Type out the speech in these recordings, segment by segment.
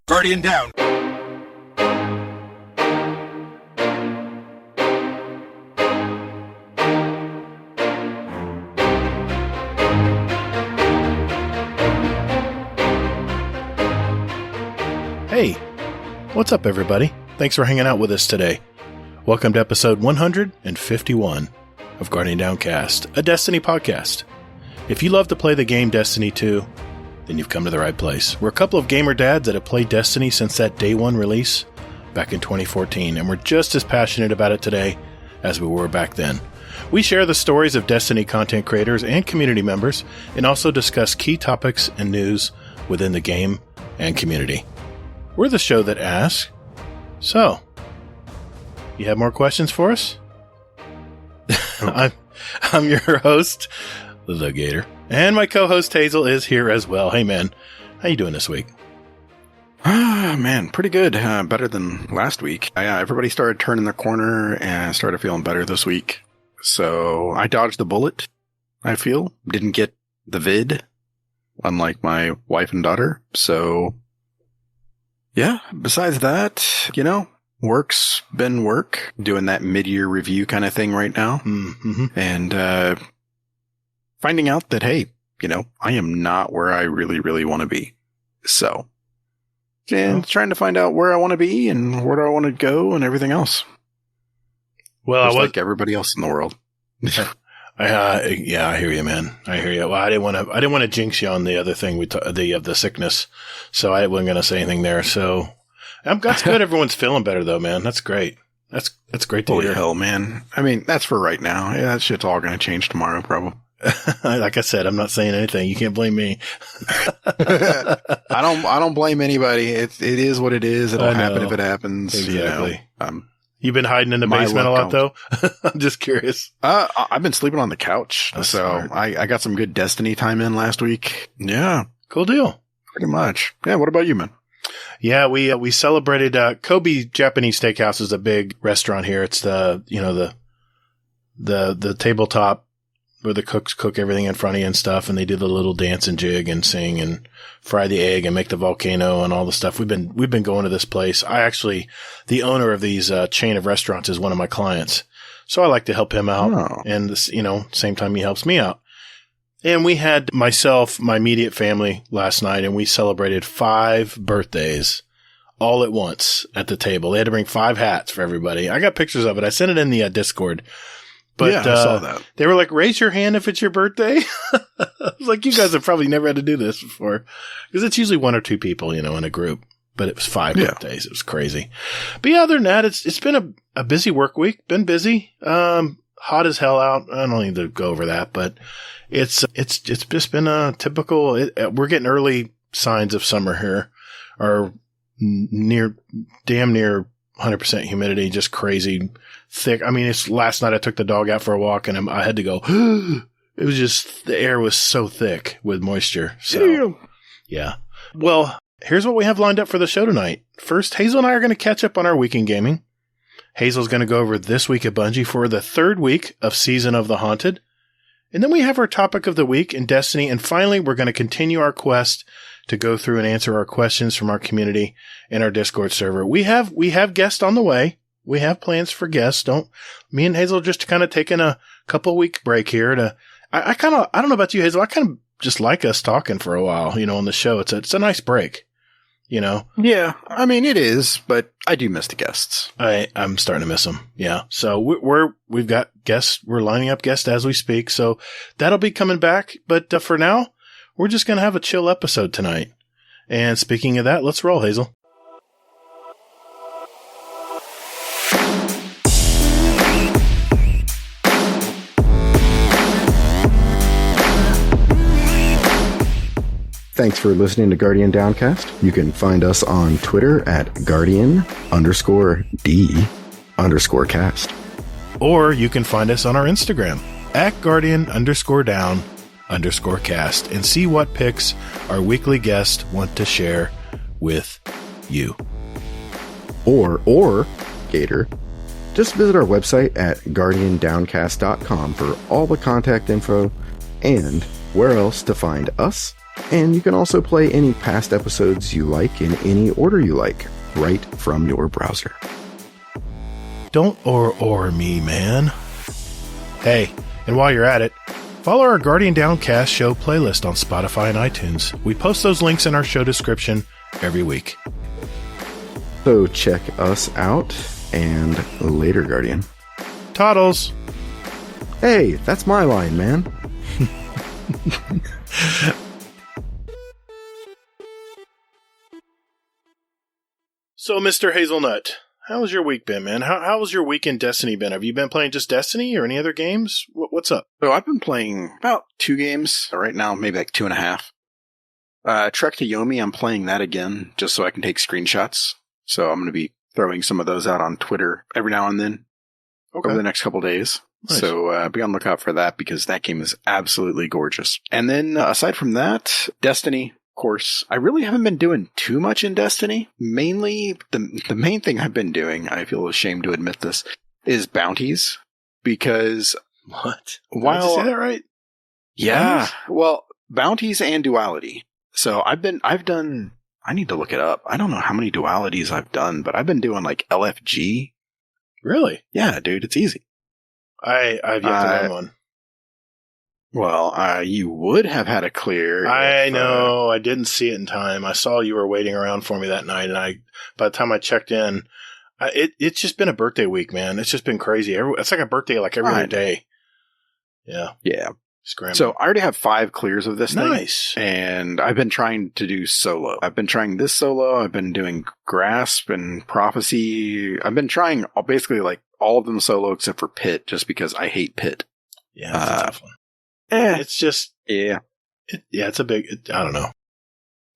Guardian down. Hey, what's up everybody? Thanks for hanging out with us today. Welcome to episode 151 of Guardian Downcast, a Destiny podcast. If you love to play the game Destiny 2, then you've come to the right place. We're a couple of gamer dads that have played Destiny since that day one release back in 2014, and we're just as passionate about it today as we were back then. We share the stories of Destiny content creators and community members, and also discuss key topics and news within the game and community. We're the show that asks, so, you have more questions for us? I'm your host, the Gatr, and my co-host Hazel is here as well. Hey man, how you doing this week? Man, pretty good. Better than last week. Everybody started turning the corner and started feeling better this week. So I dodged the bullet, I feel. Didn't get the vid, unlike my wife and daughter. So, yeah, besides that, work's been work. Doing that mid-year review kind of thing right now. Mm-hmm. And finding out that, hey, I am not where I really, really want to be. So, and trying to find out where I want to be and where do I want to go and everything else. Well, just like everybody else in the world. I hear you, man. I hear you. Well, I didn't want to jinx you on the other thing the sickness, so I wasn't going to say anything there. So that's good. Everyone's feeling better though, man. That's great. That's great to hear. Holy hell, man. I mean, that's for right now. Yeah, that shit's all going to change tomorrow, probably. Like I said, I'm not saying anything. You can't blame me. I don't blame anybody. It is what it is. It'll happen if it happens. Exactly. You've been hiding in the basement a lot, though? I'm just curious. I've been sleeping on the couch. That's so smart. I got some good Destiny time in last week. Yeah. Cool deal. Pretty much. Yeah. What about you, man? Yeah, we celebrated, Kobe Japanese Steakhouse is a big restaurant here. It's the tabletop where the cooks cook everything in front of you and stuff, and they do the little dance and jig and sing and fry the egg and make the volcano and all the stuff. We've been going to this place. The owner of these chain of restaurants is one of my clients, so I like to help him out. Oh. And this, same time he helps me out. And we had myself, my immediate family last night, and we celebrated 5 birthdays all at once at the table. They had to bring 5 hats for everybody. I got pictures of it. I sent it in the Discord. But yeah, I saw that. They were like, raise your hand if it's your birthday. I was like, you guys have probably never had to do this before. Because it's usually 1 or 2 people, in a group. But it was 5 birthdays. It was crazy. But yeah, other than that, it's been a busy work week. Been busy. Hot as hell out. I don't need to go over that. But it's just been a typical, we're getting early signs of summer here. Or damn near 100% humidity, just crazy thick. I mean, it's last night I took the dog out for a walk and I had to go, it was just, the air was so thick with moisture. So, yeah. Well, here's what we have lined up for the show tonight. First, Hazel and I are going to catch up on our week in gaming. Hazel's going to go over this week at Bungie for the 3rd week of Season of the Haunted. And then we have our topic of the week in Destiny. And finally, we're going to continue our quest to go through and answer our questions from our community in our Discord server. We have guests on the way. We have plans for guests. Me and Hazel just kind of taking a couple week break here I don't know about you, Hazel. I kind of just like us talking for a while, on the show. It's a nice break, Yeah. I mean, it is, but I do miss the guests. I'm starting to miss them. Yeah. So we've got guests. We're lining up guests as we speak. So that'll be coming back. But for now, we're just going to have a chill episode tonight. And speaking of that, let's roll, Hazel. Thanks for listening to Guardian Downcast. You can find us on Twitter at Guardian_D_cast. Or you can find us on our Instagram at Guardian_Down_cast and see what picks our weekly guests want to share with you. Or Gatr, just visit our website at guardiandowncast.com for all the contact info and where else to find us. And you can also play any past episodes you like in any order you like, right from your browser. Don't or me, man. Hey, and while you're at it, follow our Guardian Downcast show playlist on Spotify and iTunes. We post those links in our show description every week. So check us out, and later, Guardian. Toddles! Hey, that's my line, man. So, Mr. Hazelnut, how's your week been, man? How was your week in Destiny been? Have you been playing just Destiny or any other games? What's up? So I've been playing about 2 games right now, maybe like 2.5. Trek to Yomi, I'm playing that again just so I can take screenshots. So I'm going to be throwing some of those out on Twitter every now and then over the next couple days. Nice. So be on the lookout for that because that game is absolutely gorgeous. And then aside from that, Destiny. Of course, I really haven't been doing too much in Destiny. Mainly, the main thing I've been doing, I feel ashamed to admit this, is bounties. Because What? While, Did I say that right? Yeah. Bounties? Well, bounties and duality. So I need to look it up. I don't know how many dualities I've done, but I've been doing like LFG. Really? Yeah, dude, it's easy. I've yet to learn one. Well, you would have had a clear. I know. I didn't see it in time. I saw you were waiting around for me that night, and by the time I checked in, it's just been a birthday week, man. It's just been crazy. It's like a birthday like every other day. Yeah. Yeah. Scrambling. So I already have 5 clears of this thing. Nice. And I've been trying to do solo. I've been trying this solo. I've been doing Grasp and Prophecy. I've been trying basically like all of them solo except for Pit, just because I hate Pit. Yeah, that's a tough one. It's just... Yeah. It's a big... I don't know.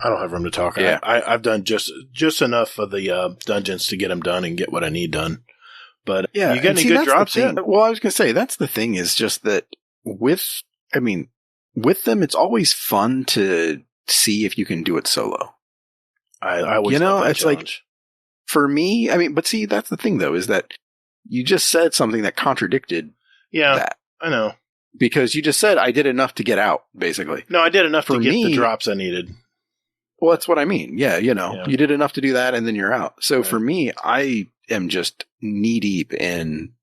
I don't have room to talk. Yeah. I've done just enough of the dungeons to get them done and get what I need done. But yeah, you get any good drops in? Well, I was going to say, that's the thing is just that with them, it's always fun to see if you can do it solo. I always love that it's challenge. like, for me, but see, that's the thing though, is that you just said something that contradicted that. I know. Because you just said, I did enough to get out, basically. No, I did enough to get me, the drops I needed. Well, that's what I mean. Yeah, you did enough to do that and then you're out. So right. For me, I am just knee deep in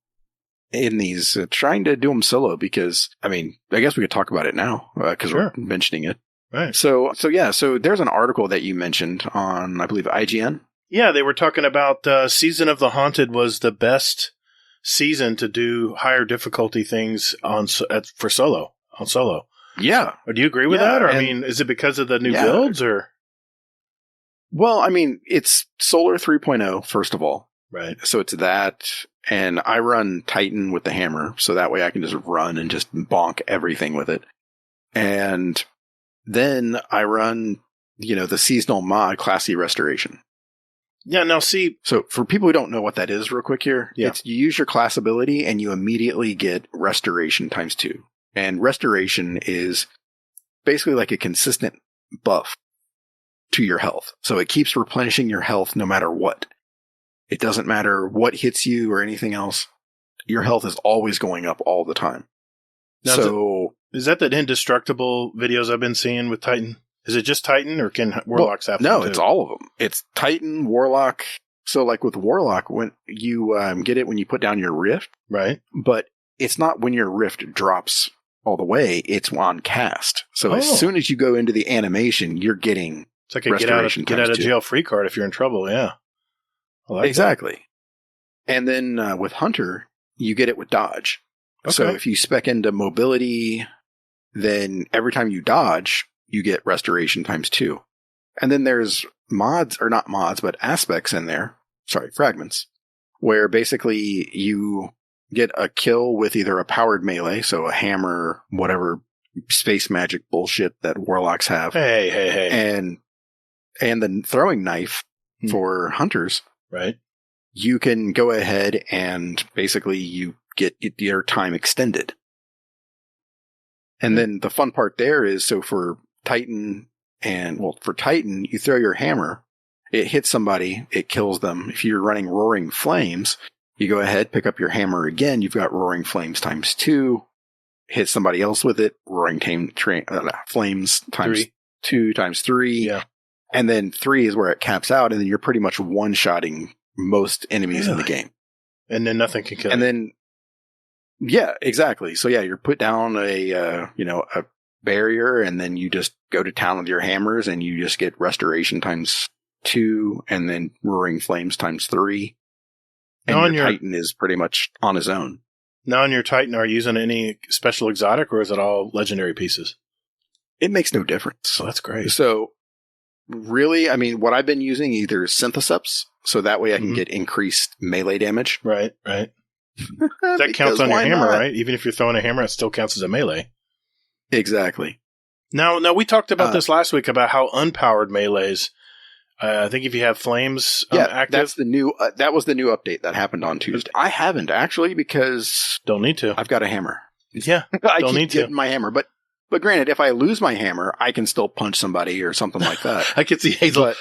these, trying to do them solo because, I guess we could talk about it now because we're mentioning it. Right. So there's an article that you mentioned on, I believe, IGN. Yeah, they were talking about Season of the Haunted was the best season to do higher difficulty things on solo. Yeah. Or do you agree with that? Or is it because of the new builds or? Well, it's Solar 3.0, first of all. Right. So it's that, and I run Titan with the hammer, so that way I can just run and just bonk everything with it. And then I run, the seasonal mod, Classy Restoration. Yeah, now see... So for people who don't know what that is real quick here, it's you use your class ability and you immediately get Restoration ×2. And Restoration is basically like a consistent buff to your health. So it keeps replenishing your health no matter what. It doesn't matter what hits you or anything else. Your health is always going up all the time. Now, is that the indestructible videos I've been seeing with Titan? Is it just Titan or can Warlocks have them No, too? it's all of them. It's Titan, Warlock. So like with Warlock, when you get it when you put down your Rift. Right. But it's not when your Rift drops all the way. It's on cast. So as soon as you go into the animation, you're getting it's like a get out of jail free card if you're in trouble. Yeah. Exactly. That. And then with Hunter, you get it with dodge. Okay. So if you spec into mobility, then every time you dodge, you get Restoration ×2. And then there's aspects in there. Sorry, fragments. Where basically you get a kill with either a powered melee, so a hammer, whatever space magic bullshit that Warlocks have. Hey. And the throwing knife for Hunters. Right. You can go ahead and basically you get your time extended. And then the fun part there is, so for Titan, you throw your hammer, it hits somebody, it kills them. If you're running Roaring Flames, you go ahead, pick up your hammer again, you've got Roaring Flames ×2. hit somebody else with it, roaring flames times 2 times 3. Yeah. And then 3 is where it caps out, and then you're pretty much one-shotting most enemies in the game. And then nothing can kill and you. Then, yeah, exactly. So yeah, you're put down a barrier, and then you just go to town with your hammers, and you just get restoration times 2, and then roaring flames times 3. And your Titan is pretty much on his own. Now on your Titan, are you using any special exotic, or is it all legendary pieces? It makes no difference. Oh, that's great. So really, I mean, what I've been using either Syntheseps, so that way I can get increased melee damage. Right. That counts on your hammer, right? Even if you're throwing a hammer, it still counts as a melee. Exactly. Now we talked about this last week about how unpowered melees. I think if you have flames active, that's the new. That was the new update that happened on Tuesday. I haven't actually because don't need to. I've got a hammer. Yeah, I don't keep need to getting my hammer, but granted, if I lose my hammer, I can still punch somebody or something like that. I could see Hazel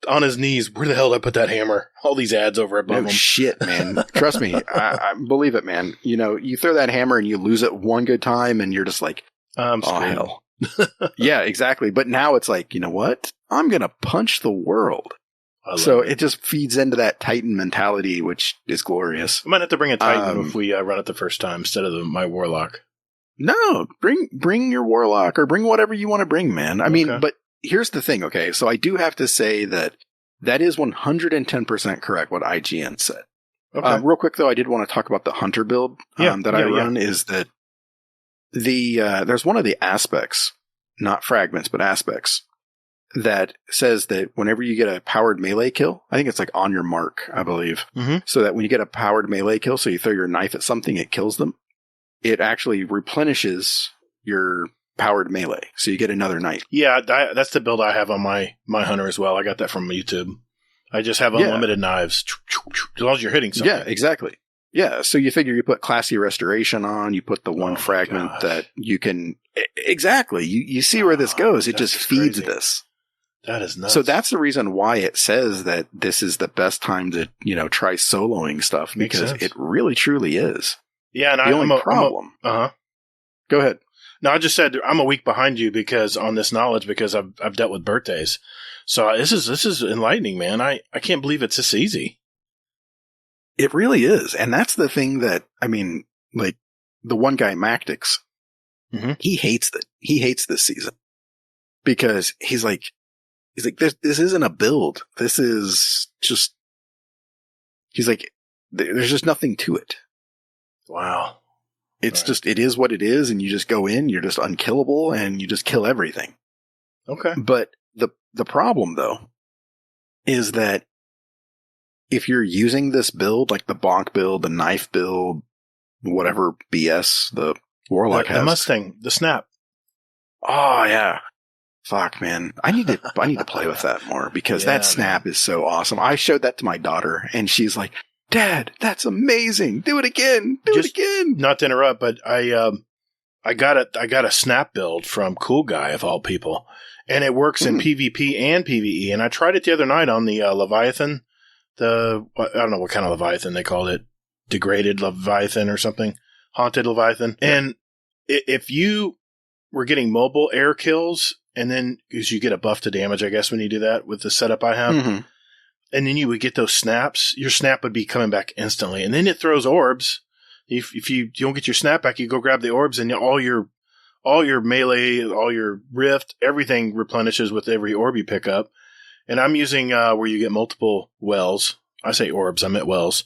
on his knees. Where the hell did I put that hammer? All these ads over above him. Shit, man. Trust me, I believe it, man. You know, you throw that hammer and you lose it one good time, and you're just like, oh hell. Yeah, exactly. But now it's like, you know what? I'm gonna punch the world. So it just feeds into that Titan mentality, which is glorious. I might have to bring a Titan if we run it the first time instead of my Warlock. No, bring your Warlock or bring whatever you want to bring, man. I mean, but here's the thing, okay? So I do have to say that is 110% correct what IGN said. Okay. Real quick, though, I did want to talk about the Hunter build that I run, is that there's one of the aspects, not fragments, but aspects, that says that whenever you get a powered melee kill, I think it's like on your mark, I believe, so that when you get a powered melee kill, so you throw your knife at something, it kills them, it actually replenishes your powered melee, so you get another knife. Yeah, that's the build I have on my Hunter as well. I got that from YouTube. I just have unlimited knives, as long as you're hitting something. Yeah, exactly. Yeah, so you figure you put classy restoration on, you put the one fragment that you can... Exactly. You see where this goes. It just feeds this. That is nuts. So that's the reason why it says that this is the best time to, try soloing stuff, because it really truly is. Yeah, and the only problem. Go ahead. No, I just said I'm a week behind you because on this knowledge, because I've dealt with birthdays. So this is enlightening, man. I can't believe it's this easy. It really is. And that's the thing that, I mean, like the one guy, Mactix, he hates that. He hates this season because he's like, this isn't a build. This is just, he's like, there's just nothing to it. Wow. It's just, it is what it is. And you just go in, you're just unkillable and you just kill everything. Okay. But the problem though is that if you're using this build, like the bonk build, the knife build, whatever BS the Warlock has. The Mustang, the snap. Oh yeah. Fuck, man. I need to play with that more because that snap is so awesome. I showed that to my daughter and she's like, Dad, that's amazing. Do it again. Do it again. Not to interrupt, but I got a snap build from Cool Guy of all people. And it works in PvP and PvE. And I tried it the other night on the Leviathan. I don't know what kind of Leviathan they called it. Degraded Leviathan or something. Haunted Leviathan. Yeah. And if you were getting mobile air kills, and then, because you get a buff to damage, I guess, when you do that with the setup I have. Mm-hmm. And then you would get those snaps. Your snap would be coming back instantly. And then it throws orbs. If you don't get your snap back, you go grab the orbs and all your melee, all your rift, everything replenishes with every orb you pick up. And I'm using where you get multiple wells. I say orbs, I meant wells.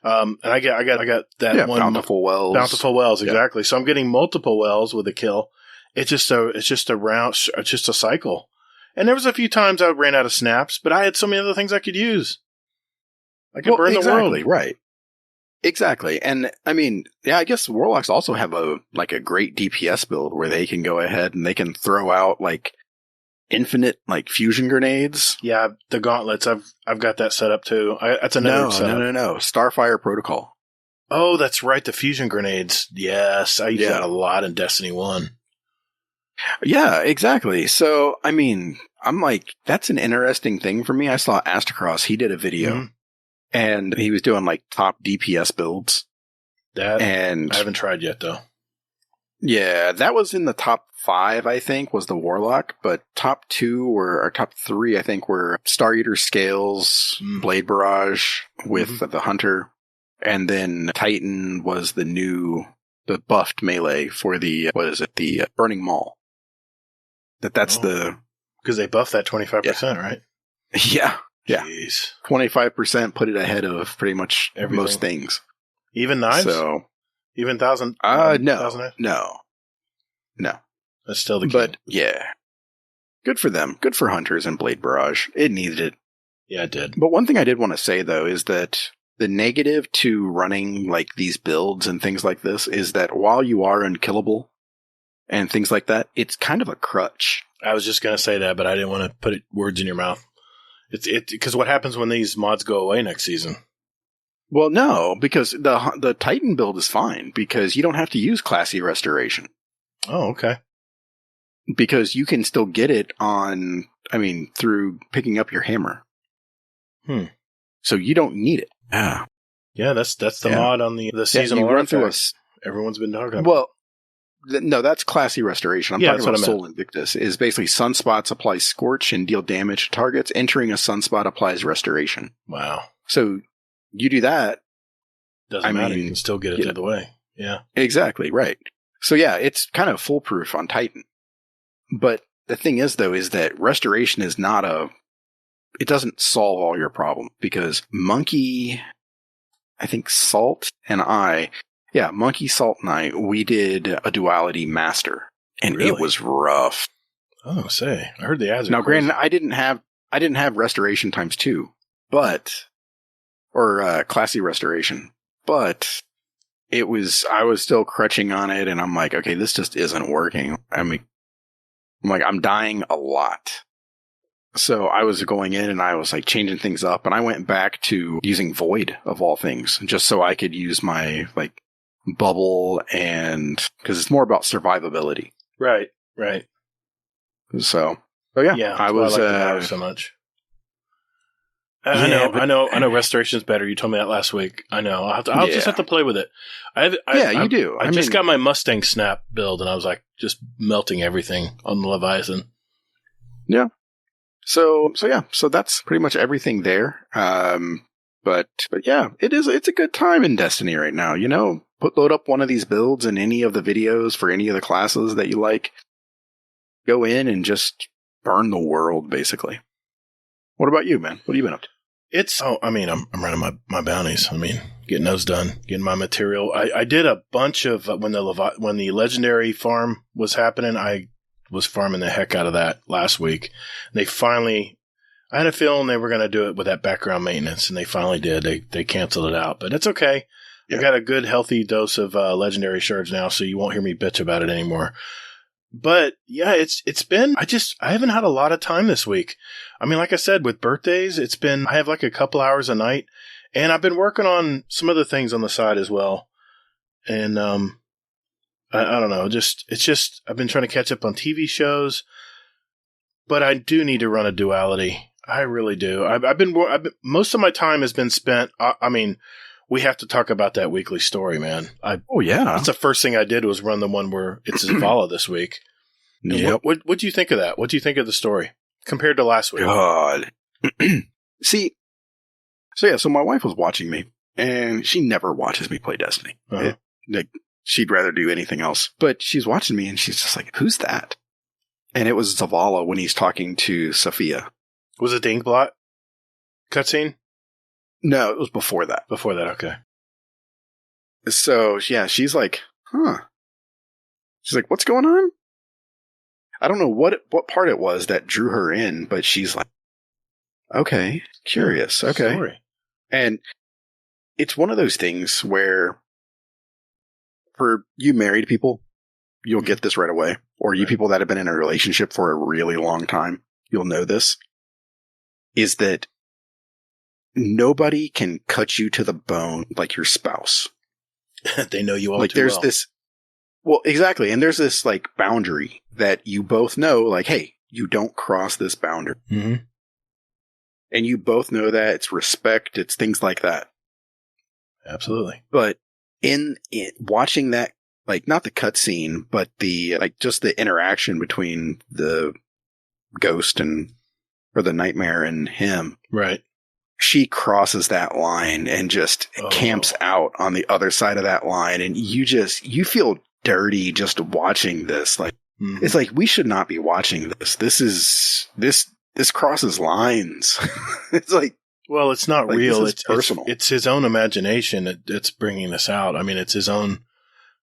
And I got that one bountiful wells. Bountiful wells, exactly. So I'm getting multiple wells with a kill. It's just a cycle. And there was a few times I ran out of snaps, but I had so many other things I could use. I could burn the world. Right. Exactly. And I mean, I guess Warlocks also have a great DPS build where they can go ahead and they can throw out infinite fusion grenades. Yeah, the gauntlets. I've got that set up too. That's another setup. No. Starfire Protocol. Oh, that's right. The fusion grenades. Yes, I use that a lot in Destiny 1. Yeah, exactly. So, I mean, I'm like, that's an interesting thing for me. I saw Astacross. He did a video and he was doing top DPS builds. I haven't tried yet though. Yeah, that was in the top 5, I think, was the Warlock, but top 3, I think, were Star Eater Scales, Blade Barrage with the Hunter, and then Titan was the buffed melee for the Burning Maul. That's because they buffed that 25%, right? Yeah. Yeah. Jeez. 25% put it ahead of pretty much Everything. most things. Even knives? So, even 1,000? No. That's still the key. But, yeah. Good for them. Good for Hunters and Blade Barrage. It needed it. Yeah, it did. But one thing I did want to say, though, is that the negative to running like these builds and things like this is that while you are unkillable and things like that, it's kind of a crutch. I was just going to say that, but I didn't want to put words in your mouth. Because what happens when these mods go away next season? Well, no, because the Titan build is fine because you don't have to use Classy Restoration. Oh, okay. Because you can still get it through picking up your hammer. So you don't need it. Yeah. Yeah, that's the mod on the seasonal artifact. Everyone's been talking about. Well, no, that's Classy Restoration. I'm talking about Soul Invictus. Is basically sunspots applies Scorch and deal damage to targets. Entering a sunspot applies Restoration. Wow. So you do that. Doesn't matter. You can still get it the other way. Yeah. Exactly, right. So yeah, it's kind of foolproof on Titan. But the thing is, though, is that Restoration is not it doesn't solve all your problems because Monkey, I think Salt and Monkey, Salt and I, we did a Duality Master, and it was rough. Oh, say, I heard the ads. Now, granted, I didn't have Restoration ×2, or Classy Restoration, but I was still crutching on it, and I'm like, okay, this just isn't working. I'm dying a lot. So I was going in and I was like changing things up, and I went back to using Void of all things, just so I could use my like bubble, and because it's more about survivability. Right. So yeah, I was I like the power so much. I know Restoration's better. You told me that last week. I know. I'll just have to play with it. You do. I just got my Mustang Snap build, and I was like just melting everything on the Leviathan. Yeah. So that's pretty much everything there. But yeah, it's a good time in Destiny right now. Load up one of these builds in any of the videos for any of the classes that you like. Go in and just burn the world, basically. What about you, man? What have you been up to? I'm running my bounties. Getting those done, getting my material. I did a bunch of when the legendary farm was happening. I was farming the heck out of that last week. They finally, I had a feeling they were going to do it with that background maintenance, and they finally did. They canceled it out, but it's okay. Yeah. I got a good healthy dose of legendary shards now, so you won't hear me bitch about it anymore. But yeah, it's been, I haven't had a lot of time this week. Like I said, with birthdays, I have like a couple hours a night, and I've been working on some other things on the side as well. And, I don't know, I've been trying to catch up on TV shows, but I do need to run a duality. I really do. I've been most of my time has been spent, we have to talk about that weekly story, man. Oh yeah. That's the first thing I did was run the one where it's Zavala this week. Yep. What do you think of that? What do you think of the story compared to last week? God. So my wife was watching me, and she never watches me play Destiny. Uh-huh. She'd rather do anything else. But she's watching me, and she's just like, who's that? And it was Zavala when he's talking to Sophia. Was it Dingblot cutscene? No, it was before that. Before that, okay. So, yeah, she's like, huh. She's like, what's going on? I don't know what part it was that drew her in, but she's like, okay, curious, okay. Story. And it's one of those things where for you married people, you'll get this right away. Or you people that have been in a relationship for a really long time, you'll know this. Is that nobody can cut you to the bone like your spouse. They know you all like too there's well. this, well, exactly. And there's this like boundary that you both know, like, hey, you don't cross this boundary. Mm-hmm. And you both know that it's respect. It's things like that. Absolutely. But in watching that like not the cutscene, but the like just the interaction between the ghost or the nightmare and him. Right. She crosses that line and just camps out on the other side of that line. And you feel dirty just watching this. Like, it's like, we should not be watching this. This crosses lines. It's like, well, it's not real. It's personal. It's his own imagination that's bringing this out. I mean, it's his own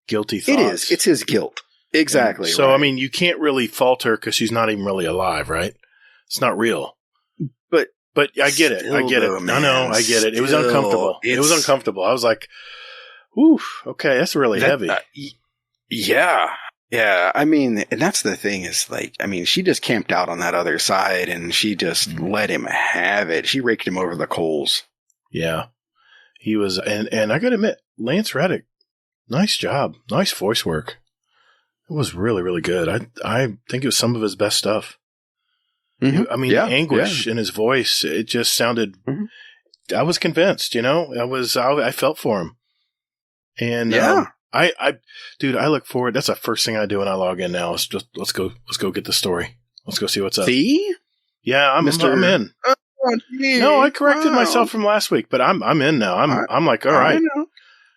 guilty thoughts. It is. It's his guilt. Exactly. So, right. I mean, you can't really fault her because she's not even really alive, right? It's not real. But I get it. I get it. Man, No, I get it. It was uncomfortable. It was uncomfortable. I was like, oof, okay, that's really heavy. Yeah. Yeah. I mean, and that's the thing is like, I mean, she just camped out on that other side and she just let him have it. She raked him over the coals. Yeah. He was, and I gotta admit, Lance Reddick, nice job. Nice voice work. It was really, really good. I think it was some of his best stuff. Mm-hmm. I mean, anguish in his voice. It just sounded. Mm-hmm. I was convinced. I felt for him, and dude, I look forward. That's the first thing I do when I log in now. Is just let's go get the story. Let's go see what's up. See? Yeah, I'm in. No, I corrected myself from last week, but I'm in now. I'm like, all right.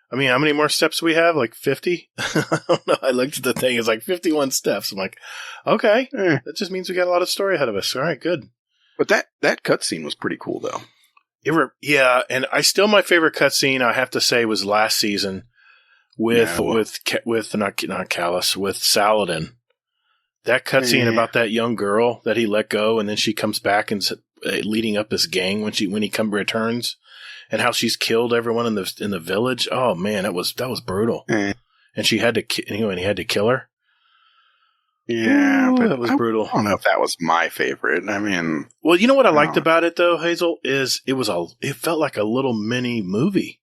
I mean, how many more steps do we have? Like 50? I don't know. I looked at the thing. It's like 51 steps. I'm like, okay. That just means we got a lot of story ahead of us. All right, good. But that cutscene was pretty cool, though. And my favorite cutscene, I have to say, was last season with not Callus, with Saladin. That cutscene about that young girl that he let go, and then she comes back and leading up his gang when he returns. And how she's killed everyone in the village. Oh man, that was brutal. And she had to, and he had to kill her. Yeah, but that was brutal. I don't know if that was my favorite. I mean, well, you know what I liked about it though, Hazel, is it felt like a little mini movie.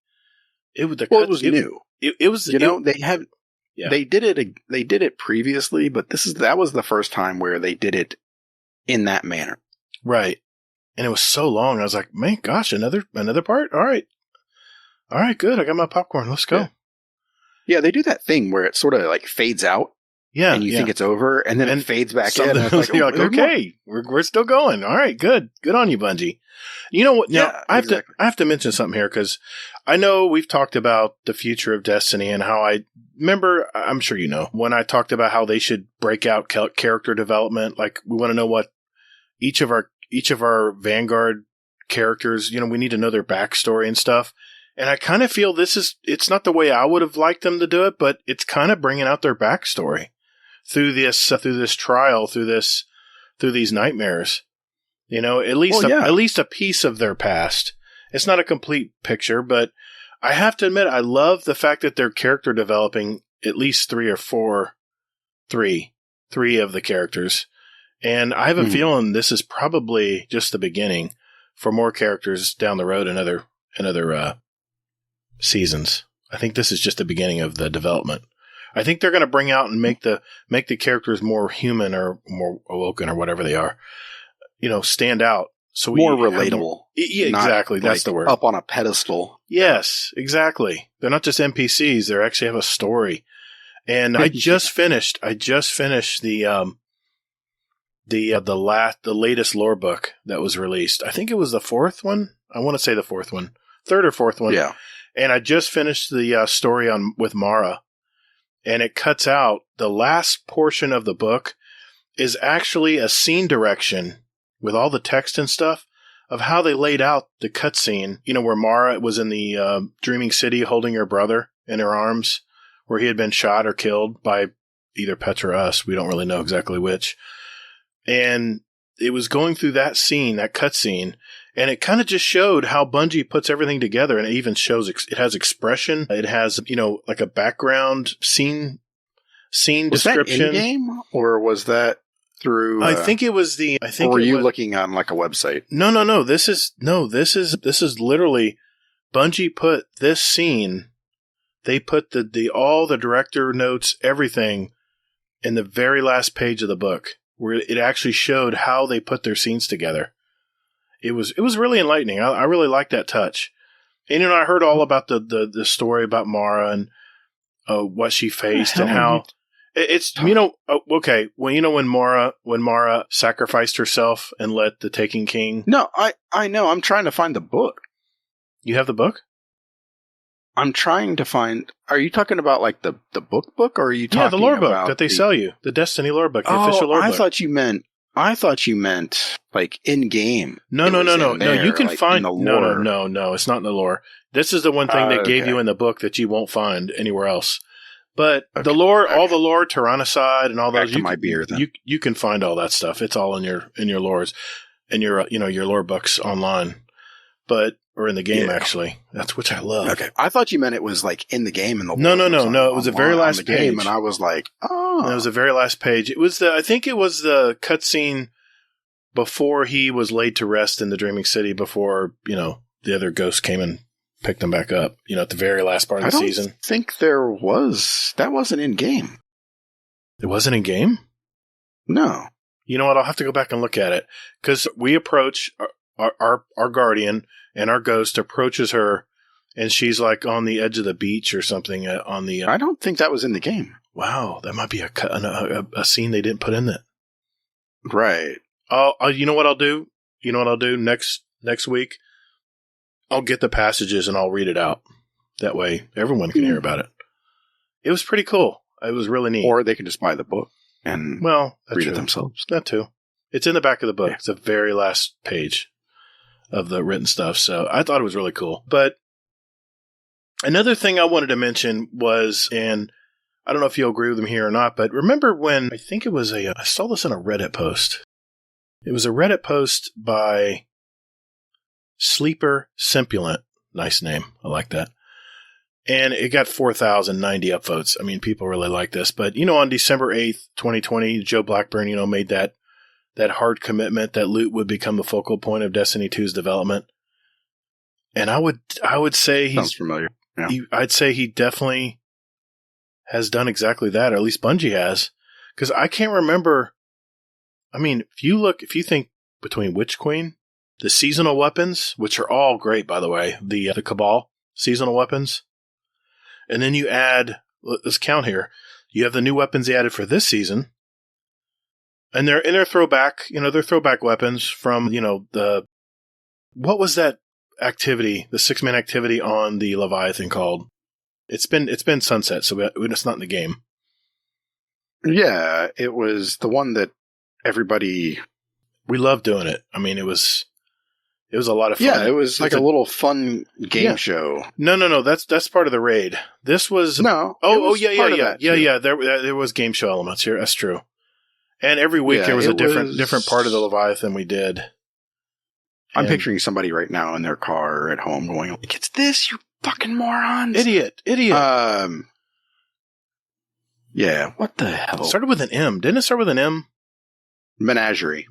It was new. It was, they did it previously, but that was the first time where they did it in that manner, right? And it was so long. I was like, man, gosh, another part? All right, good. I got my popcorn. Let's go. Yeah, they do that thing where it sort of like fades out. Yeah. And you think it's over, and then it fades back in. And it's you're like, okay, we're still going. All right, good. Good on you, Bungie. You know what? Yeah, I have to mention something here because I know we've talked about the future of Destiny and how I'm sure you know, when I talked about how they should break out character development. Like, we want to know what each of our Vanguard characters, we need to know their backstory and stuff. And I kind of feel it's not the way I would have liked them to do it, but it's kind of bringing out their backstory through this trial, through these nightmares. At least a piece of their past. It's not a complete picture, but I have to admit, I love the fact that they're character developing at least three of the characters. And I have a feeling this is probably just the beginning for more characters down the road in other seasons. I think this is just the beginning of the development. I think they're going to bring out and make the characters more human or more awoken or whatever they are, stand out. So more relatable. Exactly. That's the word. Up on a pedestal. Yes, exactly. They're not just NPCs. They actually have a story. And I just finished the latest lore book that was released. I think it was the fourth one. I want to say the fourth one, third or fourth one. Yeah. And I just finished the story with Mara, and it cuts out the last portion of the book is actually a scene direction with all the text and stuff of how they laid out the cutscene. Where Mara was in the dreaming city holding her brother in her arms, where he had been shot or killed by either Petra or us. We don't really know exactly which. And it was going through that scene, that cutscene, and it kind of just showed how Bungie puts everything together. And it even shows it has expression. It has, like a background scene description. Was that in-game, or was that through? I think it was or were you looking on like a website? No. This is literally Bungie put this scene. They put all the director notes, everything, in the very last page of the book, where it actually showed how they put their scenes together. It was really enlightening. I really liked that touch. And I heard all about the story about Mara, and what she faced and how it's, you know, okay. Well, you know, when Mara sacrificed herself and let the Taken King. No, I know. I'm trying to find the book. You have the book? I'm trying to find. Are you talking about like the book, or are you talking about the lore book that they sell you, the Destiny lore book, the official lore book? I thought you meant like in game. No. You can find no. It's not in the lore. This is the one thing they gave you in the book that you won't find anywhere else. But the lore, all the lore, Tyrannicide and all those, you can find all that stuff. It's all in your lores and your lore books online, or in the game actually. That's which I love. Okay, I thought you meant it was like in the game in the lore. No. It was the very last page, game, and I was like, oh, it was the very last page. It was I think it was the cutscene before he was laid to rest in the Dreaming City. Before the other ghosts came and picked him back up, at the very last part of the season. I think that wasn't in game. It wasn't in game? No. You know what? I'll have to go back and look at it. Because we approach our guardian, and our ghost approaches her, and she's like on the edge of the beach or something on the... I don't think that was in the game. Wow, that might be a scene they didn't put in it. Right. You know what I'll do? Next week? I'll get the passages and I'll read it out. That way everyone can hear about it. It was pretty cool. It was really neat. Or they can just buy the book and read it themselves. That too. It's in the back of the book. Yeah. It's the very last page of the written stuff. So I thought it was really cool. But another thing I wanted to mention was, and I don't know if you'll agree with me here or not, but remember when I think it was I saw this in a Reddit post. It was a Reddit post by Sleeper Simpulent. Nice name. I like that. And it got 4,090 upvotes. I mean, people really like this. But, on December 8th, 2020, Joe Blackburn, made that hard commitment that loot would become the focal point of Destiny 2's development. And I would say he's... Sounds familiar. Yeah. I'd say he definitely has done exactly that, or at least Bungie has. Because I can't remember... I mean, if you think between Witch Queen, the seasonal weapons, which are all great, by the way, the Cabal seasonal weapons, and then you add, let's count here, you have the new weapons they added for this season, and they're throwback, they're throwback weapons from, what was that activity, the 6-man activity on the Leviathan called? It's been sunset, so it's not in the game. Yeah, it was the one that everybody... We loved doing it. I mean, it was a lot of fun. Yeah, it was like a little fun game show. No. That's part of the raid. This was no. Yeah. There was game show elements here. That's true. And every week there was a different part of the Leviathan we did. I'm picturing somebody right now in their car at home going, like, "It's this, you fucking morons, idiot." Yeah. What the hell? It started with an M. Didn't it start with an M? Menagerie.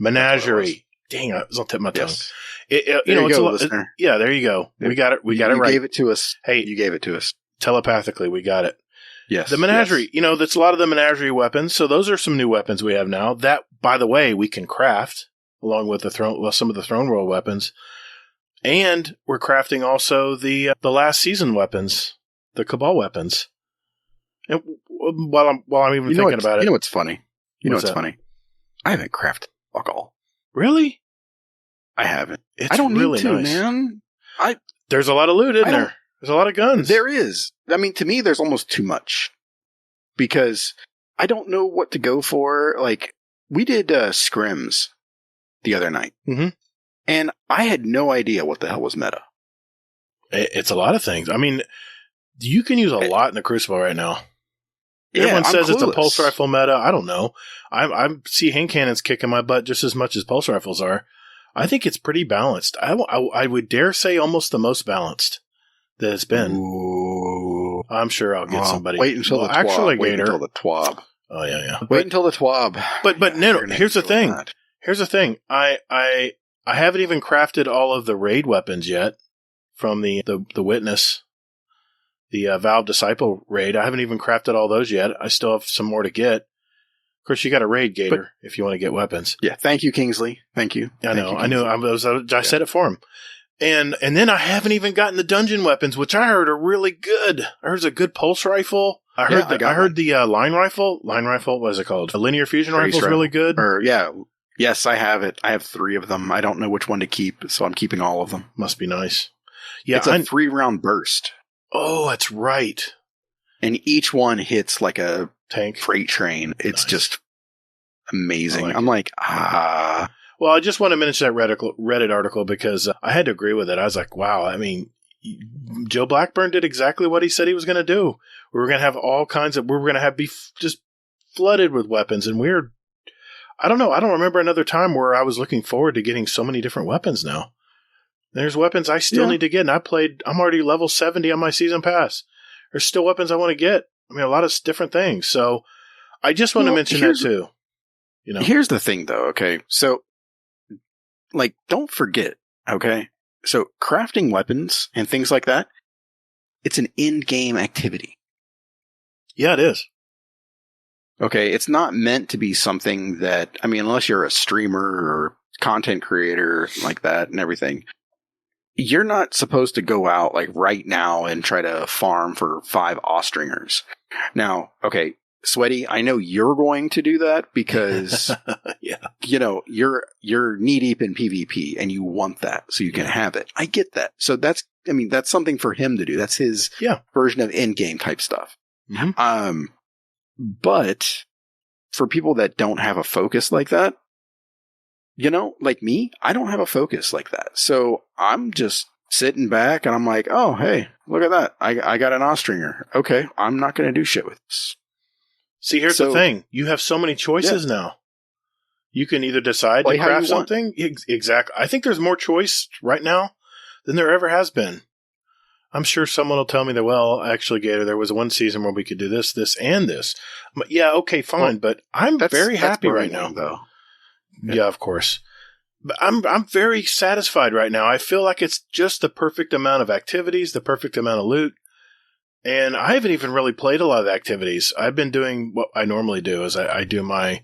Dang, it was on the tip of my tongue. Yes. There you go, listener. There you go. We got it. We got it right. You gave it to us. Hey, you gave it to us telepathically. We got it. Yes. The Menagerie. Yes. That's a lot of the Menagerie weapons. So those are some new weapons we have now. That, by the way, we can craft along with some of the Throne World weapons, and we're crafting also the last season weapons, the Cabal weapons. And while I'm even thinking about it, what's funny? What's funny? I haven't crafted fuck all. Really? I haven't. I don't really need to, nice. Man. There's a lot of loot, isn't there? There's a lot of guns. There is. I mean, to me, there's almost too much. Because I don't know what to go for. Like, we did scrims the other night. Mm-hmm. And I had no idea what the hell was meta. It's a lot of things. I mean, you can use a lot in the Crucible right now. Everyone says it's a pulse rifle meta. I don't know. I see hand cannons kicking my butt just as much as pulse rifles are. I think it's pretty balanced. I would dare say almost the most balanced that it's been. Ooh. I'm sure I'll get somebody. Wait until the TWAB. Actually, wait until the TWAB. Oh yeah. Wait until the TWAB. But no. Here's the thing. Here's the thing. I haven't even crafted all of the raid weapons yet from the Witness. The Valve Disciple raid. I haven't even crafted all those yet. I still have some more to get. Of course, you got a raid Gator if you want to get weapons. Yeah, thank you, Kingsley. Thank you. I know. I said it for him. And then I haven't even gotten the dungeon weapons, which I heard are really good. I heard there's a good pulse rifle. I heard the line rifle. What is it called? The linear fusion rifle is really good. Yes, I have it. I have 3 of them. I don't know which one to keep, so I'm keeping all of them. Must be nice. Yeah, it's a 3-round burst. Oh, that's right. And each one hits like a tank freight train. It's just amazing. Like I'm like, ah. Well, I just want to mention that Reddit article because I had to agree with it. I was like, wow. I mean, Joe Blackburn did exactly what he said he was going to do. We were going to have all kinds of. We were going to be just flooded with weapons, and I don't know. I don't remember another time where I was looking forward to getting so many different weapons now. There's weapons I still need to get, and I'm already level 70 on my season pass. There's still weapons I want to get. I mean, a lot of different things. So I just want to mention that too. You know, here's the thing though. Okay. So like, don't forget. Okay. So crafting weapons and things like that, it's an in-game activity. Yeah, it is. Okay. It's not meant to be something that, I mean, unless you're a streamer or content creator like that and everything, you're not supposed to go out like right now and try to farm for 5 Ostringers. Now, okay, Sweaty, I know you're going to do that because you know, you're knee deep in PvP and you want that so you can have it. I get that. So that's something for him to do. That's his version of in-game type stuff. Mm-hmm. But for people that don't have a focus like that, you know, like me, I don't have a focus like that. So I'm just sitting back and I'm like, oh, hey, look at that. I got an Austringer. Okay, I'm not going to do shit with this. See, here's the thing. You have so many choices now. You can either decide to craft something. Exactly. I think there's more choice right now than there ever has been. I'm sure someone will tell me that, well, actually, Gator, there was one season where we could do this, this, and this. But yeah, okay, fine. But I'm very happy right now, though. Yeah, of course. But I'm very satisfied right now. I feel like it's just the perfect amount of activities, the perfect amount of loot. And I haven't even really played a lot of the activities. I've been doing what I normally do is I do my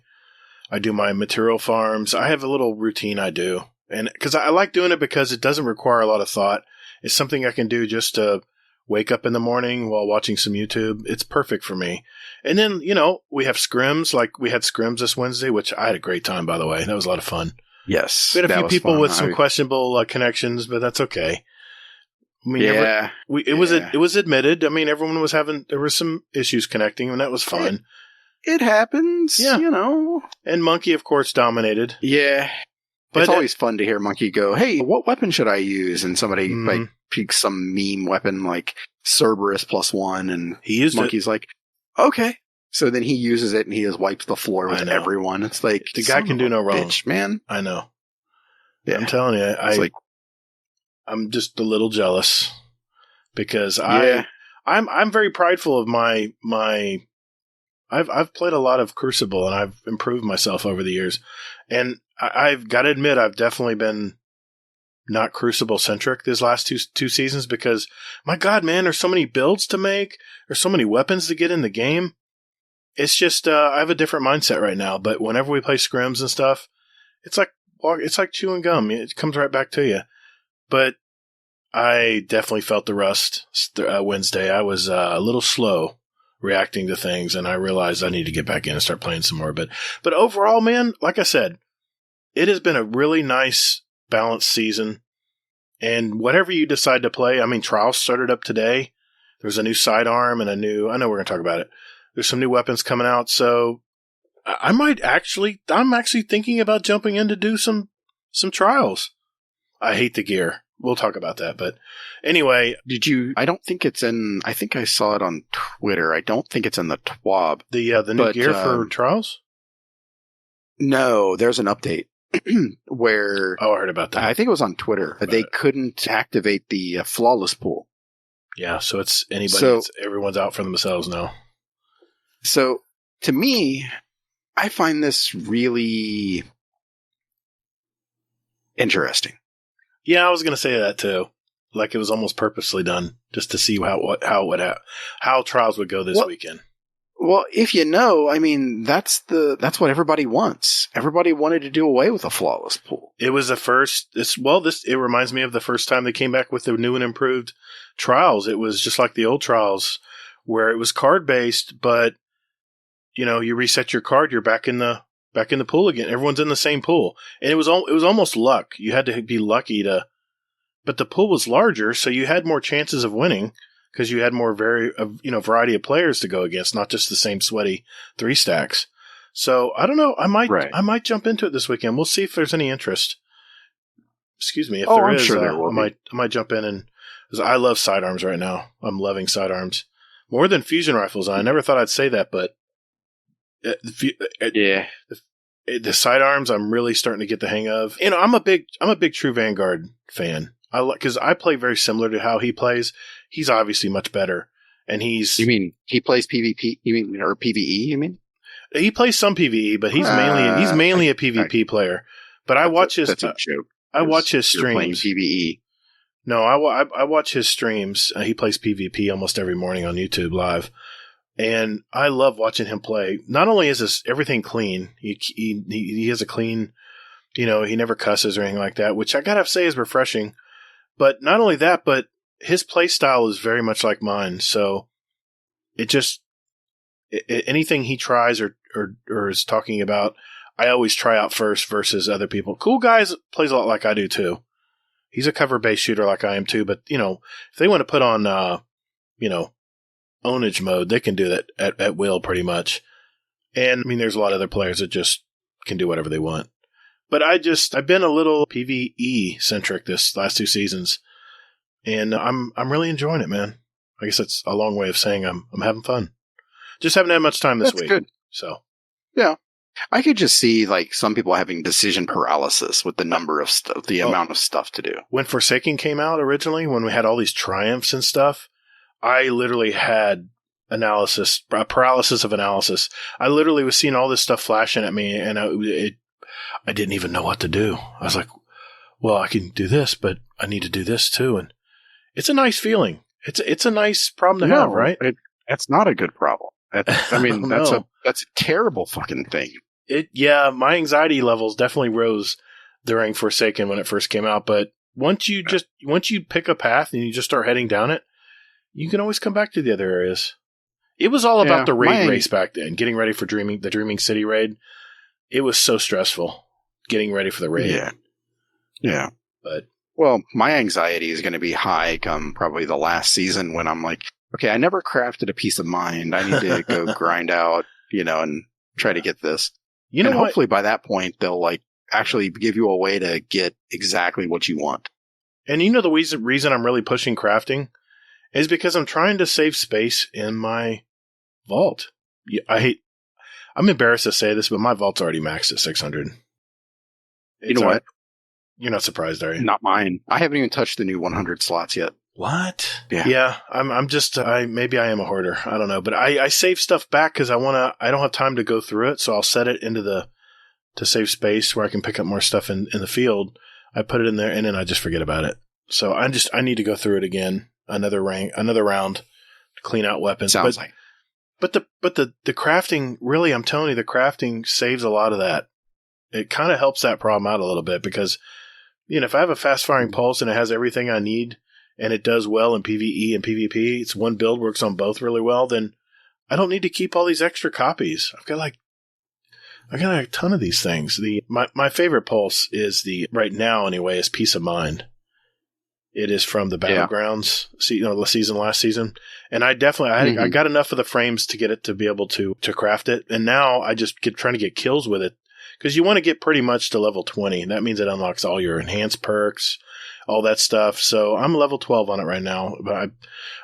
material farms. I have a little routine I do. And because I like doing it because it doesn't require a lot of thought. It's something I can do just to wake up in the morning while watching some YouTube. It's perfect for me. And then, you know, we have scrims. Like we had scrims this Wednesday, which I had a great time, by the way. That was a lot of fun. Yes. We had a few people with some questionable connections, but that's okay. I mean, it was admitted. I mean, everyone was there were some issues connecting, and that was fun. It happens, you know. And Monkey, of course, dominated. Yeah. But it's always fun to hear Monkey go, hey, what weapon should I use? And somebody like picks some meme weapon like Cerberus +1, and Monkey's like, okay. So then he uses it and he just wipes the floor with everyone. It's like, the guy can do no wrong. Bitch, man. I know. Yeah. I'm telling you, I'm just a little jealous because I'm very prideful of my I've played a lot of Crucible and I've improved myself over the years, and I've got to admit I've definitely been not Crucible centric these last two seasons because my God, man, there's so many builds to make, there's so many weapons to get in the game. It's just I have a different mindset right now. But whenever we play scrims and stuff, it's like chewing gum. It comes right back to you. But I definitely felt the rust Wednesday. I was a little slow reacting to things, and I realized I need to get back in and start playing some more. But overall, man, like I said, it has been a really nice, balanced season. And whatever you decide to play, I mean, Trials started up today. There's a new sidearm and I know we're going to talk about it. There's some new weapons coming out, so I'm actually thinking about jumping in to do some Trials. I hate the gear. We'll talk about that. But anyway, I don't think it's in, I think I saw it on Twitter. I don't think it's in the TWAB. The new gear for Trials? No, there's an update where. Oh, I heard about that. I think it was on Twitter. They couldn't activate the flawless pool. Yeah, so it's everyone's out for themselves now. So to me, I find this really interesting. Yeah, I was going to say that too. Like it was almost purposely done just to see how Trials would go this weekend. Well, if you know, I mean, that's what everybody wants. Everybody wanted to do away with a flawless pool. It was the first. It reminds me of the first time they came back with the new and improved Trials. It was just like the old Trials, where it was card based, but you reset your card, you're back in the pool again. Everyone's in the same pool, and it was almost luck. You had to be lucky but the pool was larger, so you had more chances of winning because you had more variety of players to go against, not just the same sweaty 3 stacks. So I don't know. I might jump into it this weekend. We'll see if there's any interest. Excuse me, if there is, sure there will I might jump in because I love sidearms right now. I'm loving sidearms more than fusion rifles. I never thought I'd say that, but the sidearms I'm really starting to get the hang of. I'm a big True Vanguard fan. Because I play very similar to how he plays. He's obviously much better, and You mean he plays PvP? You mean or PvE? You mean he plays some PvE, but he's mainly a PvP player. But I watch his. That's a joke. I watch his streams. Playing PvE. No, I watch his streams. He plays PvP almost every morning on YouTube live, and I love watching him play. Not only is everything clean, he has a clean. He never cusses or anything like that, which I gotta say is refreshing. But not only that, but his play style is very much like mine. So anything he tries or is talking about, I always try out first versus other people. Cool Guys plays a lot like I do too. He's a cover-based shooter like I am too. But, if they want to put on, ownage mode, they can do that at will pretty much. And there's a lot of other players that just can do whatever they want. But I've been a little PvE centric this last 2 seasons, and I'm really enjoying it, man. I guess that's a long way of saying I'm having fun. Just haven't had much time this week. That's good. So, yeah, I could just see some people having decision paralysis with the number of stuff, the amount of stuff to do. When Forsaken came out originally, when we had all these triumphs and stuff, I literally had paralysis of analysis. I literally was seeing all this stuff flashing at me, and I didn't even know what to do. I was like, well, I can do this, but I need to do this too. And it's a nice feeling. It's a nice problem to have, right? That's not a good problem. That's a terrible fucking thing. My anxiety levels definitely rose during Forsaken when it first came out. But once you pick a path and you just start heading down it, you can always come back to the other areas. It was all about the raid race back then, getting ready for the Dreaming City raid. It was so stressful getting ready for the raid. Yeah. But my anxiety is going to be high come probably the last season when I'm like, okay, I never crafted a peace of mind. I need to go grind out, and try to get this. Hopefully by that point they'll actually give you a way to get exactly what you want. And the reason I'm really pushing crafting is because I'm trying to save space in my vault. I'm embarrassed to say this, but my vault's already maxed at 600. You know what? You're not surprised, are you? Not mine. I haven't even touched the new 100 slots yet. What? Yeah. I'm just, maybe I am a hoarder. I don't know, but I save stuff back because I don't have time to go through it. So I'll set it into to save space where I can pick up more stuff in the field. I put it in there and then I just forget about it. So I need to go through it again. Another round to clean out weapons. But the crafting, really, I'm telling you, the crafting saves a lot of that. It kind of helps that problem out a little bit because, if I have a fast-firing pulse and it has everything I need and it does well in PvE and PvP, it's one build, works on both really well, then I don't need to keep all these extra copies. I got a ton of these things. My favorite pulse is right now anyway, is Peace of Mind. It is from the Battlegrounds season last season. And I definitely, I got enough of the frames to get it to be able to craft it. And now I just trying to get kills with it because you want to get pretty much to level 20. And that means it unlocks all your enhanced perks, all that stuff. So I'm level 12 on it right now, but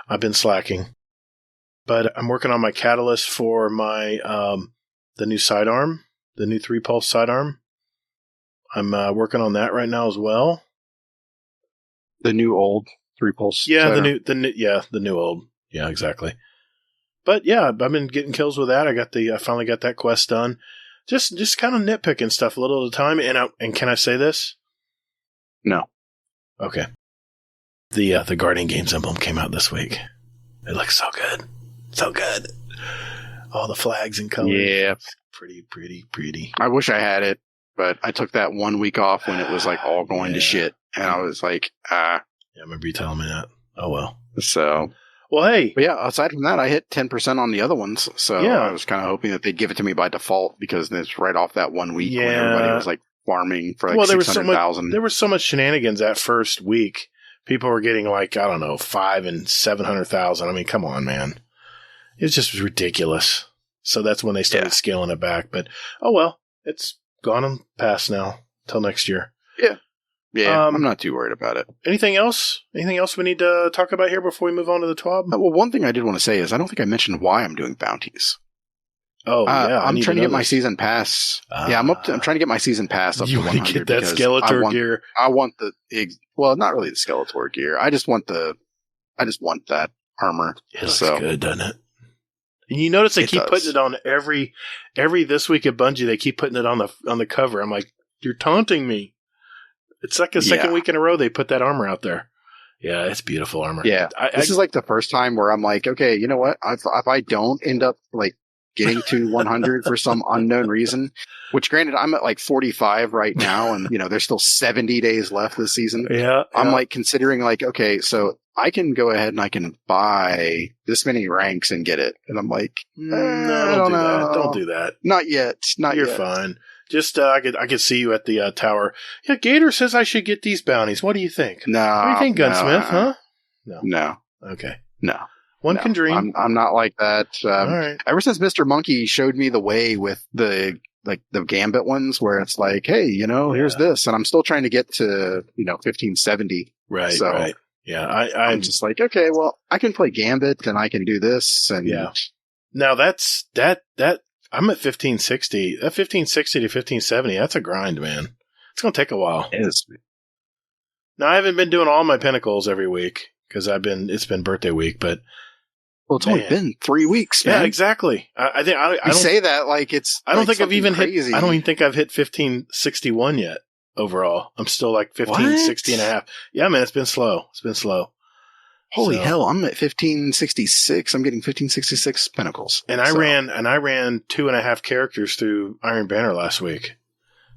I've been slacking. But I'm working on my catalyst for my, the new sidearm, the new 3-pulse sidearm. I'm working on that right now as well. The new old 3-pulse. Yeah, the new old. Yeah, exactly. But yeah, I've been getting kills with that. I finally got that quest done. Just kind of nitpicking stuff a little at a time. And can I say this? No. Okay. The Guardian Games emblem came out this week. It looks so good. So good. All the flags and colors. Yeah. Pretty. I wish I had it, but I took that 1 week off when it was all going to shit. And I was like, Yeah, I remember you telling me that. Oh, well. So Well, hey. But yeah, aside from that, I hit 10% on the other ones. So Yeah. I was kind of hoping that they'd give it to me by default because it's right off that 1 week when Yeah. everybody was like farming for like Well, 600,000. there was so much shenanigans that first week. People were getting like, I don't know, 5 and 700,000. I mean, come on, man. It just was ridiculous. So that's when they started scaling it back. But, oh well, it's gone and past now till next year. Yeah. Yeah, I'm not too worried about it. Anything else? Anything else we need to talk about here before we move on to the TWAB? Well, one thing I did want to say is I don't think I mentioned why I'm doing bounties. Oh, yeah. I'm trying to get my season pass. I'm trying to get my season pass up to 100. You want to get that Skeletor gear? I want well, not really the Skeletor gear. I just want that armor. It looks good, doesn't it? And you notice they keep putting it on every this week at Bungie. They keep putting it on the cover. I'm like, you're taunting me. It's like the second week in a row they put that armor out there. Yeah, it's beautiful armor. Yeah, this is like the first time where I'm like, okay, you know what? If I don't end up like getting to 100 for some unknown reason, which granted I'm at like 45 right now, and there's still 70 days left this season. Yeah, I'm like considering like, okay, so I can go ahead and I can buy this many ranks and get it, and I'm like, no, don't do that. Not yet. You're fine. Just, I could see you at the tower. Yeah, Gatr says I should get these bounties. What do you think? No. What do you think, Gunsmith? Huh? No. Okay. No. One can dream. I'm not like that. All right. Ever since Mr. Monkey showed me the way with the Gambit ones, where it's like, hey, here's this, and I'm still trying to get to 1570. Right. So, right. Yeah. I'm just like, okay, well, I can play Gambit and I can do this, and Now that's that. I'm at 1560. That 1560 to 1570, that's a grind, man. It's going to take a while. It is. Now, I haven't been doing all my pinnacles every week because it's been birthday week, but. Well, it's only been 3 weeks, man. Yeah, exactly. I think I don't say that like it's. I don't think I've even crazy. hit. I don't even think I've hit 1561 yet overall. I'm still like 1560 and a half. Yeah, man, it's been slow. Holy hell, I'm at 1566. I'm getting 1566 pinnacles. And I ran 2.5 characters through Iron Banner last week.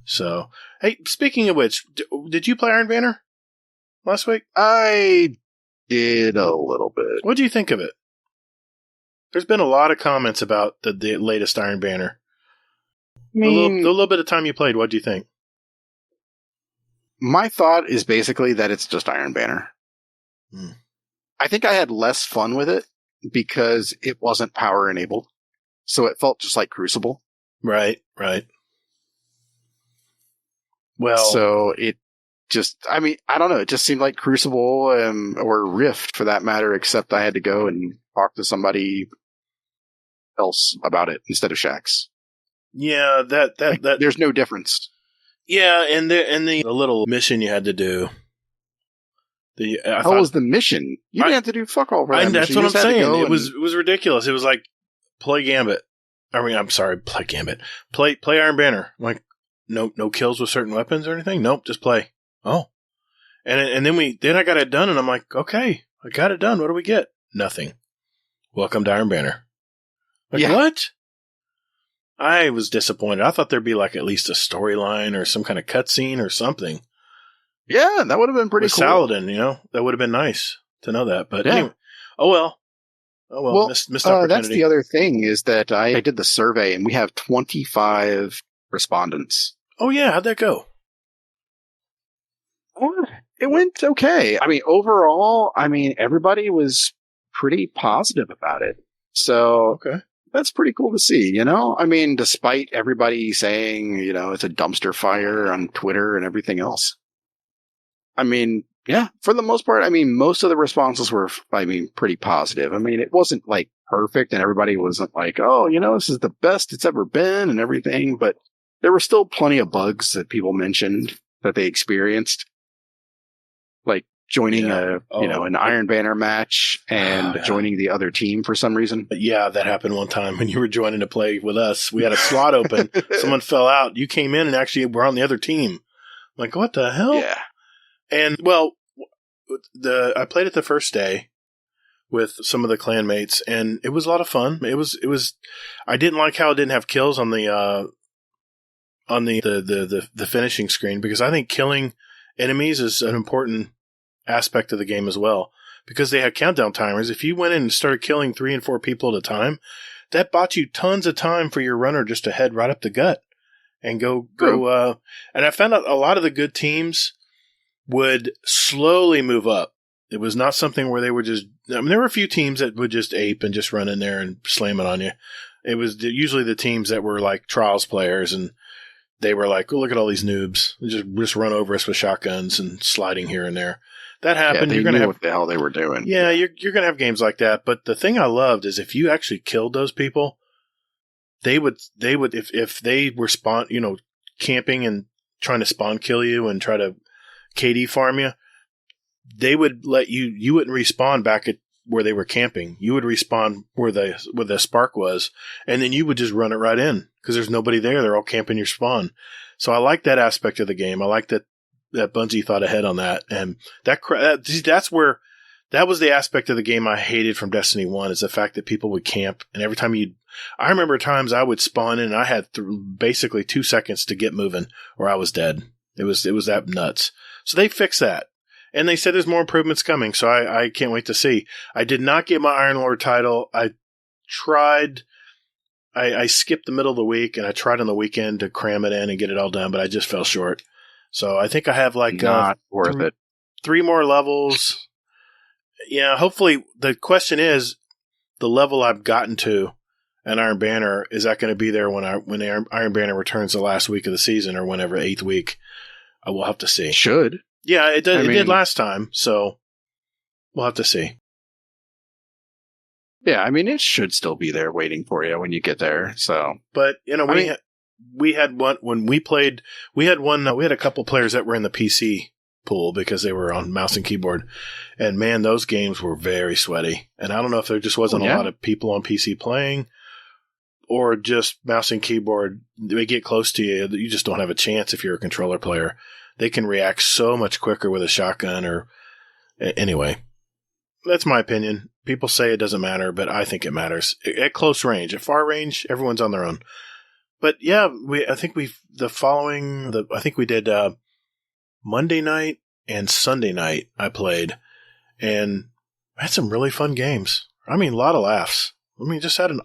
So, hey, speaking of which, did you play Iron Banner last week? I did a little bit. What do you think of it? There's been a lot of comments about the latest Iron Banner. The little bit of time you played, what do you think? My thought is basically that it's just Iron Banner. I think I had less fun with it because it wasn't power enabled. So it felt just like Crucible. Right. Well, so it just, I don't know. It just seemed like Crucible or Rift for that matter, except I had to go and talk to somebody else about it instead of Shax. Yeah, that there's no difference. Yeah, and the little mission you had to do. How was the mission? You didn't have to do fuck all for that. That's what I'm saying. It was ridiculous. It was like play Gambit. Play Gambit. Play Iron Banner. I'm like no kills with certain weapons or anything. Nope, just play. Oh, and then I got it done, and I'm like, okay, I got it done. What do we get? Nothing. Welcome to Iron Banner. Like what? I was disappointed. I thought there'd be like at least a storyline or some kind of cutscene or something. Yeah, that would have been pretty cool. Saladin, that would have been nice to know that. But anyway, oh well, missed opportunity. That's the other thing is that I did the survey and we have 25 respondents. Oh yeah, how'd that go? It went okay. Overall, everybody was pretty positive about it. So okay. That's pretty cool to see, despite everybody saying, it's a dumpster fire on Twitter and everything else. Yeah, for the most part, most of the responses were, pretty positive. It wasn't like perfect and everybody wasn't like, oh, this is the best it's ever been and everything, but there were still plenty of bugs that people mentioned that they experienced. Like joining an Iron Banner match and joining the other team for some reason. Yeah, that happened one time when you were joining to play with us. We had a slot open. Someone fell out. You came in and actually were on the other team. I'm like, what the hell? Yeah. And I played it the first day with some of the clanmates, and it was a lot of fun. It was. I didn't like how it didn't have kills on the finishing screen because I think killing enemies is an important aspect of the game as well. because they had countdown timers. If you went in and started killing 3 and 4 people at a time, that bought you tons of time for your runner just to head right up the gut and go. And I found out a lot of the good teams would slowly move up. It was not something where they were just, there were a few teams that would just ape and just run in there and slam it on you. It was usually the teams that were like trials players, and they were like, oh, look at all these noobs. Just run over us with shotguns and sliding here and there. That happened. Yeah, you're gonna have what the hell they were doing. Yeah, you're going to have games like that. But the thing I loved is if you actually killed those people, they would if they were camping and trying to spawn kill you and try to KD farm you, they would let you wouldn't respawn back at where they were camping. You would respawn where the spark was, and then you would just run it right in because there's nobody there. They're all camping your spawn. So I like that aspect of the game. I like that Bungie thought ahead on that, and that was the aspect of the game I hated from Destiny 1 is the fact that people would camp, and every time I remember times I would spawn in and I had basically 2 seconds to get moving or I was dead. It was that nuts. So they fixed that. And they said there's more improvements coming, so I can't wait to see. I did not get my Iron Lord title. I tried. I skipped the middle of the week, and I tried on the weekend to cram it in and get it all done, but I just fell short. So I think I have not worth it. 3 more levels. Yeah, hopefully the question is the level I've gotten to an Iron Banner, is that going to be there when Iron Banner returns the last week of the season or whenever, 8th week? I will have to see. Should. Yeah, it did last time, so we'll have to see. Yeah, I mean, it should still be there waiting for you when you get there. So, but we had one when we played. We had a couple players that were in the PC pool because they were on mouse and keyboard, and man, those games were very sweaty. And I don't know if there just wasn't a lot of people on PC playing, or just mouse and keyboard. They get close to you, you just don't have a chance if you're a controller player. They can react so much quicker with a shotgun anyway. That's my opinion. People say it doesn't matter, but I think it matters. At close range. At far range, everyone's on their own. But yeah, I think we did Monday night and Sunday night I played, and I had some really fun games. I mean, a lot of laughs. I mean, just had an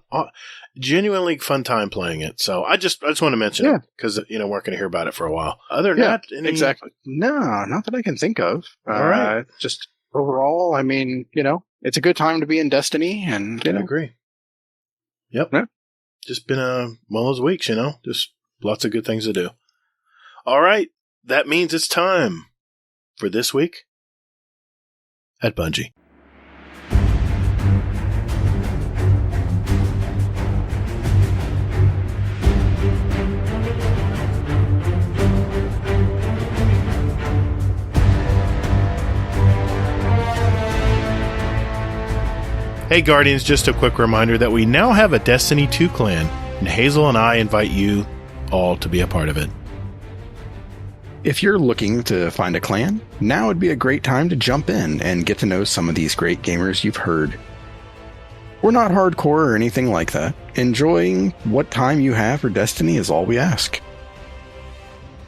genuinely fun time playing it. So I just want to mention it because we're going to hear about it for a while. Other than that, exactly. No, not that I can think of. All right. Just overall, I mean, it's a good time to be in Destiny, and I agree. Yep. Yeah. Just been one of those weeks, just lots of good things to do. All right, that means it's time for this week at Bungie. Hey Guardians, just a quick reminder that we now have a Destiny 2 clan, and Hazel and I invite you all to be a part of it. If you're looking to find a clan, now would be a great time to jump in and get to know some of these great gamers you've heard. We're not hardcore or anything like that. Enjoying what time you have for Destiny is all we ask.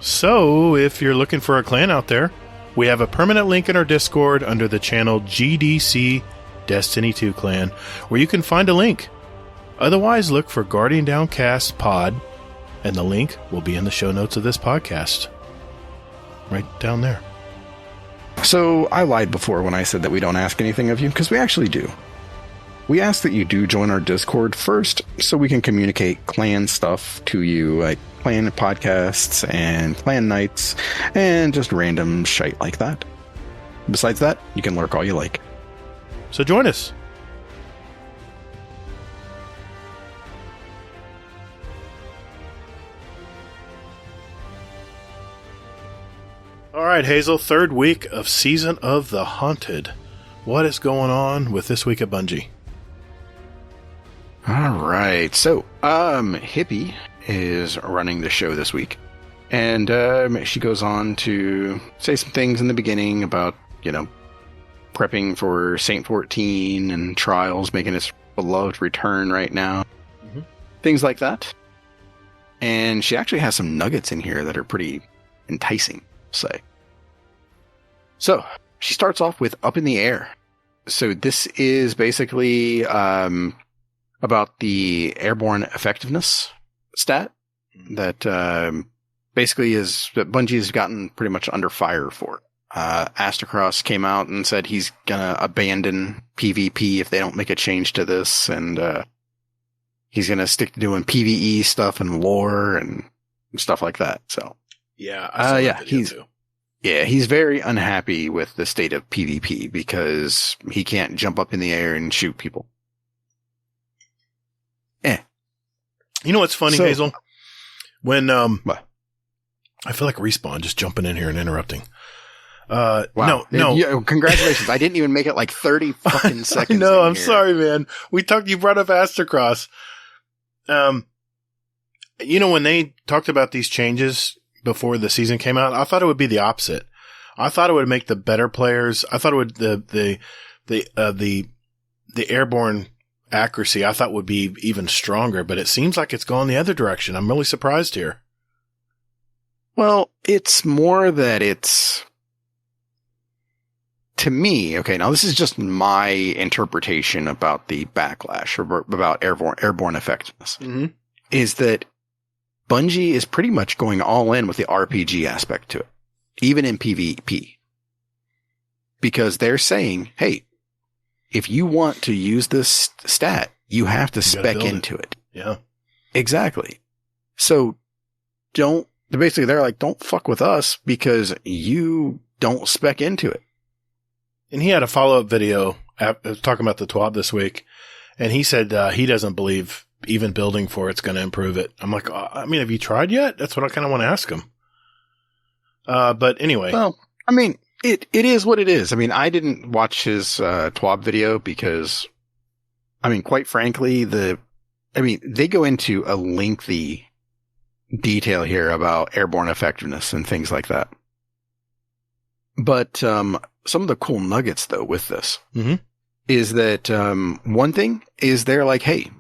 So, if you're looking for a clan out there, we have a permanent link in our Discord under the channel GDC Destiny 2 Clan, where you can find a link. Otherwise, look for Guardian Downcast Pod, and the link will be in the show notes of this podcast. Right down there. So, I lied before when I said that we don't ask anything of you, because we actually do. We ask that you do join our Discord first, so we can communicate clan stuff to you, like clan podcasts and clan nights, and just random shite like that. Besides that, you can lurk all you like. So join us. All right, Hazel, 3rd week of Season of the Haunted. What is going on with this week at Bungie? All right, so Hippie is running the show this week, and she goes on to say some things in the beginning about, prepping for Saint 14 and Trials, making its beloved return right now. Mm-hmm. Things like that. And she actually has some nuggets in here that are pretty enticing, say. So, she starts off with Up in the Air. So this is basically about the airborne effectiveness stat that basically is that Bungie's gotten pretty much under fire for. Astacross came out and said he's gonna abandon PvP if they don't make a change to this, and he's gonna stick to doing PvE stuff and lore and stuff like that. So yeah, he's very unhappy with the state of PvP because he can't jump up in the air and shoot people. You know what's funny, Hazel? When what? I feel like Respawn just jumping in here and interrupting. Wow. No. Yeah, congratulations. I didn't even make it like 30 fucking seconds. No, I'm sorry, man. You brought up Astacross. You know, when they talked about these changes before the season came out, I thought it would be the opposite. I thought it would make the better players. I thought it would, the airborne accuracy, I thought would be even stronger, but it seems like it's gone the other direction. I'm really surprised here. Well, it's more that it's, to me, okay, now this is just my interpretation about the backlash or about airborne effectiveness, is that Bungie is pretty much going all in with the RPG aspect to it, even in PvP. Because they're saying, hey, if you want to use this stat, you have to spec into it. Yeah. Exactly. So they're like, don't fuck with us because you don't spec into it. And he had a follow-up video talking about the TWAB this week, and he said he doesn't believe even building for it's going to improve it. I'm like, I mean, have you tried yet? That's what I kind of want to ask him. But anyway. Well, I mean, it is what it is. I mean, I didn't watch his TWAB video because, I mean, quite frankly, they go into a lengthy detail here about airborne effectiveness and things like that. But some of the cool nuggets, though, with this is that one thing is they're like, hey,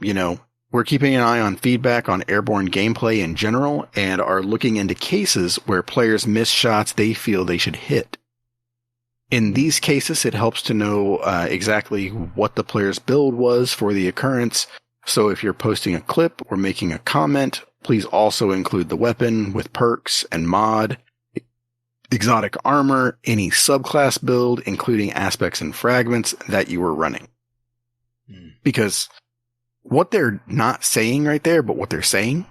we're keeping an eye on feedback on airborne gameplay in general and are looking into cases where players miss shots they feel they should hit. In these cases, it helps to know exactly what the player's build was for the occurrence. So if you're posting a clip or making a comment, please also include the weapon with perks and mod, exotic armor, any subclass build, including aspects and fragments that you were running. Because what they're not saying right there, but what they're saying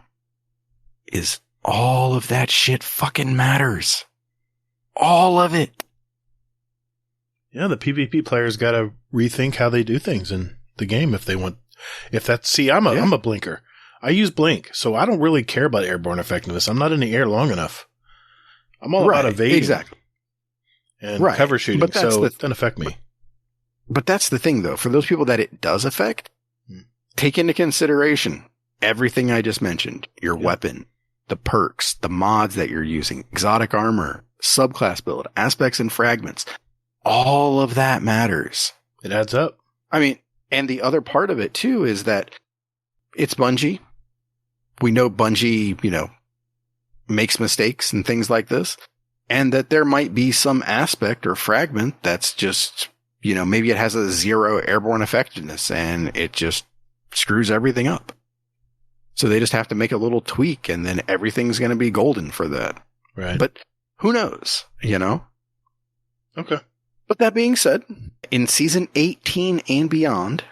is all of that shit fucking matters. All of it. Yeah, the PvP players got to rethink how they do things in the game if they want. I'm a blinker. I use blink, so I don't really care about airborne effectiveness. I'm not in the air long enough. I'm all about evading. Exactly. And cover shooting, so it doesn't affect me. But that's the thing, though. For those people that it does affect, take into consideration everything I just mentioned. Your weapon, the perks, the mods that you're using, exotic armor, subclass build, aspects and fragments. All of that matters. It adds up. I mean, and the other part of it, too, is that it's Bungie. We know Bungie, makes mistakes and things like this. And that there might be some aspect or fragment that's just, maybe it has a 0 airborne effectiveness and it just screws everything up. So they just have to make a little tweak and then everything's going to be golden for that. Right. But who knows, Okay. But that being said, in Season 18 and beyond,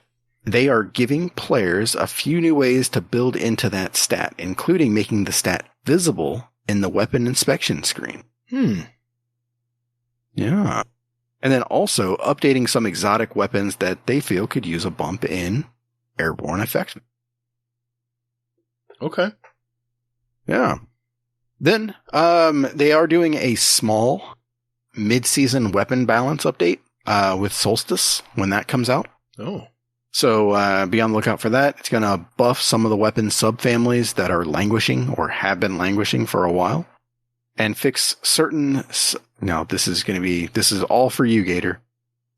they are giving players a few new ways to build into that stat, including making the stat visible in the weapon inspection screen. Yeah. And then also updating some exotic weapons that they feel could use a bump in airborne effectiveness. Okay. Yeah. Then, they are doing a small mid-season weapon balance update with Solstice when that comes out. Oh. So be on the lookout for that. It's going to buff some of the weapon subfamilies that are languishing or have been languishing for a while and fix certain... Now, this is all for you, Gatr.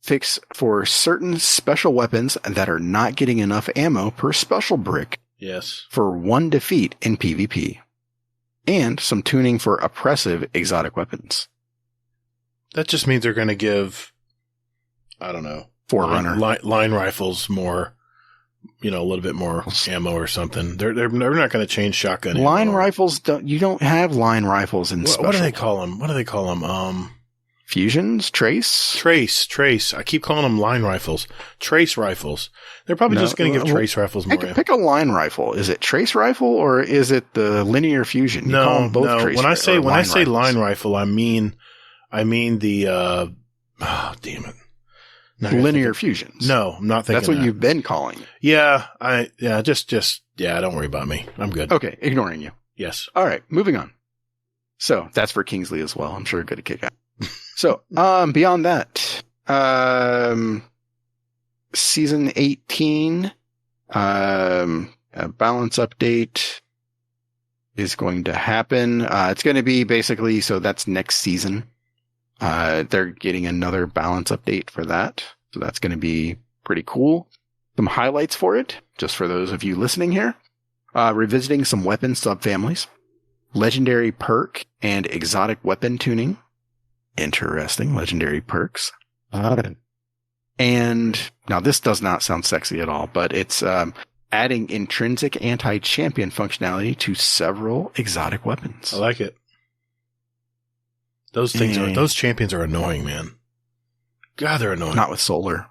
Fix for certain special weapons that are not getting enough ammo per special brick. Yes. For one defeat in PvP. And some tuning for oppressive exotic weapons. That just means they're going to give, I don't know, Forerunner. Line rifles more, a little bit more ammo or something. They're not going to change shotgun. Line anymore. rifles you don't have line rifles in special. What do they call them? Fusions? Trace? Trace. I keep calling them line rifles. Trace rifles. They're probably just going to give trace rifles more. Pick a line rifle. Is it trace rifle or is it the linear fusion? You call them both trace When I say rifles. line rifle, I mean the damn it. Linear fusions. No, I'm not thinking that's what that. you've been calling. Yeah, don't worry about me. I'm good. Okay, ignoring you. Yes. All right, moving on. So that's for Kingsley as well. I'm sure good to kick out. So, beyond that, season 18, a balance update is going to happen. It's going to be basically, so that's next season. They're getting another balance update for that. So that's going to be pretty cool. Some highlights for it, just for those of you listening here. Revisiting some weapon subfamilies, legendary perk and exotic weapon tuning. Interesting. Legendary perks. And now this does not sound sexy at all, but it's adding intrinsic anti-champion functionality to several exotic weapons. I like it. Those champions are annoying, man. God, they're annoying. Not with solar.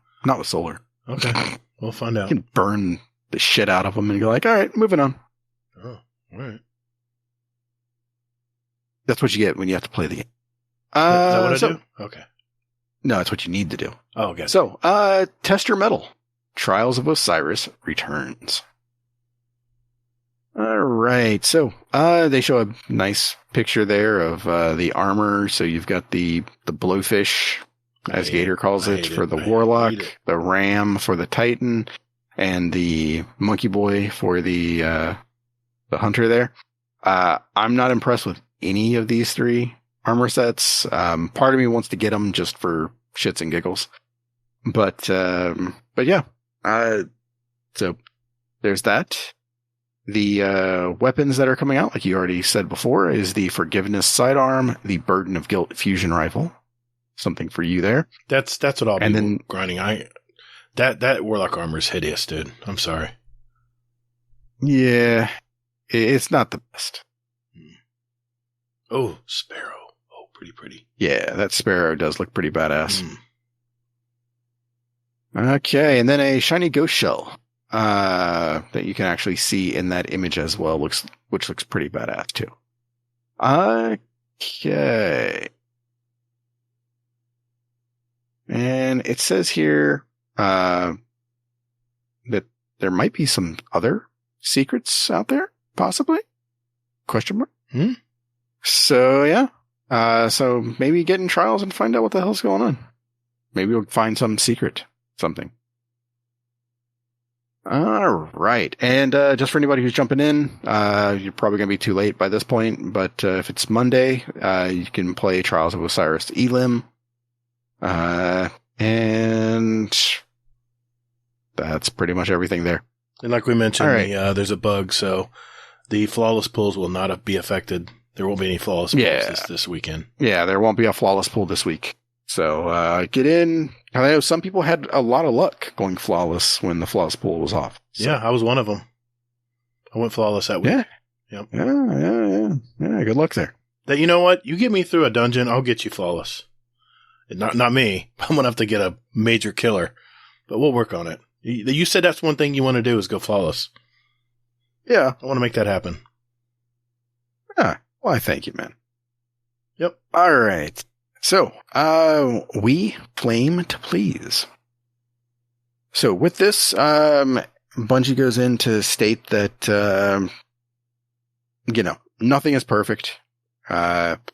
Okay. We'll find out. You can burn the shit out of them and go like, all right, moving on. Oh, all right. That's what you get when you have to play the game. Is that what I do? Okay. No, that's what you need to do. Oh, okay. So, test your metal. Trials of Osiris returns. All right. So, they show a nice picture there of the armor. So you've got the blowfish, as Gatr calls it, for the warlock, the ram for the titan, and the monkey boy for the hunter there. I'm not impressed with any of these three armor sets. Part of me wants to get them just for shits and giggles, but yeah. So there's that. The weapons that are coming out, like you already said before, is the Forgiveness sidearm, the Burden of Guilt fusion rifle. Something for you there. That's what I'll be grinding. That warlock armor is hideous, dude. I'm sorry. Yeah, it's not the best. Oh, Sparrow. Oh, pretty. Yeah, that Sparrow does look pretty badass. Okay, and then a shiny ghost shell that you can actually see in that image as well, which looks pretty badass too. Okay. And it says here that there might be some other secrets out there, possibly? Question mark? So, yeah. So maybe get in trials and find out what the hell's going on. Maybe we'll find some secret. Something. All right. And just for anybody who's jumping in, you're probably going to be too late by this point. But if it's Monday, you can play Trials of Osiris Elim. And that's pretty much everything there. And like we mentioned, there's a bug, so the flawless pulls will not be affected. There won't be any flawless pulls this weekend. Yeah, there won't be a flawless pull this week. So get in. I know some people had a lot of luck going flawless when the flawless pull was off. So. Yeah, I was one of them. I went flawless that week. Yeah. Yep. Yeah, good luck there. That, you know what? You get me through a dungeon, I'll get you flawless. Not me. I'm going to have to get a major killer. But we'll work on it. You said that's one thing you want to do is go flawless. Yeah. I want to make that happen. Yeah. Well, I thank you, man. Yep. All right. So, we flame to please. So with this, Bungie goes in to state that, nothing is perfect. But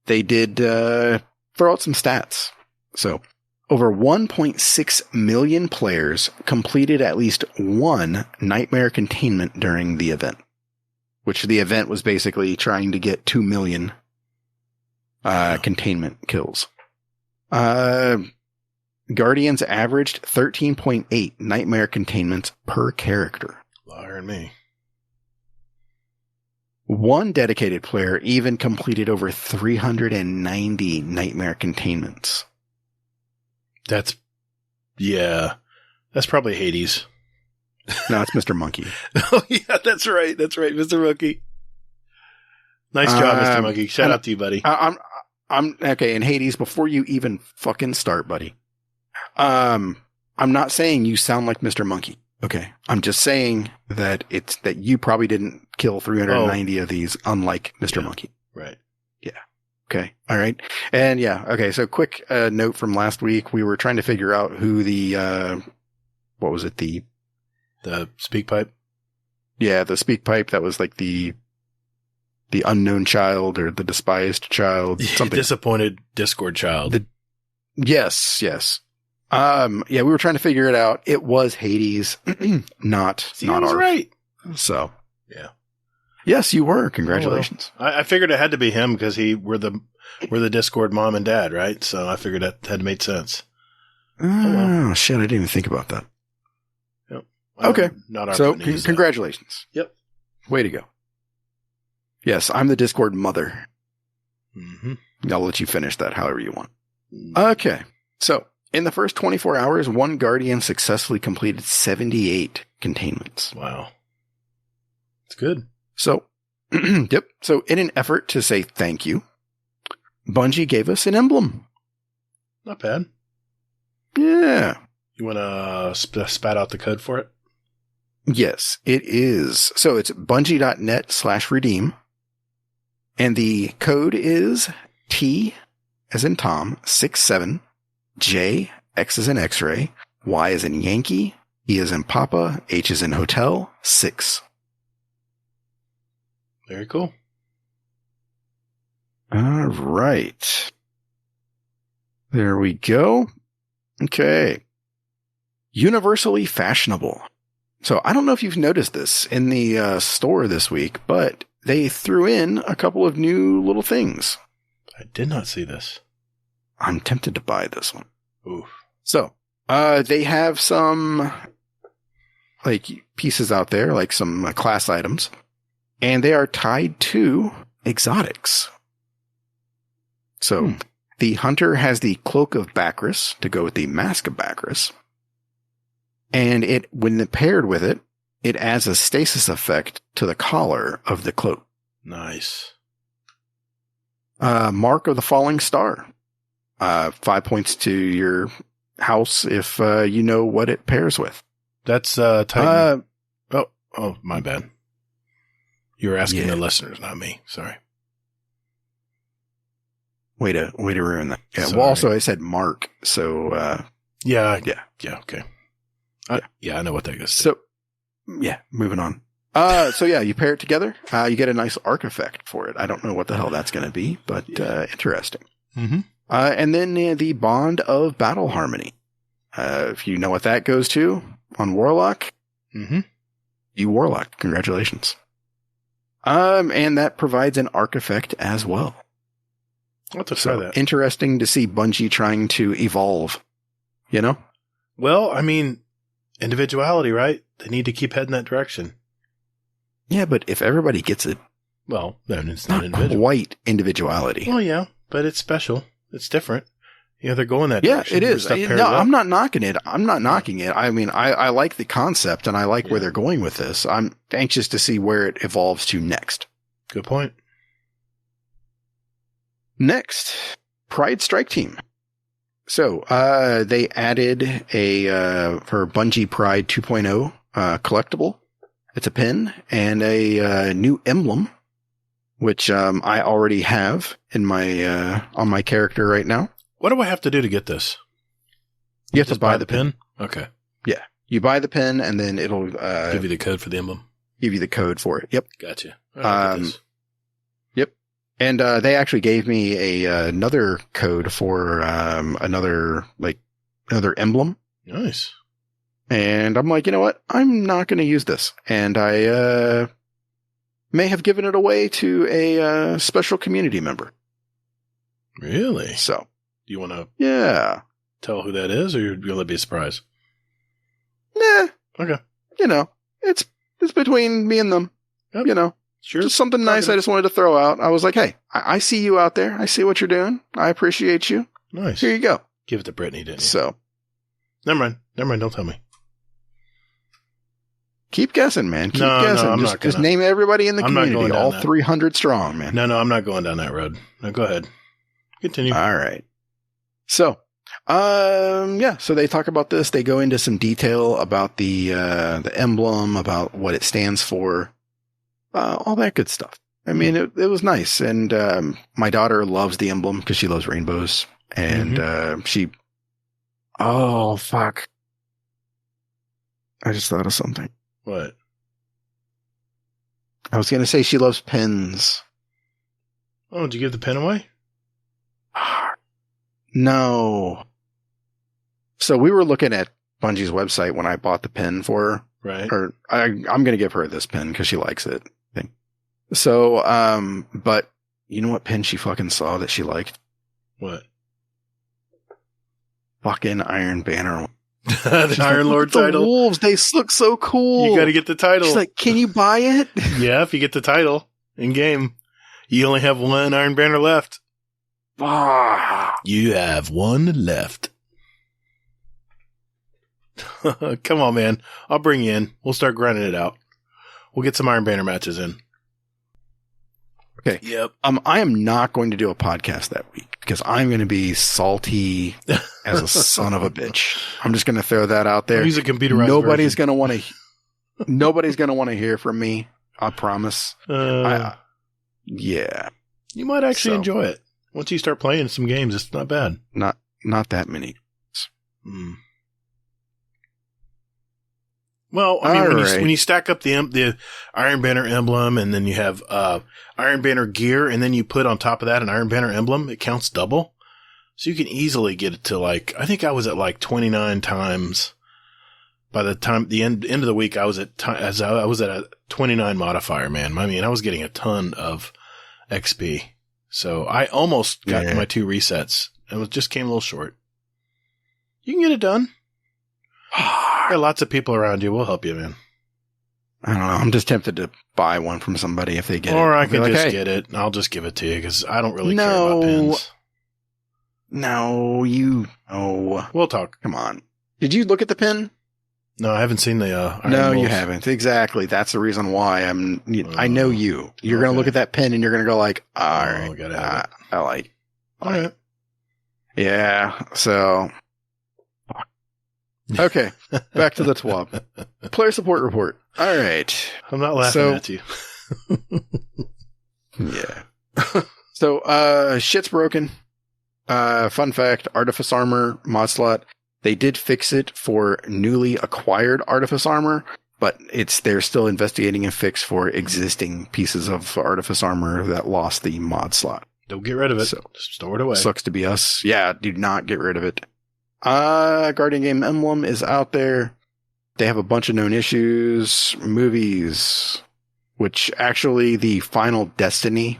they did, throw out some stats. So over 1.6 million players completed at least one nightmare containment during the event, which the event was basically trying to get 2 million containment kills. Guardians averaged 13.8 nightmare containments per character. Liar and me. One dedicated player even completed over 390 nightmare containments. That's probably Hades. No, it's Mr. Monkey. Oh, yeah, that's right. That's right, Mr. Monkey. Nice job, Mr. Monkey. Shout out to you, buddy. I'm okay. And Hades, before you even fucking start, buddy, I'm not saying you sound like Mr. Monkey. Okay. I'm just saying that that you probably didn't kill 390 of these, unlike Mr. Monkey. Right. Yeah. Okay. All right. And yeah. Okay. So quick note from last week. We were trying to figure out who the, what was it? The speak pipe? Yeah. The speak pipe. That was like the unknown child or the despised child. Something. Disappointed Discord child. Yes. Yeah, we were trying to figure it out. It was Hades, not ours. Right. So, yeah. Yes, you were. Congratulations. Oh, well. I figured it had to be him because we're the Discord mom and dad, right? So I figured that had made sense. Oh, shit. I didn't even think about that. Yep. Well, okay. Not our So, congratulations. Yep. Way to go. Yes, I'm the Discord mother. Mm-hmm. I'll let you finish that however you want. Okay. So, in the first 24 hours, one Guardian successfully completed 78 containments. Wow. That's good. So, yep. So, in an effort to say thank you, Bungie gave us an emblem. Not bad. Yeah. You want to spat out the code for it? Yes, it is. So, it's bungie.net/redeem. And the code is T as in Tom 67 J, X as in X-ray, Y as in Yankee, E as in Papa, H as in Hotel, 6. Very cool. All right. There we go. Okay. Universally fashionable. So I don't know if you've noticed this in the store this week, but they threw in a couple of new little things. I did not see this. I'm tempted to buy this one. Oof. So, they have some, like, pieces out there, like some class items, and they are tied to exotics. So, the Hunter has the Cloak of Bacchus to go with the Mask of Bacchus, and when paired with it, it adds a stasis effect to the collar of the cloak. Nice. Mark of the Falling Star. 5 points to your house if you know what it pairs with. That's Titan. Oh, my bad. You were asking the listeners, not me. Sorry. Way to ruin that. Yeah. Sorry. Well, also I said Mark, so yeah, okay. I know what that is. So yeah, moving on. So yeah, you pair it together. You get a nice arc effect for it. I don't know what the hell that's going to be, but interesting. Mm-hmm. And then the Bond of Battle Harmony. If you know what that goes to on Warlock, you Warlock. Congratulations. And that provides an arc effect as well. I'll have to try that. Interesting to see Bungie trying to evolve, you know? Well, I mean, individuality, right? They need to keep heading that direction. Yeah, but if everybody gets it, well, then it's not individual. Quite individuality. Well, yeah, but it's special. It's different. You know, they're going that direction. Yeah, it is. No, I'm not knocking it. I'm not knocking it. I mean, I like the concept and I like where they're going with this. I'm anxious to see where it evolves to next. Good point. Next, Pride Strike Team. So, they added for Bungie Pride 2.0, collectible. It's a pin and a new emblem, which I already have in my on my character right now. What do I have to do to get this? You have to buy the pin. Okay. Yeah, you buy the pin and then it'll give you the code for the emblem. Give you the code for it. Yep. Gotcha. Yep. And they actually gave me another code for another emblem. Nice. And I'm like, you know what? I'm not going to use this. And I may have given it away to a special community member. Really? So. Do you want to tell who that is, or you're going to be a surprise? Nah. Okay. You know, it's between me and them. Yep. You know. Sure. Just something nice I just wanted to throw out. I was like, hey, I see you out there. I see what you're doing. I appreciate you. Nice. Here you go. Give it to Brittany, didn't you? So. Never mind. Don't tell me. Keep guessing, man. Keep guessing. No, I'm just, not gonna. Just name everybody in the community. All 300 strong, man. No, I'm not going down that road. No, go ahead. Continue. All right. So, so they talk about this. They go into some detail about the emblem, about what it stands for, all that good stuff. I mean, it was nice. And my daughter loves the emblem because she loves rainbows. And oh, fuck. I just thought of something. What? I was going to say she loves pins. Oh, did you give the pen away? No. So we were looking at Bungie's website when I bought the pen for her. Right. Or I'm going to give her this pen because she likes it. So, but you know what pen she fucking saw that she liked? What? Fucking Iron Banner. The Iron Lord title. The wolves, they look so cool. You got to get the title. She's like, can you buy it? Yeah, if you get the title in game, you only have one Iron Banner left. You have one left. Come on, man. I'll bring you in. We'll start grinding it out. We'll get some Iron Banner matches in. Okay. Yep. I am not going to do a podcast that week because I'm going to be salty as a son of a bitch. I'm just going to throw that out there. Use a computerized Nobody's going to want to. Nobody's going to want to hear from me. I promise. Yeah. You might actually enjoy it once you start playing some games. It's not bad. Not that many. Well, I mean, when you stack up the Iron Banner emblem, and then you have Iron Banner gear, and then you put on top of that an Iron Banner emblem, it counts double. So you can easily get it to I think I was at 29 times. By the time the end of the week, I was at a 29 modifier, man. I mean, I was getting a ton of XP. So I almost got my 2 resets. It just came a little short. You can get it done. There are lots of people around you. We'll help you, man. I don't know. I'm just tempted to buy one from somebody if they get it. Or I can just get it, and I'll just give it to you because I don't really care about pins. No, We'll talk. Come on. Did you look at the pin? No, I haven't seen the Iron No, Wolves. you haven't. Exactly. That's the reason why I know you. You're going to look at that pin and you're going to go all right. I like. All right. Yeah. So. Okay. Back to the TWAB. Player support report. All right. I'm not laughing at you. Yeah. So, shit's broken. Fun fact, Artifice Armor mod slot. They did fix it for newly acquired Artifice Armor, but they're still investigating a fix for existing pieces of Artifice Armor that lost the mod slot. Don't get rid of it. So, just store it away. Sucks to be us. Yeah, do not get rid of it. Guardian Game Emblem is out there. They have a bunch of known issues, movies, which actually the final Destiny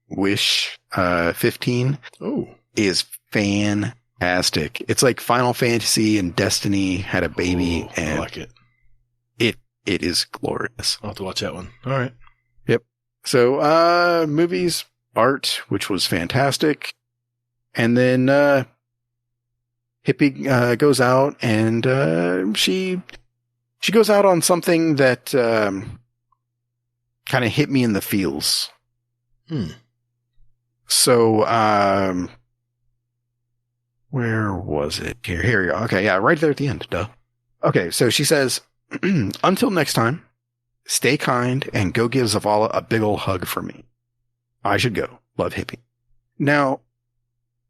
Wish 15 is fantastic. It's like Final Fantasy and Destiny had a baby, and I like it. It is glorious. I'll have to watch that one. All right. Yep. So, movies, art, which was fantastic. And then, Hippie, goes out and, she goes out on something that, kind of hit me in the feels. So, where was it? Here you go. Okay. Yeah. Right there at the end. Duh. Okay. So she says, until next time, stay kind and go give Zavala a big ol' hug for me. I should go. Love, Hippie. Now,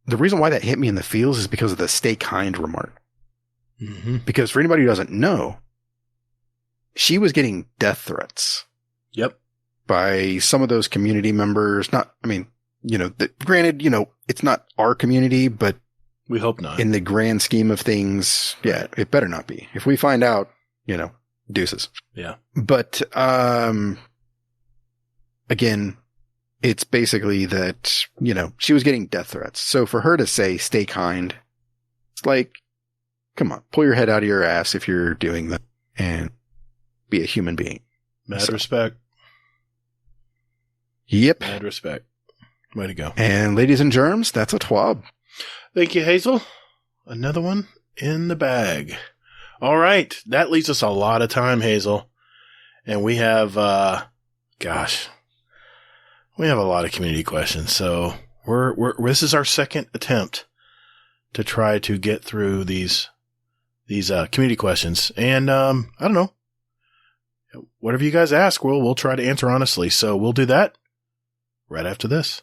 the reason why that hit me in the feels is because of the stay kind remark. Mm-hmm. Because for anybody who doesn't know, she was getting death threats. Yep. By some of those community members. Granted, it's not our community, but we hope not. In the grand scheme of things, yeah, it better not be. If we find out, deuces. Yeah. But, again, it's basically that, she was getting death threats. So for her to say, stay kind, it's like, come on, pull your head out of your ass if you're doing that and be a human being. Mad respect. Yep. Mad respect. Way to go. And ladies and germs, that's a TWAB. Thank you, Hazel. Another one in the bag. All right. That leaves us a lot of time, Hazel. And we have, we have a lot of community questions. So this is our second attempt to try to get through these community questions. And, I don't know. Whatever you guys ask, we'll try to answer honestly. So we'll do that right after this.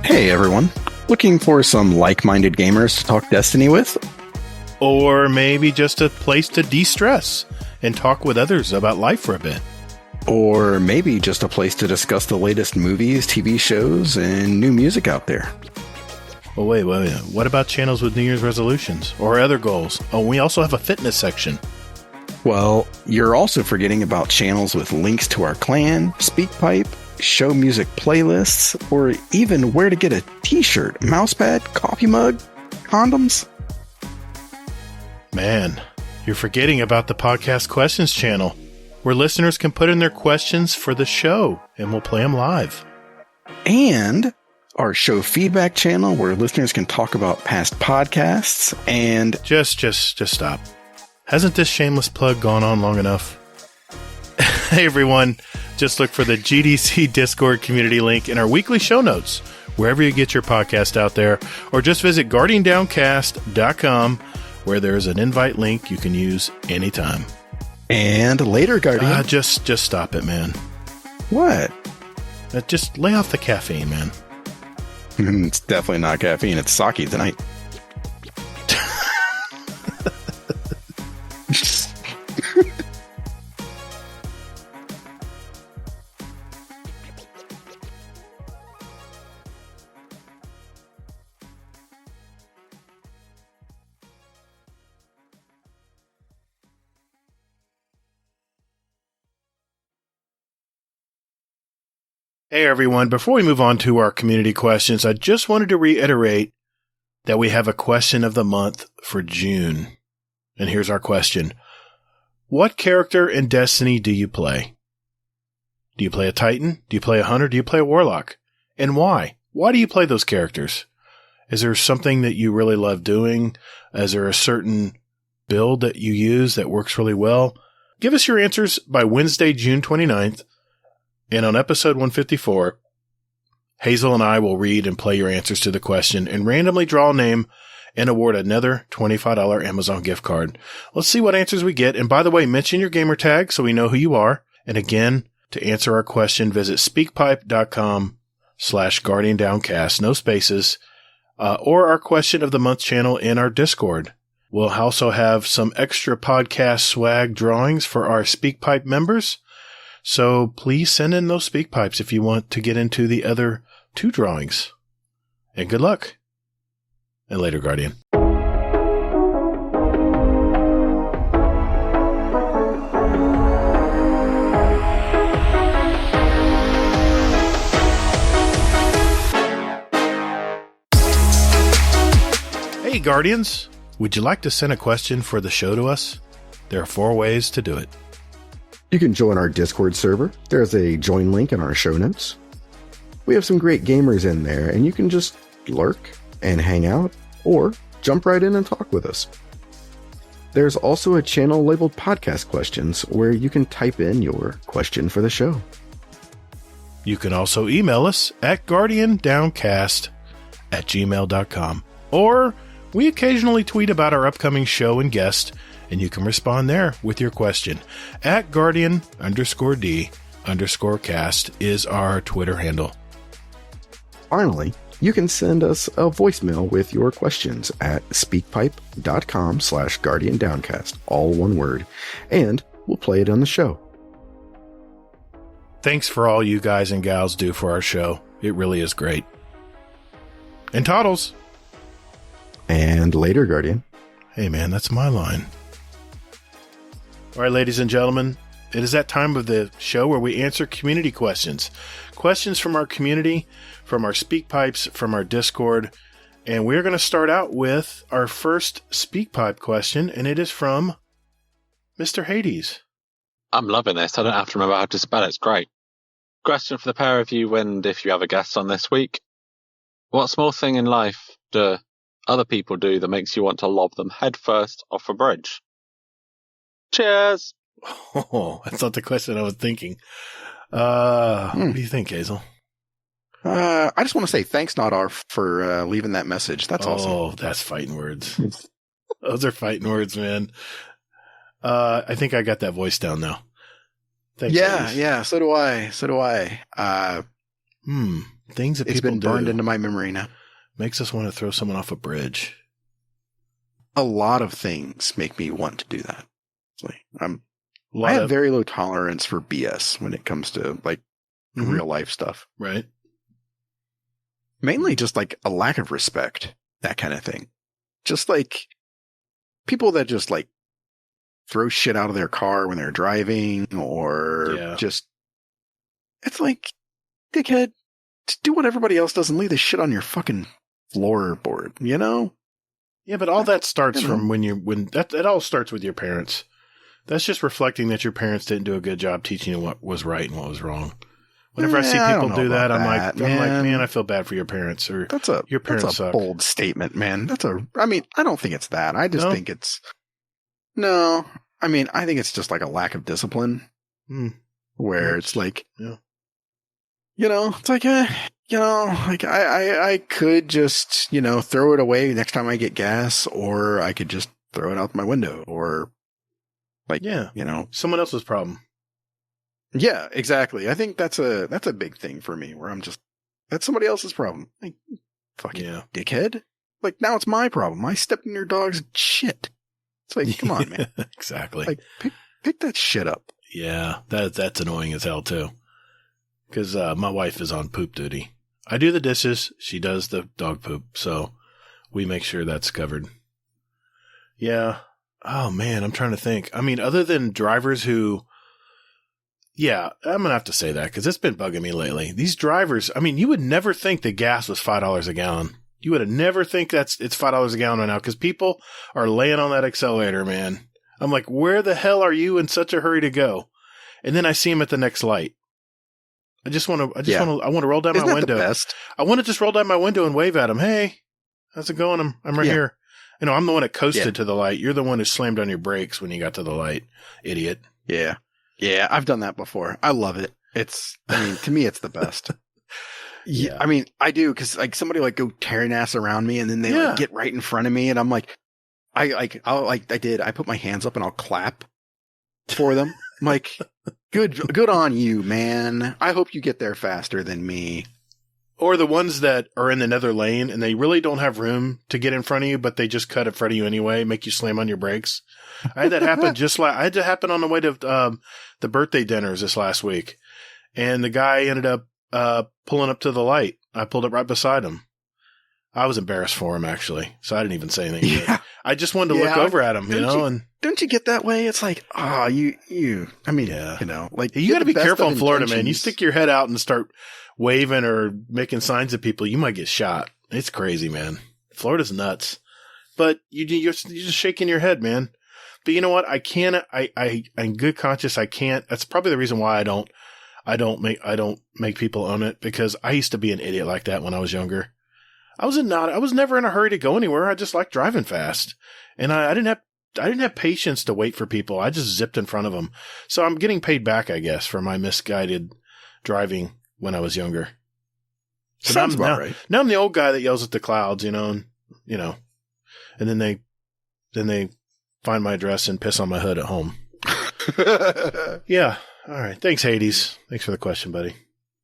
Hey everyone, looking for some like-minded gamers to talk Destiny with? Or maybe just a place to de-stress and talk with others about life for a bit. Or maybe just a place to discuss the latest movies, TV shows, and new music out there. Well, wait. What about channels with New Year's resolutions or other goals? Oh, we also have a fitness section. Well, you're also forgetting about channels with links to our clan, SpeakPipe, show music playlists, or even where to get a t-shirt, mousepad, coffee mug, condoms. Man, you're forgetting about the podcast questions channel, where listeners can put in their questions for the show, and we'll play them live. And our show feedback channel, where listeners can talk about past podcasts, and... Just stop. Hasn't this shameless plug gone on long enough? Hey everyone, just look for the GDC Discord community link in our weekly show notes, wherever you get your podcast out there, or just visit guardiandowncast.com, where there's an invite link you can use anytime. And later, Guardian. Just stop it, man. What? Just lay off the caffeine, man. It's definitely not caffeine. It's sake tonight. Hey everyone, before we move on to our community questions, I just wanted to reiterate that we have a question of the month for June. And here's our question. What character in Destiny do you play? Do you play a Titan? Do you play a Hunter? Do you play a Warlock? And why? Why do you play those characters? Is there something that you really love doing? Is there a certain build that you use that works really well? Give us your answers by Wednesday, June 29th. And on episode 154, Hazel and I will read and play your answers to the question and randomly draw a name and award another $25 Amazon gift card. Let's see what answers we get. And by the way, mention your gamer tag so we know who you are. And again, to answer our question, visit speakpipe.com/guardiandowncast, no spaces, or our question of the month channel in our Discord. We'll also have some extra podcast swag drawings for our SpeakPipe members. So please send in those SpeakPipes if you want to get into the other two drawings. And good luck. And later, Guardian. Hey, Guardians. Would you like to send a question for the show to us? There are 4 ways to do it. You can join our Discord server. There's a join link in our show notes. We have some great gamers in there, and you can just lurk and hang out, or jump right in and talk with us. There's also a channel labeled Podcast Questions, where you can type in your question for the show. You can also email us at guardiandowncast@gmail.com. Or we occasionally tweet about our upcoming show and guest, and you can respond there with your question. At Guardian_D_cast is our Twitter handle. Finally, you can send us a voicemail with your questions at speakpipe.com/guardiandowncast, all one word, and we'll play it on the show. Thanks for all you guys and gals do for our show. It really is great. And Toddles. And later, Guardian. Hey man, that's my line. All right, ladies and gentlemen, it is that time of the show where we answer community questions. Questions from our community, from our SpeakPipes, from our Discord. And we're going to start out with our first SpeakPipe question, and it is from Mr. Hades. I'm loving this. I don't have to remember how to spell it. It's great. Question for the pair of you, and if you have a guest on this week. What small thing in life do other people do that makes you want to lob them headfirst off a bridge? Cheers! Oh, that's not the question I was thinking. What do you think, Hazel? I just want to say thanks, Nadar, for leaving that message. That's awesome. Oh, that's fighting words. Those are fighting words, man. I think I got that voice down now. Thanks, ladies. Yeah. So do I. Things that it's people been burned into my memory now. Makes us want to throw someone off a bridge. A lot of things make me want to do that. I have very low tolerance for BS when it comes to real life stuff. Right. Mainly just like a lack of respect, that kind of thing. Just like people that just like throw shit out of their car when they're driving or just, it's like, dickhead, just do what everybody else does and leave the shit on your fucking floorboard, you know? Yeah, but all that starts from it all starts with your parents. That's just reflecting that your parents didn't do a good job teaching you what was right and what was wrong. Whenever I see people do that, I'm like, man, I feel bad for your parents. Or your parents suck. Bold statement, man. I don't think it's that. I just think it's, I think it's just like a lack of discipline where it's like, it's like, I could just, throw it away next time I get gas, or I could just throw it out my window, or someone else's problem. Yeah, exactly. I think that's a big thing for me where I'm just, that's somebody else's problem. Like, fucking dickhead. Like, now it's my problem. I stepped in your dog's shit. It's like, come on, man. Exactly. Like, pick that shit up. Yeah, that's annoying as hell too. Because my wife is on poop duty. I do the dishes. She does the dog poop. So we make sure that's covered. Yeah. Oh, man, I'm trying to think. I mean, other than drivers who... Yeah, I'm going to have to say that because it's been bugging me lately. These drivers, I mean, you would never think that gas was $5 a gallon. You would have never think it's $5 a gallon right now because people are laying on that accelerator, man. I'm like, where the hell are you in such a hurry to go? And then I see him at the next light. I want to roll down my window. I want to just roll down my window and wave at him. Hey, how's it going? I'm right here. I'm the one that coasted to the light. You're the one who slammed on your brakes when you got to the light, idiot. Yeah. Yeah, I've done that before. I love it. To me, it's the best. Yeah. I mean, I do, because like somebody like go tearing ass around me and then they like get right in front of me and I'm like, I put my hands up and I'll clap for them. I'm like, good on you, man. I hope you get there faster than me. Or the ones that are in another lane and they really don't have room to get in front of you, but they just cut in front of you anyway, make you slam on your brakes. I had that happen I had to happen on the way to the birthday dinners this last week. And the guy ended up pulling up to the light. I pulled up right beside him. I was embarrassed for him, actually. So I didn't even say anything. Yeah. I just wanted to look over at him, and don't you get that way? It's like, like you got to be careful in Florida, man. You stick your head out and start waving or making signs at people, you might get shot. It's crazy, man. Florida's nuts. But you're just shaking your head, man. But you know what? I can't. I'm good conscience. I can't. That's probably the reason why I don't make people own it, because I used to be an idiot like that when I was younger. I was never in a hurry to go anywhere. I just liked driving fast, and I didn't have patience to wait for people. I just zipped in front of them. So I'm getting paid back, I guess, for my misguided driving when I was younger. So sounds about right. Now I'm the old guy that yells at the clouds, and then they find my address and piss on my hood at home. Yeah. All right. Thanks, Hades. Thanks for the question, buddy.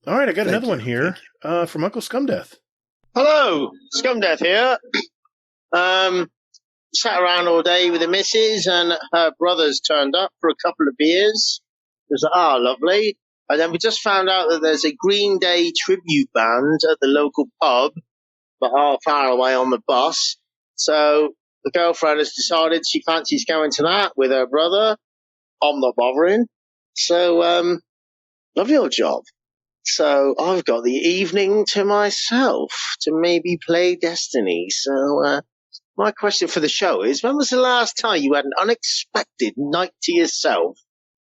All right. I got another one here from Uncle Scumdeath. Hello. Scumdeath here. Sat around all day with the missus, and her brothers turned up for a couple of beers. It was lovely. And then we just found out that there's a Green Day tribute band at the local pub, about half hour away on the bus. So the girlfriend has decided she fancies going to that with her brother. I'm not bothering. So, lovely old job. So I've got the evening to myself to maybe play Destiny. So, my question for the show is, when was the last time you had an unexpected night to yourself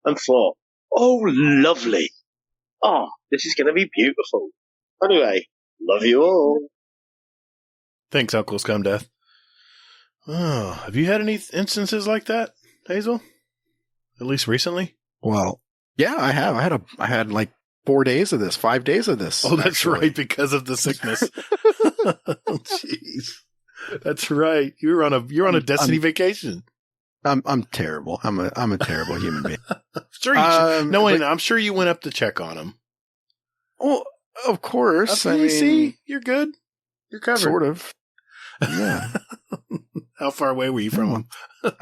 and thought, oh, lovely. Oh, this is going to be beautiful. Anyway, love you all. Thanks, Uncle Scumdeath. Oh, have you had any instances like that, Hazel? At least recently? Well, yeah, I have. I had like 4 days of this, 5 days of this. Oh, that's actually. right, because of the sickness. Jeez. That's right. You're on a Destiny vacation. I'm terrible. I'm a terrible human being. I'm sure you went up to check on him. Well, of course. I mean, see, you're good. You're covered. Sort of. Yeah. How far away were you from him?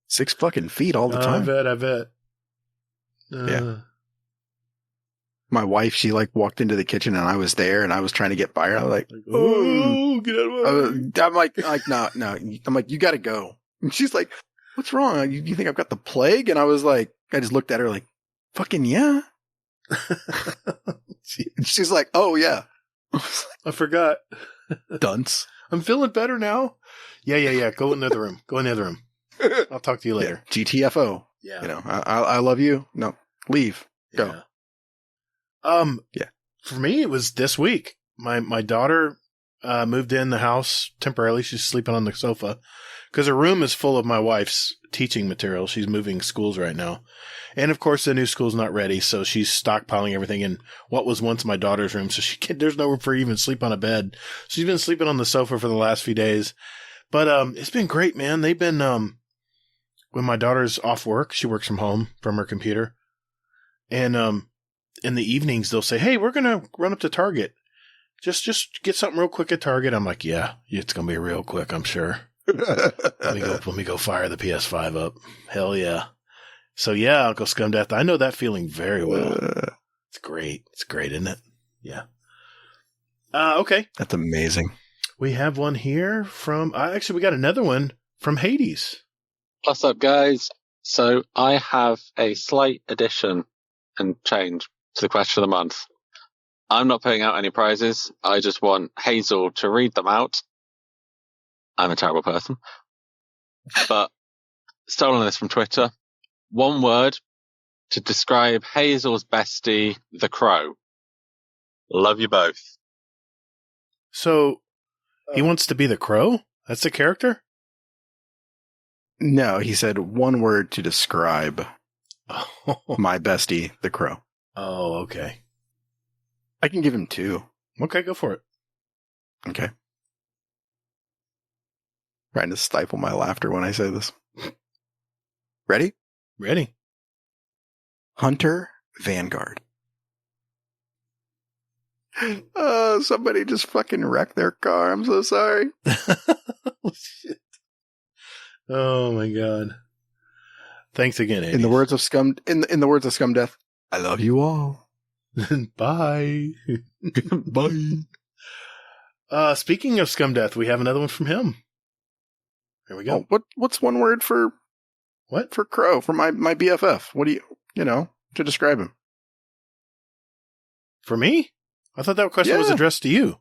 6 fucking feet all the time. I bet. Yeah. My wife, she like walked into the kitchen and I was there and I was trying to get by her. I was like, oh, get out of my way. I'm like, no. I'm like, you got to go. And she's like, what's wrong? You think I've got the plague? And I was like, I just looked at her like, fucking yeah. She's like, oh yeah. I forgot. Dunce. I'm feeling better now. Yeah. Go in the other room. Go in the other room. I'll talk to you later. Yeah. GTFO. Yeah. You know, I love you. No, leave. Go. Yeah. For me, it was this week. My daughter moved in the house temporarily. She's sleeping on the sofa because her room is full of my wife's teaching material. She's moving schools right now. And of course, the new school's not ready. So she's stockpiling everything in what was once my daughter's room. So there's no room for her to even sleep on a bed. She's been sleeping on the sofa for the last few days. But it's been great, man. They've been, when my daughter's off work, she works from home from her computer. And in the evenings, they'll say, hey, we're going to run up to Target. Just get something real quick at Target. I'm like, yeah, it's going to be real quick, I'm sure. Let me go fire the PS5 up. Hell yeah. So yeah, Uncle Scumdeath, I know that feeling very well. It's great. It's great, isn't it? Yeah. Okay. That's amazing. We have one here from, actually, we got another one from Hades. What's up, guys? So I have a slight addition and change to the question of the month. I'm not putting out any prizes. I just want Hazel to read them out. I'm a terrible person. But stolen this from Twitter. One word to describe Hazel's bestie, the Crow. Love you both. So, he wants to be the Crow? That's the character? No, he said one word to describe my bestie, the Crow. Oh, okay. I can give him 2. Okay, go for it. Okay. Trying to stifle my laughter when I say this. Ready? Ready. Hunter Vanguard. Somebody just fucking wrecked their car. I'm so sorry. Oh, shit. Oh my god. Thanks again, Hades. In the words of Scumdeath, I love you all. Bye. Bye. Speaking of Scumdeath, we have another one from him. Here we go. Oh, what's one word for what? For Crow, for my BFF? What do you know, to describe him? For me? I thought that question was addressed to you.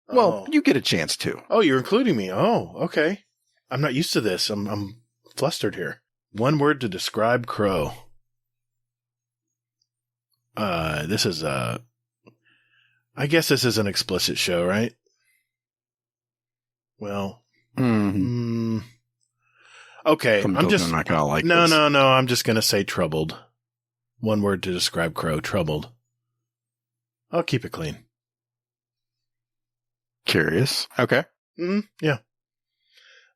Well, you get a chance to. Oh, you're including me. Oh, okay. I'm not used to this. I'm flustered here. One word to describe Crow. This is I guess this is an explicit show, right? Well, okay. I'm not gonna like this. No. I'm just gonna say troubled. One word to describe Crow: troubled. I'll keep it clean. Curious. Okay. Yeah.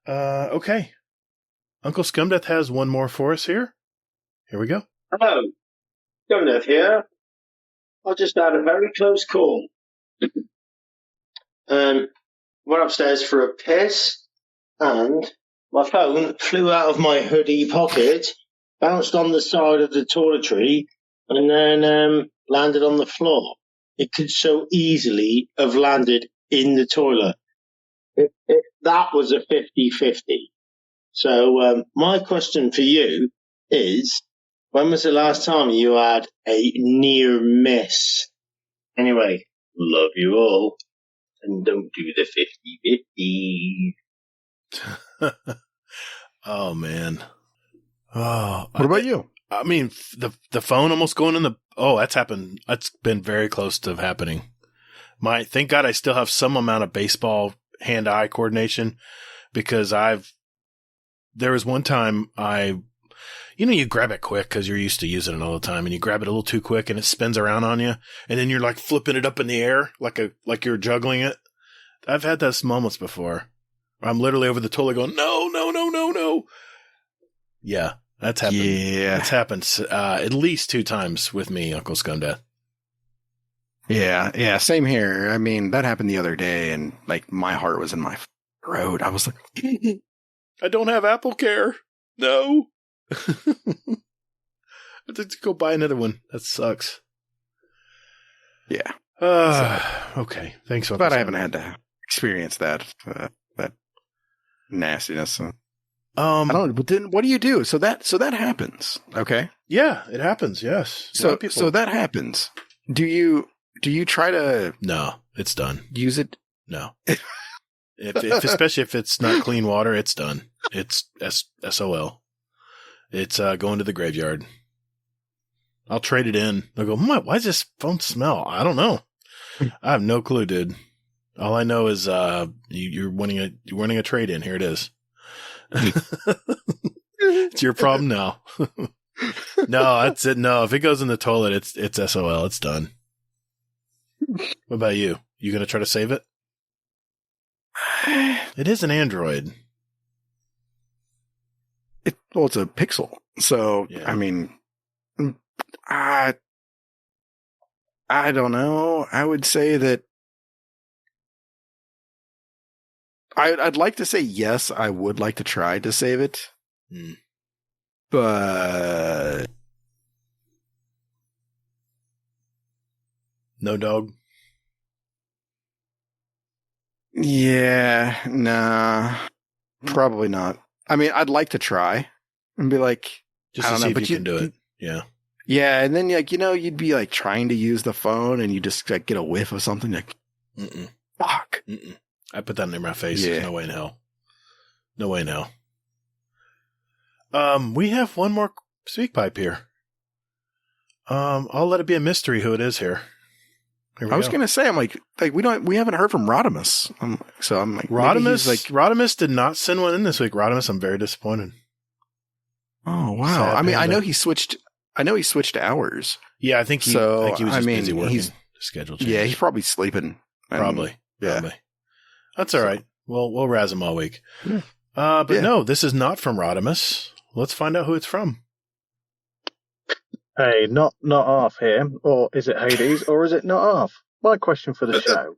Okay. Uncle Scumdeath has one more for us here. Here we go. Hello. Scumdeath here. I just had a very close call. Went upstairs for a piss, and my phone flew out of my hoodie pocket, bounced on the side of the toiletry, and then landed on the floor. It could so easily have landed in the toilet. That was a 50-50. So my question for you is, when was the last time you had a near miss? Anyway, love you all. And don't do the 50-50. Oh, man. Oh, What about you? I mean, the phone almost going in the. Oh, that's happened. That's been very close to happening. Thank God I still have some amount of baseball hand-eye coordination because there was one time you grab it quick because you're used to using it all the time, and you grab it a little too quick and it spins around on you, and then you're like flipping it up in the air like you're juggling it. I've had those moments before. I'm literally over the toilet going, no, no, no, no, no. Yeah, that's happened. Yeah. It's happened at least 2 times with me, Uncle Scumdeath. Yeah, same here. I mean, that happened the other day, and like my heart was in my throat. I was like, I don't have Apple Care. No. I have to go buy another one. That sucks. yeah. Okay. Thanks, Uncle But I Scum. haven't had to experience that nastiness. I Um, don't know. But then what do you do? So that happens. Okay. yeah, it happens. Yes. A lot of people- So that happens. Do you try to no, it's done. use it? No. if especially if it's not clean water, it's done. It's SOL. It's going to the graveyard. I'll trade it in. They'll go, why does this phone smell? I don't know. I have no clue, dude. All I know is you're winning a trade in. Here it is. It's your problem now. No, that's it. No, if it goes in the toilet, it's SOL. It's done. What about you? You gonna try to save it? It is an Android. It's a Pixel. So Yeah. I mean, I don't know. I would say that I'd like to say yes. I would like to try to save it, but No dog. yeah, nah, probably not. I mean, I'd like to try and be like, Just I to don't see know, if but you can do it. Yeah. yeah, and then like you'd be like trying to use the phone and you just like get a whiff of something like, Mm-mm. fuck. Mm-mm. I put that in my face. Yeah. There's no way in hell. No way in hell. We have one more speak pipe here. I'll let it be a mystery who it is here. Here we I was go. gonna say, I'm like we haven't heard from Rodimus. So I'm like, maybe Rodimus, he's Rodimus did not send one in this week. Rodimus, I'm very disappointed. oh wow. Sad I mean, I panda. know he switched hours. Yeah, I think he was just busy working. he's Schedule yeah, changes. he's probably sleeping. And- Probably. yeah. Probably. That's all right. We'll razz him all week. Yeah. But Yeah. no, this is not from Rodimus. Let's find out who it's from. Hey, not half here, or is it Hades, or is it not half? My question for the show: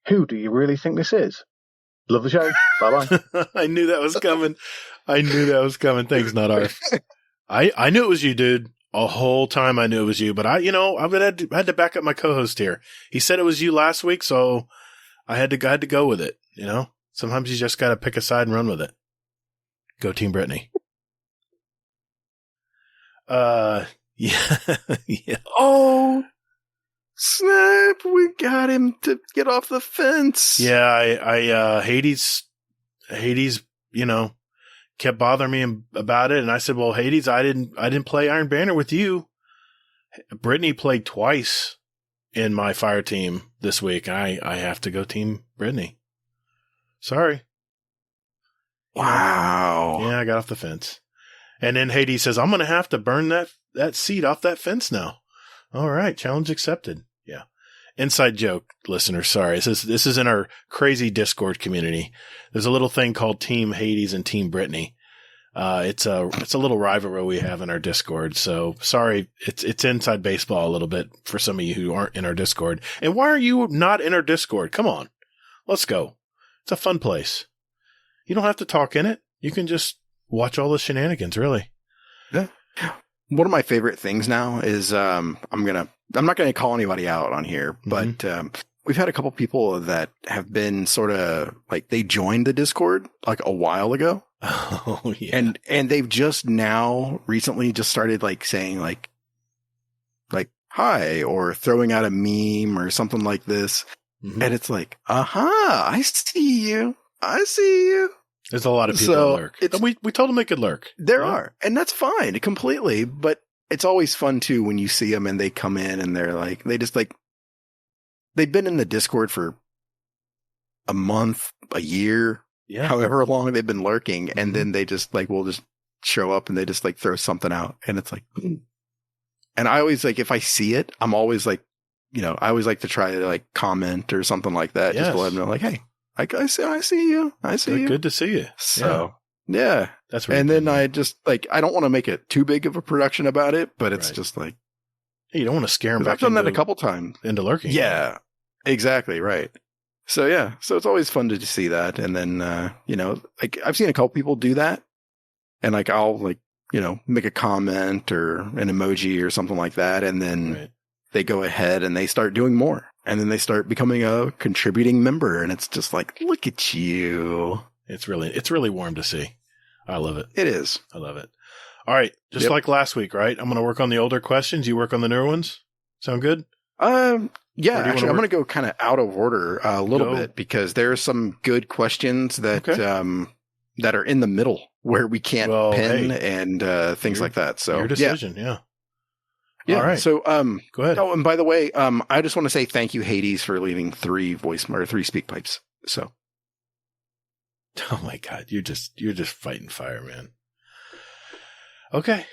who do you really think this is? Love the show. Bye bye. I knew that was coming. Thanks, not Arf. I knew it was you, dude. A whole time I knew it was you, but I had to back up my co-host here. He said it was you last week, so I had to go with it. You know, sometimes you just got to pick a side and run with it. Go Team Brittany. Yeah, yeah. Oh snap! We got him to get off the fence. Yeah, I Hades, kept bothering me about it, and I said, "Well, Hades, I didn't play Iron Banner with you. Brittany played twice in my fire team this week. I have to go Team Brittany. Sorry." Wow. Yeah, I got off the fence, and then Hades says, "I'm going to have to burn that seed off that fence now." All right, challenge accepted. Yeah. Inside joke, listeners. Sorry. This is in our crazy Discord community. There's a little thing called Team Hades and Team Brittany. It's a little rivalry we have in our Discord. So sorry, it's inside baseball a little bit for some of you who aren't in our Discord. And why are you not in our Discord? Come on, let's go. It's a fun place. You don't have to talk in it. You can just watch all the shenanigans. Really. Yeah. One of my favorite things now is I'm not gonna call anybody out on here, but we've had a couple people that have been sort of like they joined the Discord like a while ago. Oh yeah. And they've just now recently just started like saying like hi or throwing out a meme or something like this. Mhm. And it's like, I see you. There's a lot of people that lurk. And we told them they could lurk. There are. And that's fine completely. But it's always fun, too, when you see them and they come in and they're like, they've been in the Discord for a month, a year, however long they've been lurking. And then they just will just show up and they just throw something out. And it's like, and I always if I see it, I'm always I always like to try to comment or something like that. Just to let them know hey, I see you. I see you. Good to see you. So, yeah. That's really and good, then I just, I don't want to make it too big of a production about it, but it's just hey, you don't want to scare them back. I've done that a couple times. Into lurking. Yeah, exactly. Right. So, yeah. So it's always fun to see that. And then, I've seen a couple people do that. And I'll make a comment or an emoji or something like that. And then they go ahead and they start doing more. And then they start becoming a contributing member. And it's just look at you. It's really warm to see. I love it. It is. I love it. All right. Just like last week, right? I'm going to work on the older questions. You work on the newer ones. Sound good? Yeah, actually, I'm going to go kind of out of order a little bit because there are some good questions that that are in the middle where we can't pin and things like that. So your decision, yeah. Yeah. All right. So, go ahead. Oh, and by the way, I just want to say thank you, Hades, for leaving 3 speak pipes. So. Oh my God, you're just fighting fire, man. Okay.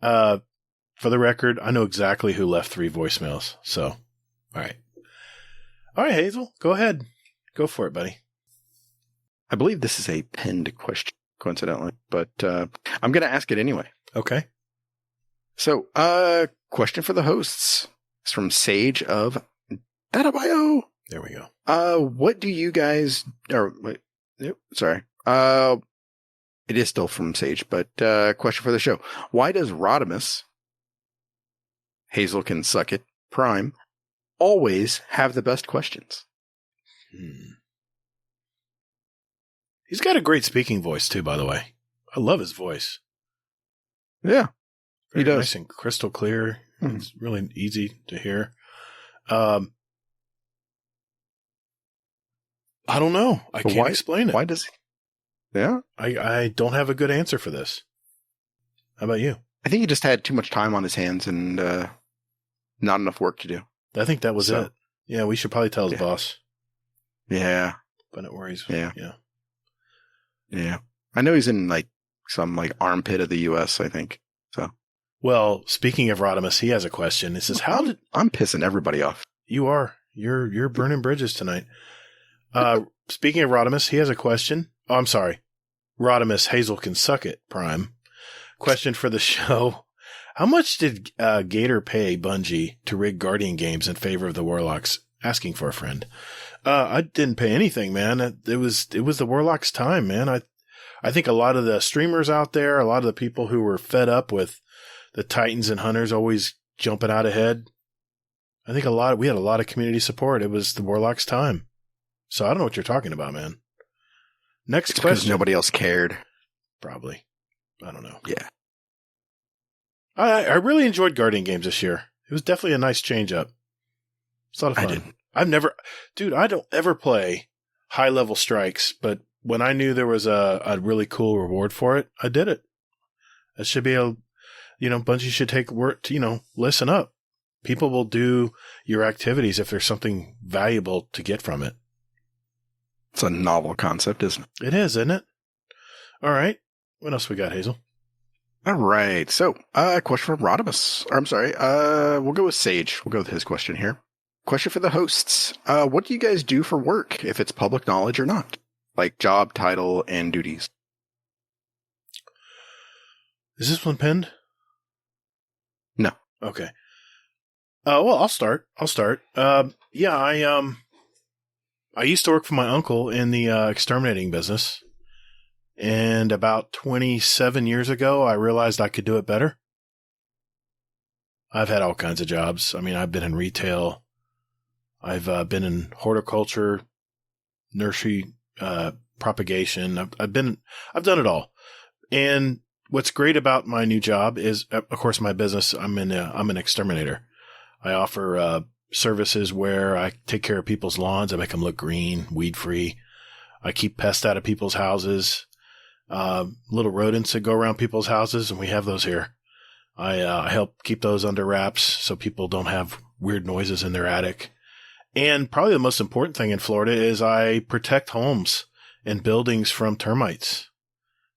For the record, I know exactly who left 3 voicemails. So, all right. All right, Hazel, go ahead. Go for it, buddy. I believe this is a pinned question, coincidentally, but I'm going to ask it anyway. Okay. So, question for the hosts. It's from Sage of Databio. There we go. What do you guys, sorry. It is still from Sage, but, question for the show. Why does Rodimus, Hazel can suck it, Prime, always have the best questions? He's got a great speaking voice too, by the way. I love his voice. Yeah. Very he does. Nice and crystal clear. It's really easy to hear. I don't know. I can't explain it. Why does he? Yeah. I don't have a good answer for this. How about you? I think he just had too much time on his hands and not enough work to do. I think that was it. Yeah, we should probably tell his boss. Yeah. But it worries. Yeah. Yeah. I know he's in some armpit of the U.S., I think. So. Well, speaking of Rodimus, he has a question. It says, I'm pissing everybody off. You are. You're burning bridges tonight. Speaking of Rodimus, he has a question. Oh, I'm sorry. Rodimus, Hazel can suck it, Prime. Question for the show. How much did Gatr pay Bungie to rig Guardian games in favor of the Warlocks? Asking for a friend. I didn't pay anything, man. It was the Warlocks' time, man. I think a lot of the streamers out there, a lot of the people who were fed up with the Titans and Hunters always jumping out ahead. I think we had a lot of community support. It was the Warlocks' time. So I don't know what you're talking about, man. Next question. Because nobody else cared. Probably. I don't know. Yeah. I really enjoyed Guardian games this year. It was definitely a nice change up. It's a lot of fun. I don't ever play high level strikes, but when I knew there was a really cool reward for it, I did it. It should be Bungie should take work to, listen up. People will do your activities if there's something valuable to get from it. It's a novel concept, isn't it? It is, isn't it? All right. What else we got, Hazel? All right. So, question from Rodimus. I'm sorry. We'll go with Sage. We'll go with his question here. Question for the hosts. What do you guys do for work, if it's public knowledge or not? Like job, title, and duties. Is this one pinned? No. Okay. Well, I'll start. I used to work for my uncle in the exterminating business. And about 27 years ago, I realized I could do it better. I've had all kinds of jobs. I mean, I've been in retail. I've been in horticulture, nursery, propagation. I've done it all. And what's great about my new job is, of course, my business. I'm an exterminator. I offer services where I take care of people's lawns. I make them look green, weed free. I keep pests out of people's houses, little rodents that go around people's houses, and we have those here. I help keep those under wraps so people don't have weird noises in their attic. And probably the most important thing in Florida is I protect homes and buildings from termites.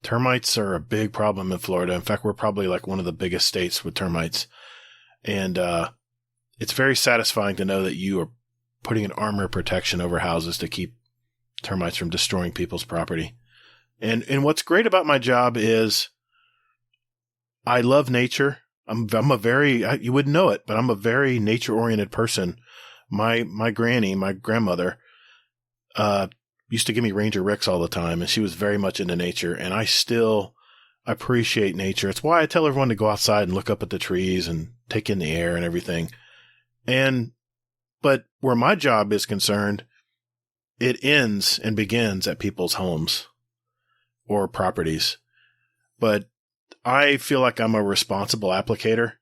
Termites are a big problem in Florida. In fact, we're probably like one of the biggest states with termites. And it's very satisfying to know that you are putting an armor of protection over houses to keep termites from destroying people's property. And what's great about my job is I love nature. I'm a very, you wouldn't know it, but I'm a very nature-oriented person. My grandmother, used to give me Ranger Ricks all the time, and she was very much into nature, and I still appreciate nature. It's why I tell everyone to go outside and look up at the trees and take in the air and everything. But where my job is concerned, it ends and begins at people's homes or properties. But I feel like I'm a responsible applicator.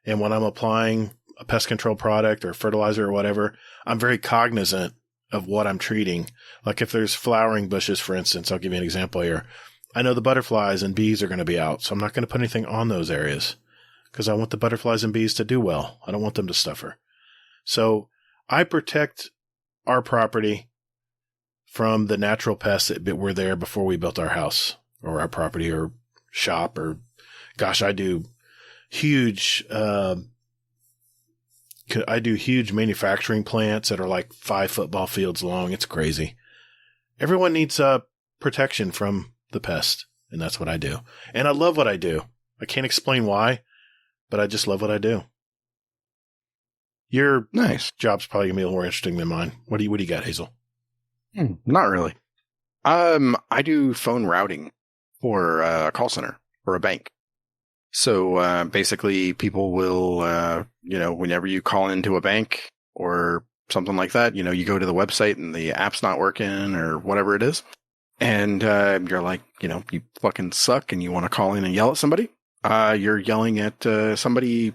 And when I'm applying a pest control product or fertilizer or whatever, I'm very cognizant of what I'm treating. Like if there's flowering bushes, for instance, I'll give you an example here. I know the butterflies and bees are going to be out, so I'm not going to put anything on those areas because I want the butterflies and bees to do well. I don't want them to suffer. So I protect our property from the natural pests that were there before we built our house or our property or shop or, gosh, I do huge manufacturing plants that are like 5 football fields long. It's crazy. Everyone needs protection from the pest, and that's what I do. And I love what I do. I can't explain why, but I just love what I do. Your job's probably gonna be a little more interesting than mine. What do you got, Hazel? Not really. I do phone routing for a call center or a bank. So basically, people will, whenever you call into a bank or something like that, you go to the website and the app's not working or whatever it is. And you're like, you fucking suck and you want to call in and yell at somebody. You're yelling at somebody,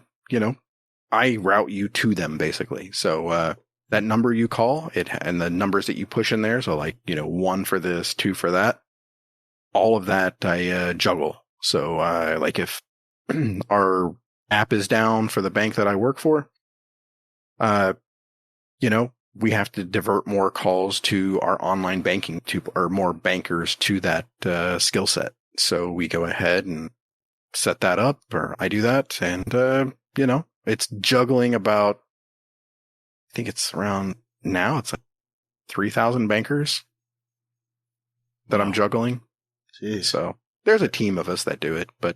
I route you to them, basically. So that number you call, and the numbers that you push in there, so like, 1 for this, 2 for that, all of that I juggle. So like if our app is down for the bank that I work for, we have to divert more calls to our online banking or more bankers to that skill set. So we go ahead and set that up, or I do that. And, it's juggling about, I think it's around now, it's like 3,000 bankers that I'm juggling. Jeez. So there's a team of us that do it, but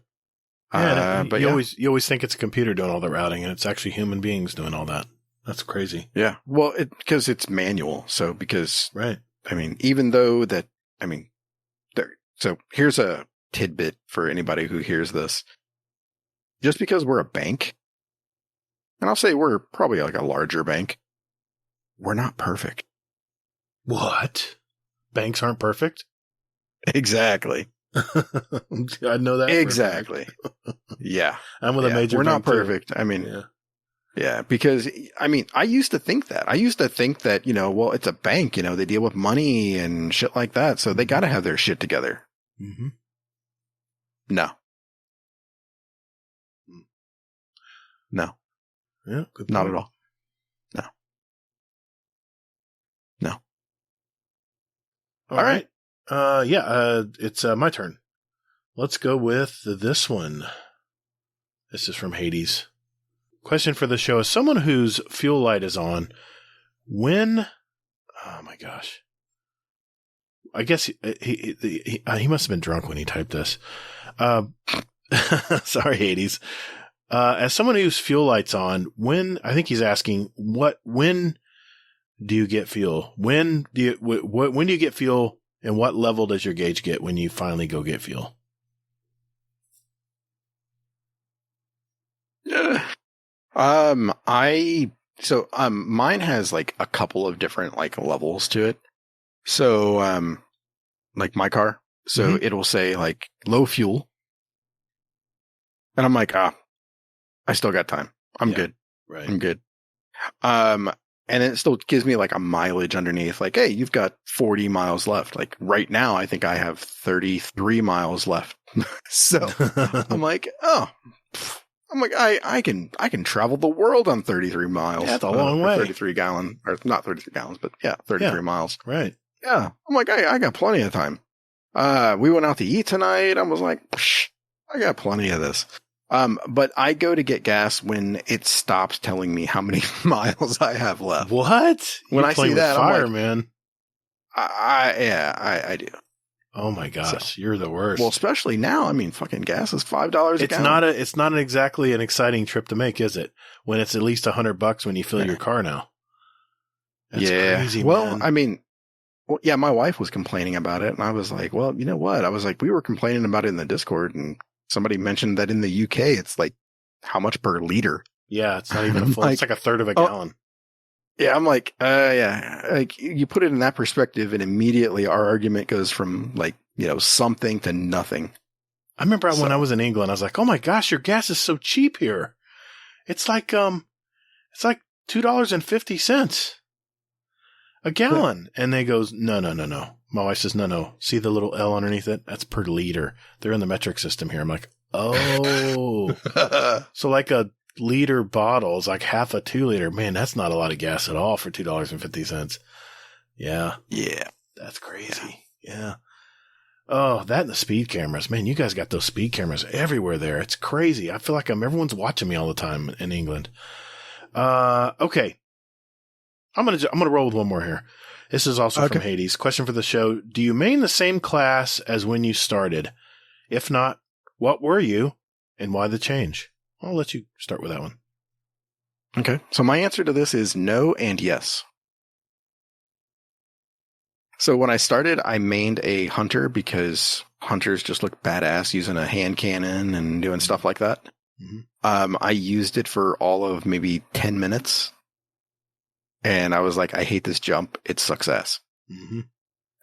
you always think it's a computer doing all the routing, and it's actually human beings doing all that. That's crazy. Yeah. Well, because it's manual. So right. I mean, even though that, so here's a tidbit for anybody who hears this. Just because we're a bank, and I'll say we're probably like a larger bank, we're not perfect. What? Banks aren't perfect? Exactly. I know that. Exactly. Yeah. I'm with a major We're bank not perfect. Too. I mean, yeah, because I used to think that. Well, it's a bank, they deal with money and shit like that. So they got to have their shit together. Mm-hmm. No. No. Yeah. Good point. Not at all. No. All right. It's my turn. Let's go with this one. This is from Hades. Question for the show is someone whose fuel light is on. Oh my gosh. I guess he must have been drunk when he typed this. Sorry, Hades. As someone whose fuel light's on, I think he's asking when do you get fuel? When do you get fuel, and what level does your gauge get when you finally go get fuel? Mine has like a couple of different like levels to it. So, like my car, so it'll say like low fuel, and I'm like, I still got time. I'm good. Right. I'm good. And it still gives me like a mileage underneath. Like, hey, you've got 40 miles left. Like right now, I think I have 33 miles left. So I'm like, I can travel the world on 33 miles. Yeah, that's a long way. 33 gallon, or not 33 gallons, but 33 miles. Right. Yeah. I'm like, I got plenty of time. We went out to eat tonight. I was like, I got plenty of this. But I go to get gas when it stops telling me how many miles I have left. What? When You're I see playing that, with fire, I'm like, man. I do. Oh my gosh, you're the worst. Well, especially now. I mean, fucking gas is $5 a gallon. It's not exactly an exciting trip to make, is it? When it's at least $100 when you fill your car now. That's crazy, well, man. I mean, my wife was complaining about it, and I was like, well, you know what? I was like, we were complaining about it in the Discord, and somebody mentioned that in the UK, it's like how much per liter? Yeah, it's not even a full. It's like a third of a gallon. Yeah, I'm like, like you put it in that perspective, and immediately our argument goes from like, something to nothing. I remember when I was in England, I was like, oh my gosh, your gas is so cheap here. It's like $2.50 a gallon. And they goes, no. My wife says, no. See the little L underneath it? That's per liter. They're in the metric system here. I'm like, oh, so like a liter bottle is like half a 2 liter. Man, that's not a lot of gas at all for $2.50. Yeah. Yeah. That's crazy. Yeah. Oh, that and the speed cameras. Man, you guys got those speed cameras everywhere there. It's crazy. I feel like everyone's watching me all the time in England. Okay. I'm going to roll with one more here. This is also from Hades. Question for the show. Do you main the same class as when you started? If not, what were you and why the change? I'll let you start with that one. Okay. So my answer to this is no and yes. So when I started, I mained a hunter because hunters just look badass using a hand cannon and doing stuff like that. Mm-hmm. I used it for all of maybe 10 minutes. And I was like, I hate this jump. It sucks ass. Mm-hmm.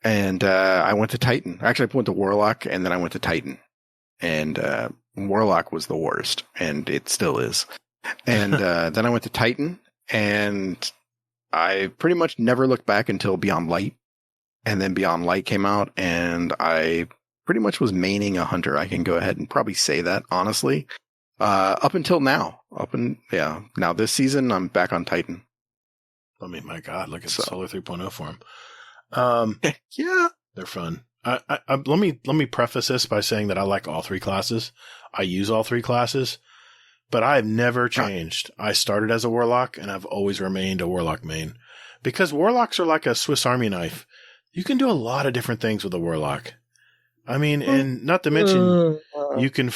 And I went to Titan. Actually, I went to Warlock, and then I went to Titan. And Warlock was the worst, and it still is. And then I went to Titan, and I pretty much never looked back until Beyond Light. And then Beyond Light came out, and I pretty much was maining a hunter. I can go ahead and probably say that, honestly. Up until now. Now this season, I'm back on Titan. I mean, my God, look at Solar 3.0 for him. Yeah. They're fun. Let me preface this by saying that I like all three classes. I use all three classes, but I have never changed. I started as a Warlock, and I've always remained a Warlock main. Because Warlocks are like a Swiss Army knife. You can do a lot of different things with a Warlock. I mean, and not to mention, you can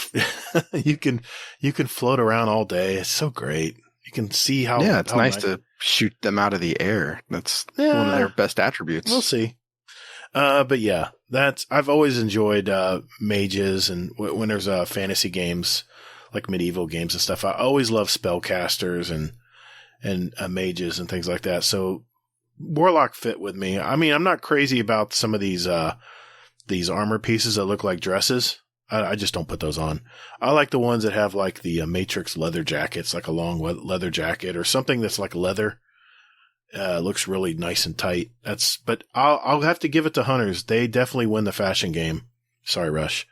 float around all day. It's so great. You can see how. Yeah, it's nice to shoot them out of the air. That's one of their best attributes. We'll see. But yeah, I've always enjoyed mages, and when there's fantasy games like medieval games and stuff, I always love spellcasters and mages and things like that. So Warlock fit with me. I mean, I'm not crazy about some of these armor pieces that look like dresses. I just don't put those on. I like the ones that have like the Matrix leather jackets, like a long leather jacket or something that's like leather. Looks really nice and tight. But I'll have to give it to hunters. They definitely win the fashion game. Sorry, Rush.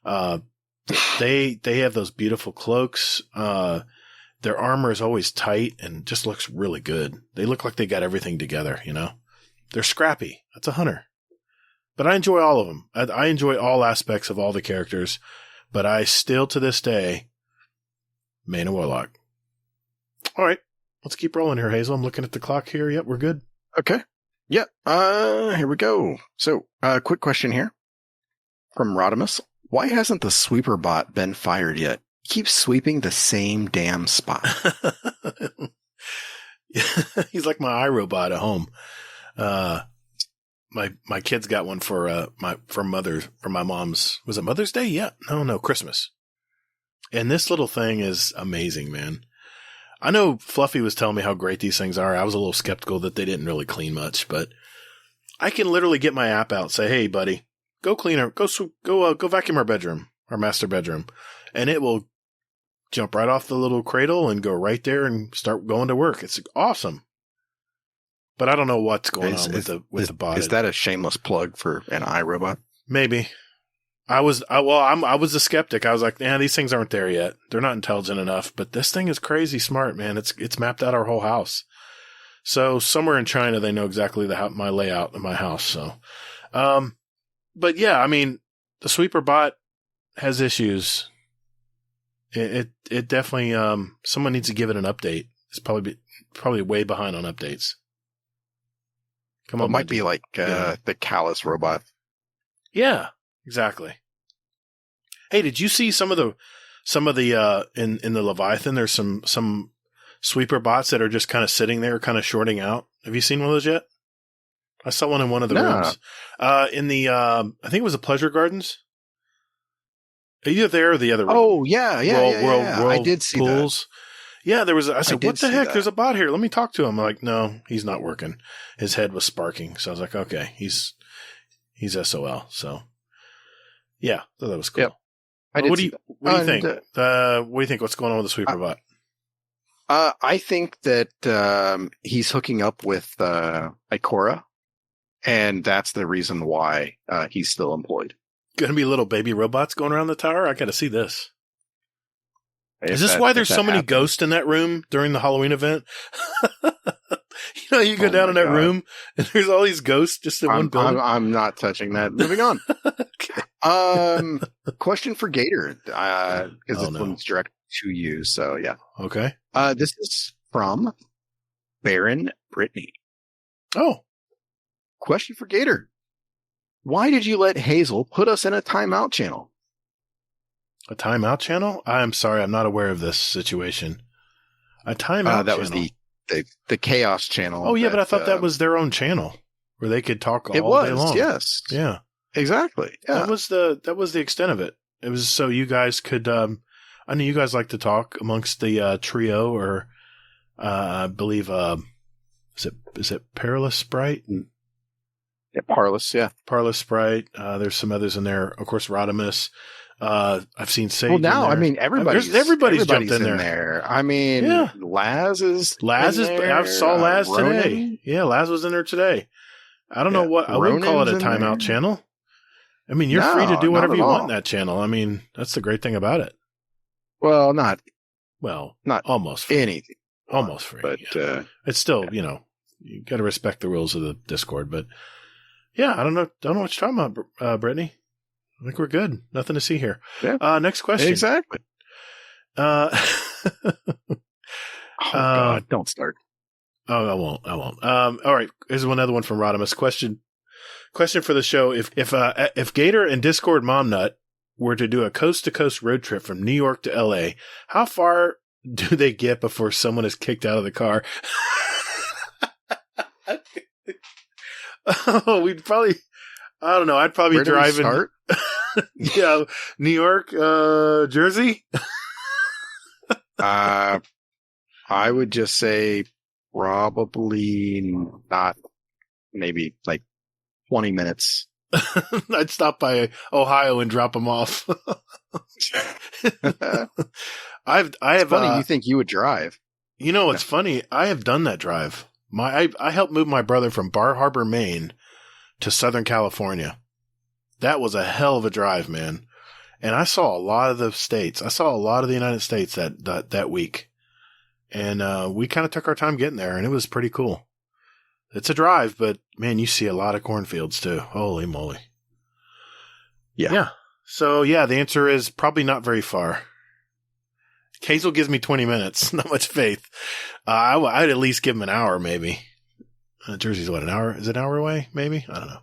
They have those beautiful cloaks. Their armor is always tight and just looks really good. They look like they got everything together, They're scrappy. That's a hunter. But I enjoy all of them. I enjoy all aspects of all the characters, but I still, to this day, main a Warlock. All right. Let's keep rolling here, Hazel. I'm looking at the clock here. Yep, we're good. Okay. Yep. Here we go. So, quick question here from Rodimus. Why hasn't the sweeper bot been fired yet? He keeps sweeping the same damn spot. He's like my iRobot at home. My kids got one for my mom's, was it Mother's Day? Yeah. No, Christmas. And this little thing is amazing, man. I know Fluffy was telling me how great these things are. I was a little skeptical that they didn't really clean much, but I can literally get my app out and say, "Hey, buddy, go vacuum our bedroom, our master bedroom," and it will jump right off the little cradle and go right there and start going to work. It's awesome. but I don't know what's going on with the bot. Is that a shameless plug for an iRobot? Maybe. I was a skeptic. I was like, these things aren't there yet. They're not intelligent enough, but this thing is crazy smart, man. It's mapped out our whole house. So somewhere in China, they know exactly my layout of my house. So, but yeah, I mean, the sweeper bot has issues. It definitely, someone needs to give it an update. It's probably way behind on updates. Come on. It might be like, the Callus robot. Yeah, exactly. Hey, did you see some of the in the Leviathan? There's some sweeper bots that are just kind of sitting there, kind of shorting out. Have you seen one of those yet? I saw one in one of the rooms. In the I think it was the Pleasure Gardens. Either there or the other room. Oh yeah. World I did see pools. That. Yeah, there was. I said, "What the heck? That. There's a bot here. Let me talk to him." I'm like, "No, he's not working." His head was sparking, so I was like, "Okay, he's SOL." So, yeah, so that was cool. Yep. What do you think? What do you think? What's going on with the sweeper bot? I think that he's hooking up with Ikora, and that's the reason why he's still employed. Going to be little baby robots going around the tower? I got to see this. Is this why there's so many ghosts in that room during the Halloween event? You go down in that room and there's all these ghosts just in one building. I'm not touching that. Moving on. Okay. Question for Gatr, because this one's direct to you. So yeah. Okay. This is from Baron Brittany. Oh. Question for Gatr. Why did you let Hazel put us in a timeout channel? A timeout channel? I'm sorry, I'm not aware of this situation. A timeout that channel? Was the Chaos channel. Oh, yeah, but I thought that was their own channel where they could talk all day long. Yes. Yeah. Exactly. Yeah. That was the extent of it. It was so you guys could, I know you guys like to talk amongst the trio, or I believe, is it Perilous Sprite? Yeah, Parlous, yeah. Parlous Sprite. There's some others in there. Of course, Rodimus. I've seen Sage. Well, now, in there. I mean, everybody's jumped in there. I mean, yeah. Laz is there. I saw Laz Ronan. today. Yeah, Laz was in there today. I don't know what, I wouldn't call it a timeout channel. I mean, you're free to do whatever you want in that channel. I mean, that's the great thing about it. Well, not almost free. Anything. Almost free. But, it's still, you got to respect the rules of the Discord, but yeah, I don't know what you're talking about, Brittany. I think we're good. Nothing to see here. Yeah. Next question. Exactly. Oh God, don't start. Oh, I won't. All right. Here's another one from Rodimus. Question for the show. If Gatr and Discord Momnut were to do a coast to coast road trip from New York to LA, how far do they get before someone is kicked out of the car? Oh, we'd probably, I don't know. I'd probably Where do drive we start? Yeah, New York, Jersey. I would just say probably not, maybe like 20 minutes. I'd stop by Ohio and drop them off. I have. Funny, you think you would drive? You know, it's funny. I have done that drive. I helped move my brother from Bar Harbor, Maine, to Southern California. That was a hell of a drive, man. And I saw a lot of the states. I saw a lot of the United States that week. And we kind of took our time getting there, and it was pretty cool. It's a drive, but man, you see a lot of cornfields too. Holy moly. Yeah. So yeah, the answer is probably not very far. Hazel gives me 20 minutes. Not much faith. I'd at least give him an hour, maybe. Jersey's what, an hour? Is it an hour away? Maybe? I don't know.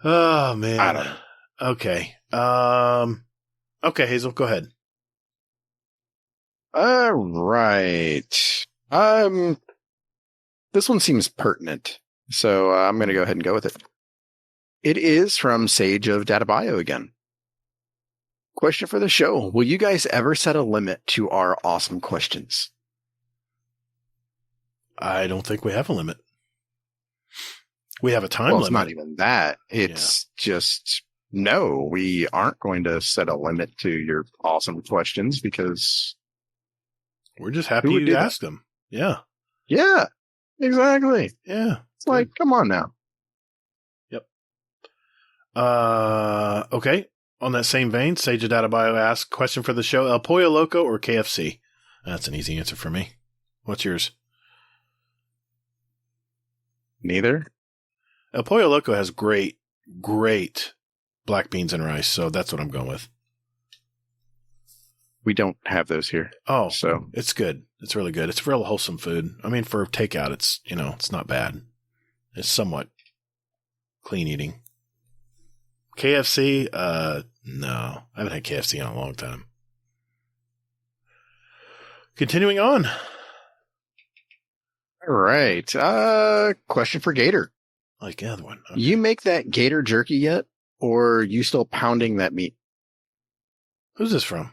Oh man. I don't know. Okay. Okay, Hazel, go ahead. All right. This one seems pertinent, so I'm going to go ahead and go with it. It is from Sage of Data Bio again. Question for the show. Will you guys ever set a limit to our awesome questions? I don't think we have a limit. We have a time limit. It's not even that. It's just, no, we aren't going to set a limit to your awesome questions because we're just happy you asked them. Yeah. Yeah. Exactly. Yeah. It's like, come on now. Yep. Okay. On that same vein, Sage Adebayo asks, question for the show, El Pollo Loco or KFC? That's an easy answer for me. What's yours? Neither. El Pollo Loco has great black beans and rice, so that's what I'm going with. We don't have those here. Oh, so it's good. It's really good. It's real wholesome food. I mean, for takeout, it's, it's not bad. It's somewhat clean eating. KFC, no. I haven't had KFC in a long time. Continuing on. All right. Question for Gatr. Like the other one. Okay. You make that Gatr jerky yet? Or are you still pounding that meat? Who's this from?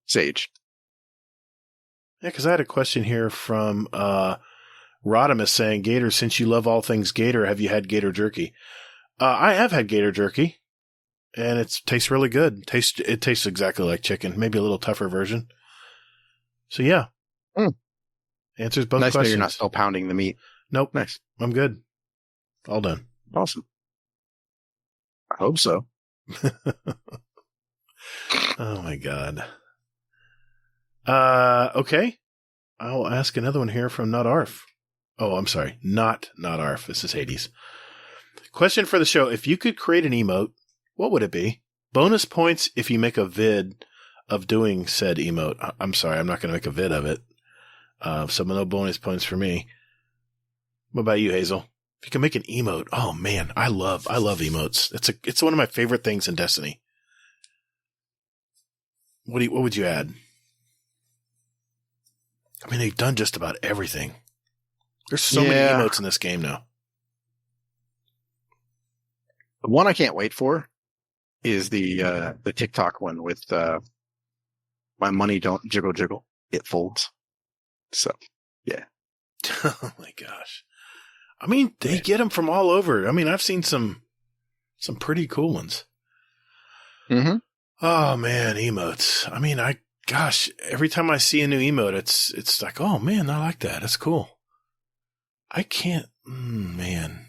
Sage. Yeah, because I had a question here from Rodimus saying, Gatr, since you love all things Gatr, have you had Gatr jerky? I have had Gatr jerky, and it tastes really good. It tastes exactly like chicken, maybe a little tougher version. So, yeah. Answers both nice questions. Nice you're not still pounding the meat. Nope. Nice. I'm good. All done. Awesome. I hope so. Oh, my God. Okay. I'll ask another one here from Not Arf. Oh, I'm sorry. Not Arf. This is Hades. Question for the show. If you could create an emote, what would it be? Bonus points if you make a vid of doing said emote. I'm sorry. I'm not going to make a vid of it. So no bonus points for me. What about you, Hazel? If you can make an emote. Oh, man. I love emotes. It's one of my favorite things in Destiny. What would you add? I mean, they've done just about everything. There's so many emotes in this game now. The one I can't wait for is the TikTok one with my money don't jiggle jiggle, it folds. So, yeah. Oh my gosh. I mean, they get them from all over. I mean, I've seen some pretty cool ones. Mm-hmm. Oh man, emotes. I mean, every time I see a new emote, it's like, oh man, I like that. That's cool. I can't, man.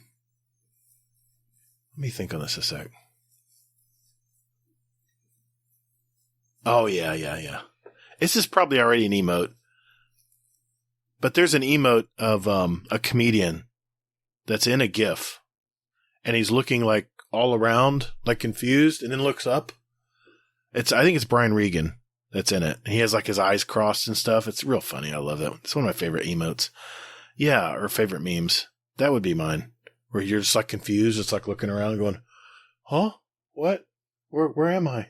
Let me think on this a sec. Oh yeah. This is probably already an emote. But there's an emote of a comedian that's in a GIF, and he's looking like all around, like confused, and then looks up. I think it's Brian Regan that's in it. And he has like his eyes crossed and stuff. It's real funny. I love that one. It's one of my favorite emotes. Yeah, or favorite memes. That would be mine. Where you're just like confused. It's like looking around and going, huh? What? Where am I?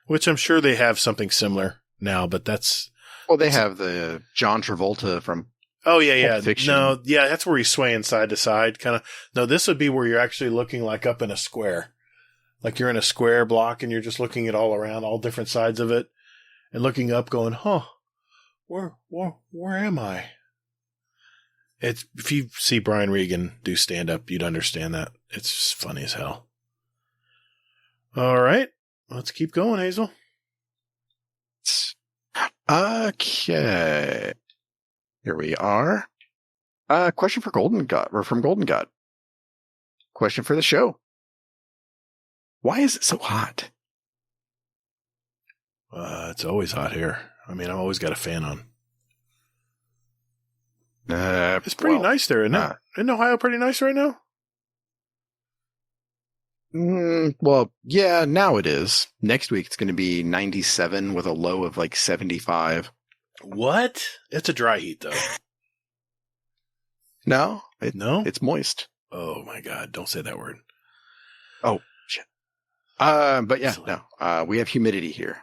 Which I'm sure they have something similar now, but that's... Well, they have the John Travolta from... Oh, yeah. Fiction. No, yeah, that's where he's swaying side to side. Kind of. No, this would be where you're actually looking like up in a square. Like you're in a square block and you're just looking at all around, all different sides of it, and looking up going, huh, where am I? If you see Brian Regan do stand up, you'd understand that. It's just funny as hell. All right. Let's keep going, Hazel. Okay. Here we are. Question for Golden God, or from Golden God. Question for the show. Why is it so hot? It's always hot here. I mean, I've always got a fan on. It's pretty nice there, isn't it? Isn't Ohio pretty nice right now? Well, yeah, now it is. Next week it's going to be 97 with a low of like 75. What? It's a dry heat, though. No? No? It's moist. Oh, my God. Don't say that word. Oh, shit. But yeah, no. We have humidity here.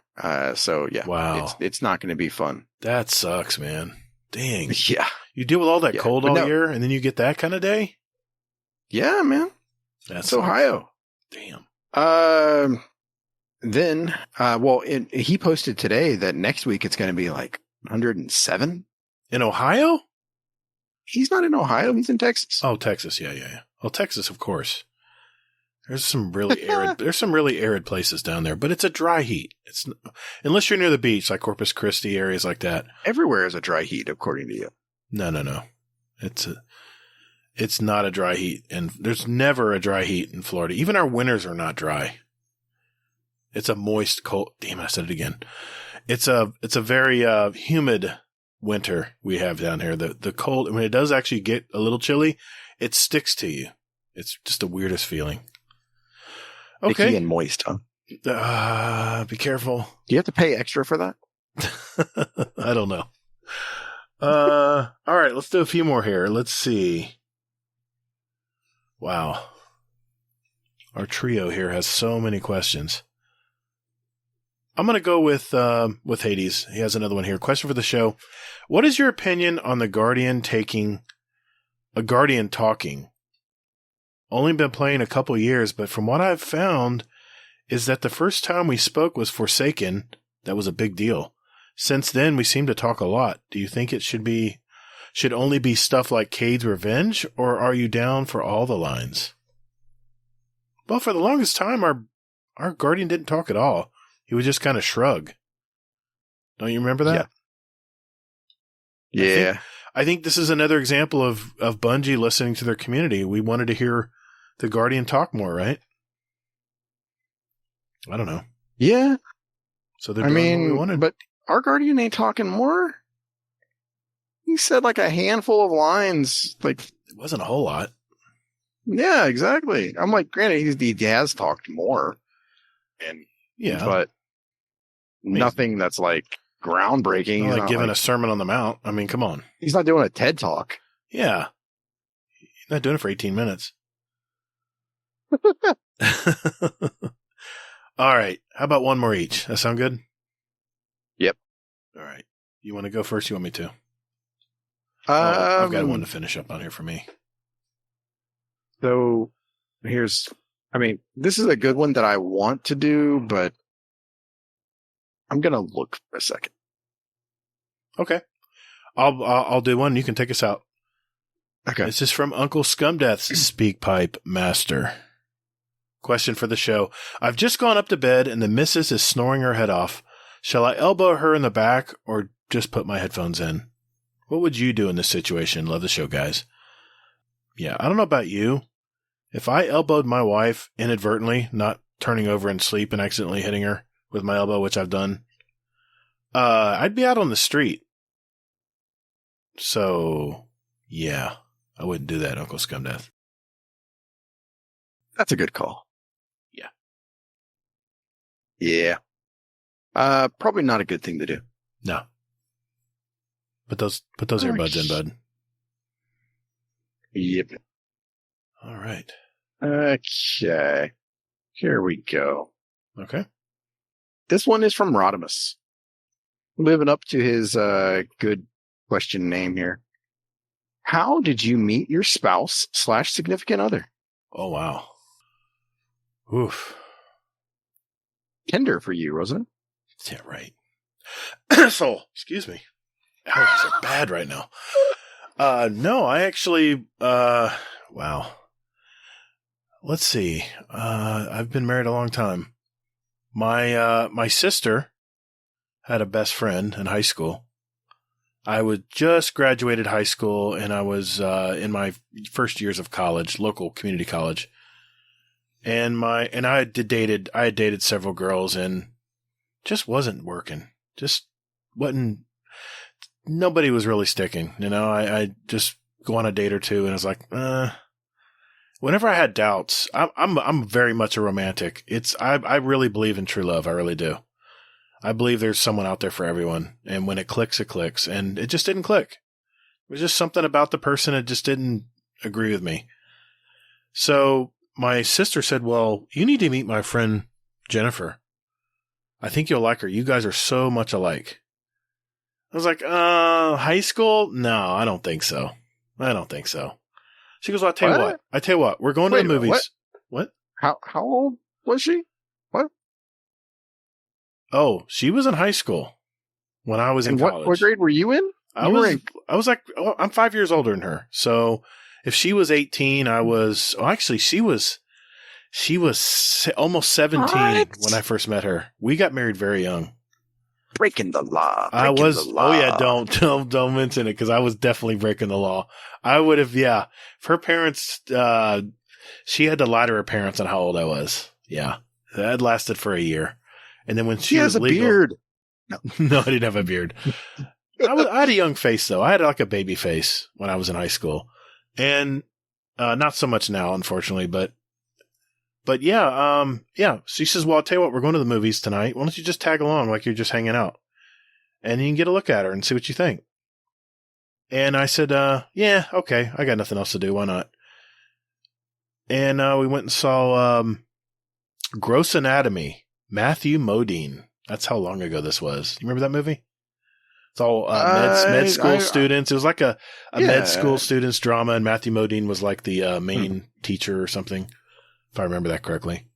So yeah. Wow. It's not going to be fun. That sucks, man. Dang. Yeah. You deal with all that cold all year, and then you get that kind of day? Yeah, man. That's Ohio. Damn. Then, he posted today that next week it's going to be like 107. In Ohio? He's not in Ohio. He's in Texas. Oh, Texas. Yeah. Well, Texas, of course. There's some really arid. There's some really arid places down there, but it's a dry heat. It's unless you're near the beach, like Corpus Christi areas like that. Everywhere is a dry heat, according to you. No. It's not a dry heat, and there's never a dry heat in Florida. Even our winters are not dry. It's a moist, cold. Damn, I said it again. It's a very humid winter we have down here. The cold, when it does actually get a little chilly, it sticks to you. It's just the weirdest feeling. Okay. Icky and moist, huh? Be careful. Do you have to pay extra for that? I don't know. All right, let's do a few more here. Let's see. Wow. Our trio here has so many questions. I'm going to go with Hades. He has another one here. Question for the show. What is your opinion on the Guardian talking? Only been playing a couple years, but from what I've found is that the first time we spoke was Forsaken. That was a big deal. Since then, we seem to talk a lot. Do you think it should only be stuff like Cade's Revenge, or are you down for all the lines? Well, for the longest time, our Guardian didn't talk at all. He would just kind of shrug. Don't you remember that? Yeah. I think this is another example of Bungie listening to their community. We wanted to hear the Guardian talk more, right? I don't know. Yeah. So they're doing what we wanted. But our Guardian ain't talking more. He said like a handful of lines. Like, it wasn't a whole lot. Yeah, exactly. I'm like, granted, he has talked more. And yeah, but nothing that's like groundbreaking. Not like giving a Sermon on the Mount. I mean, come on. He's not doing a TED Talk. Yeah. He's not doing it for 18 minutes. All right. How about one more each? That sound good? Yep. All right. You want to go first? You want me to? I've got one to finish up on here for me. So this is a good one that I want to do, but I'm going to look for a second. Okay. I'll do one. You can take us out. Okay. This is from Uncle Scumdeath's Speakpipe Master. Question for the show. I've just gone up to bed and the missus is snoring her head off. Shall I elbow her in the back or just put my headphones in? What would you do in this situation? Love the show, guys. Yeah, I don't know about you. If I elbowed my wife inadvertently, not turning over in sleep and accidentally hitting her with my elbow, which I've done, I'd be out on the street. So, yeah, I wouldn't do that, Uncle Scumdeath. That's a good call. Yeah. Yeah. Probably not a good thing to do. No. Put those earbuds in, bud. Yep. All right. Okay. Here we go. Okay. This one is from Rodimus. Living up to his good question name here. How did you meet your spouse / significant other? Oh, wow. Oof. Tender for you, wasn't it? Yeah, right. So, excuse me. Allergies are bad right now. No, I actually, wow. Let's see. I've been married a long time. My sister had a best friend in high school. I was just graduated high school and I was, in my first years of college, local community college. And I had dated several girls and just wasn't working. Just wasn't, nobody was really sticking. You know, I just go on a date or two and I was like, whenever I had doubts, I'm very much a romantic. I really believe in true love. I really do. I believe there's someone out there for everyone. And when it clicks, it clicks. And it just didn't click. It was just something about the person that just didn't agree with me. So my sister said, well, you need to meet my friend Jennifer. I think you'll like her. You guys are so much alike. I was like, high school? No, I don't think so. She goes, well, I tell you what, we're going to the movies. What? How old was she? What? Oh, she was in high school when I was in college. What grade were you in? I was like, I'm 5 years older than her. So if she was 18, she was almost 17 when I first met her. We got married very young. breaking the law. I breaking was. the law. Oh yeah, don't mention it because I was definitely breaking the law. I would have. Yeah, if her parents. She had to lie to her parents on how old I was. Yeah, that lasted for a year, and then when she has was a legal, beard. no, I didn't have a beard. I had a young face though. I had like a baby face when I was in high school, and not so much now, unfortunately. But yeah, yeah. She says, "Well, I'll tell you what, we're going to the movies tonight. Why don't you just tag along like you're just hanging out, and you can get a look at her and see what you think." And I said, "Yeah, okay. I got nothing else to do. Why not?" And we went and saw Gross Anatomy, Matthew Modine. That's how long ago this was. You remember that movie? It's all med school students. It was like a med school students drama, and Matthew Modine was like the main teacher or something, if I remember that correctly.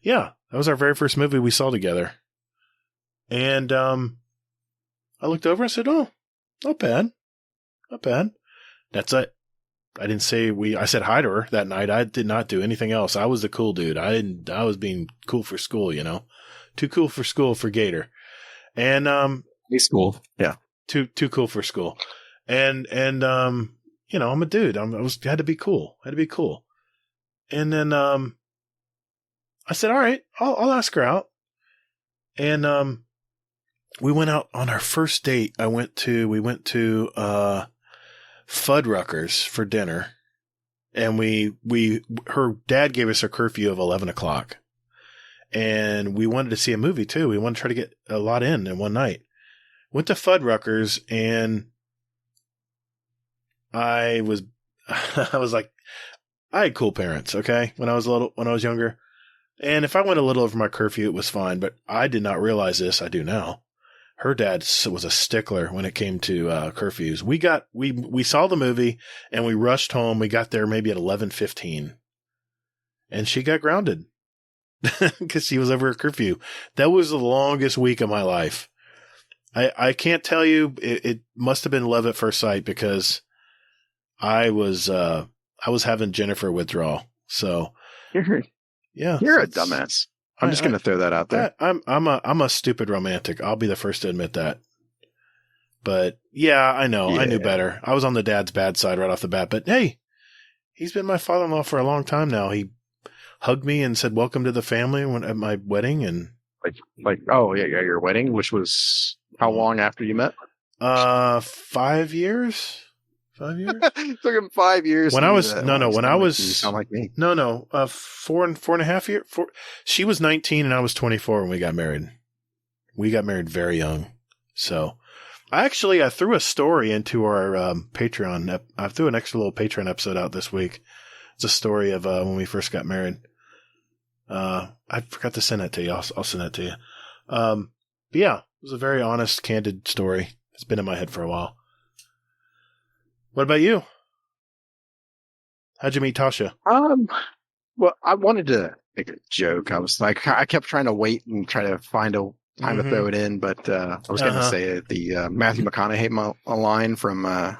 Yeah, that was our very first movie we saw together. And I looked over and said, "Oh, not bad. Not bad." That's it. I didn't say I said hi to her that night. I did not do anything else. I was the cool dude. I was being cool for school, you know. Too cool for school for Gatr. And He's cool. Yeah. Too cool for school. And you know, I'm a dude. Had to be cool. Had to be cool. And then I said, "All right, I'll ask her out." And we went out on our first date. We went to Fuddruckers for dinner, and her dad gave us a curfew of 11 o'clock, and we wanted to see a movie too. We wanted to try to get a lot in one night. Went to Fuddruckers, and I was like, I had cool parents. Okay. When I was younger, and if I went a little over my curfew, it was fine, but I did not realize this. I do now. Her dad was a stickler when it came to curfews. We saw the movie and we rushed home. We got there maybe at 11:15, and she got grounded because she was over a curfew. That was the longest week of my life. I can't tell you. It must have been love at first sight because I was having Jennifer withdrawal. So yeah, you're a dumbass. I'm just going to throw that out there. I'm a stupid romantic. I'll be the first to admit that. But yeah, I know. Yeah. I knew better. I was on the dad's bad side right off the bat. But hey, he's been my father-in-law for a long time now. He hugged me and said, "Welcome to the family" at my wedding, and oh yeah, your wedding, which was how long after you met? 5 years. 5 years? It took him 5 years. When I was you sound like me. No, 4.5 years. She was 19 and I was 24 when we got married. We got married very young. So I threw a story into our Patreon. I threw an extra little Patreon episode out this week. It's a story of when we first got married. I forgot to send that to you. I'll send that to you. But yeah, it was a very honest, candid story. It's been in my head for a while. What about you? How'd you meet Tasha? Well, I wanted to make a joke. I was like, I kept trying to wait and try to find a time to throw it in, but I was going to say the Matthew McConaughey line from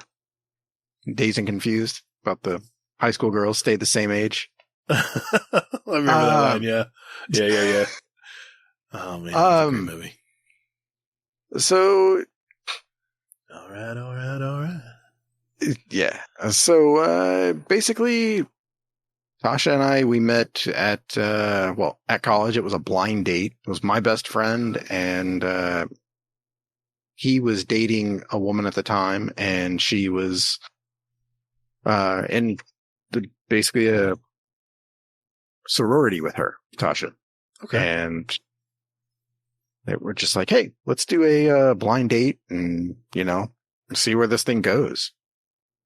Dazed and Confused about the high school girls stayed the same age. I remember that line. Yeah. Oh man, that's a great movie. So, all right. Yeah. So basically, Tasha and I, we met at college. It was a blind date. It was my best friend, and he was dating a woman at the time, and she was in basically a sorority with her, Tasha. Okay. And they were just like, "Hey, let's do a blind date and, see where this thing goes."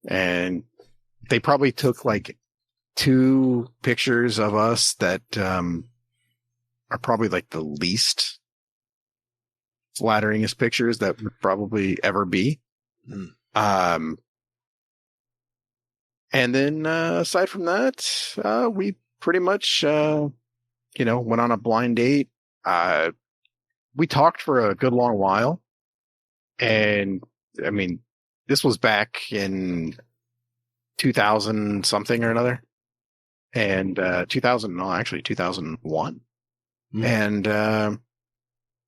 And they probably took like 2 pictures of us that are probably like the least flatteringest pictures that would probably ever be. And then aside from that, we pretty much, went on a blind date. We talked for a good long while. And I mean, this was back in 2000 something or another. And 2001. And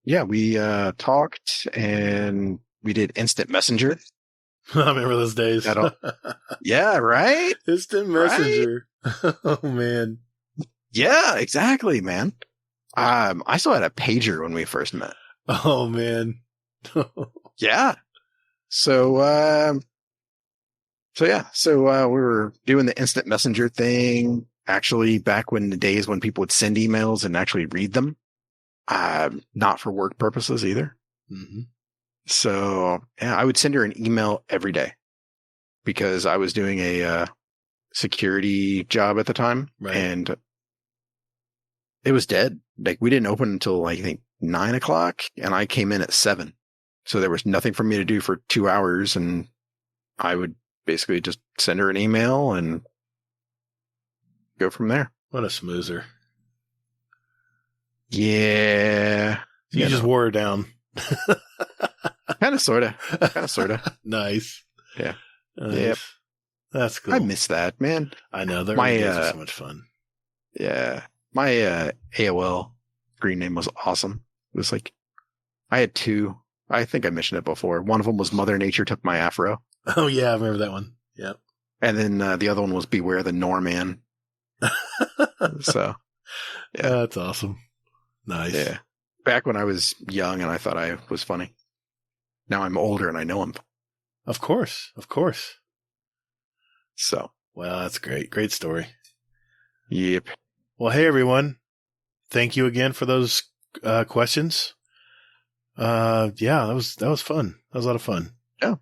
yeah, we talked and we did instant messenger. I remember those days. Yeah, right? Instant messenger. Right? Oh, man. Yeah, exactly, man. I still had a pager when we first met. Oh, man. Yeah. So we were doing the instant messenger thing, actually back when the days when people would send emails and actually read them. Not for work purposes either. Mm-hmm. So yeah, I would send her an email every day because I was doing a security job at the time, right. And it was dead. Like we didn't open until I think 9 o'clock, and I came in at 7. So there was nothing for me to do for 2 hours, and I would basically just send her an email and go from there. What a smoozer. Yeah. You just wore her down. Kind of, sort of. Nice. Yeah. Nice. Yep. That's cool. I miss that, man. I know. Those are so much fun. Yeah. My AOL screen name was awesome. It was like, I had 2. I think I mentioned it before. One of them was Mother Nature Took My Afro. Oh, yeah. I remember that one. Yeah. And then the other one was Beware the Norman. So, yeah. That's awesome. Nice. Yeah. Back when I was young and I thought I was funny. Now I'm older and I know him. Of course. Of course. So. Well, that's great. Great story. Yep. Well, hey, everyone. Thank you again for those questions. Yeah, that was fun. That was a lot of fun. Yeah.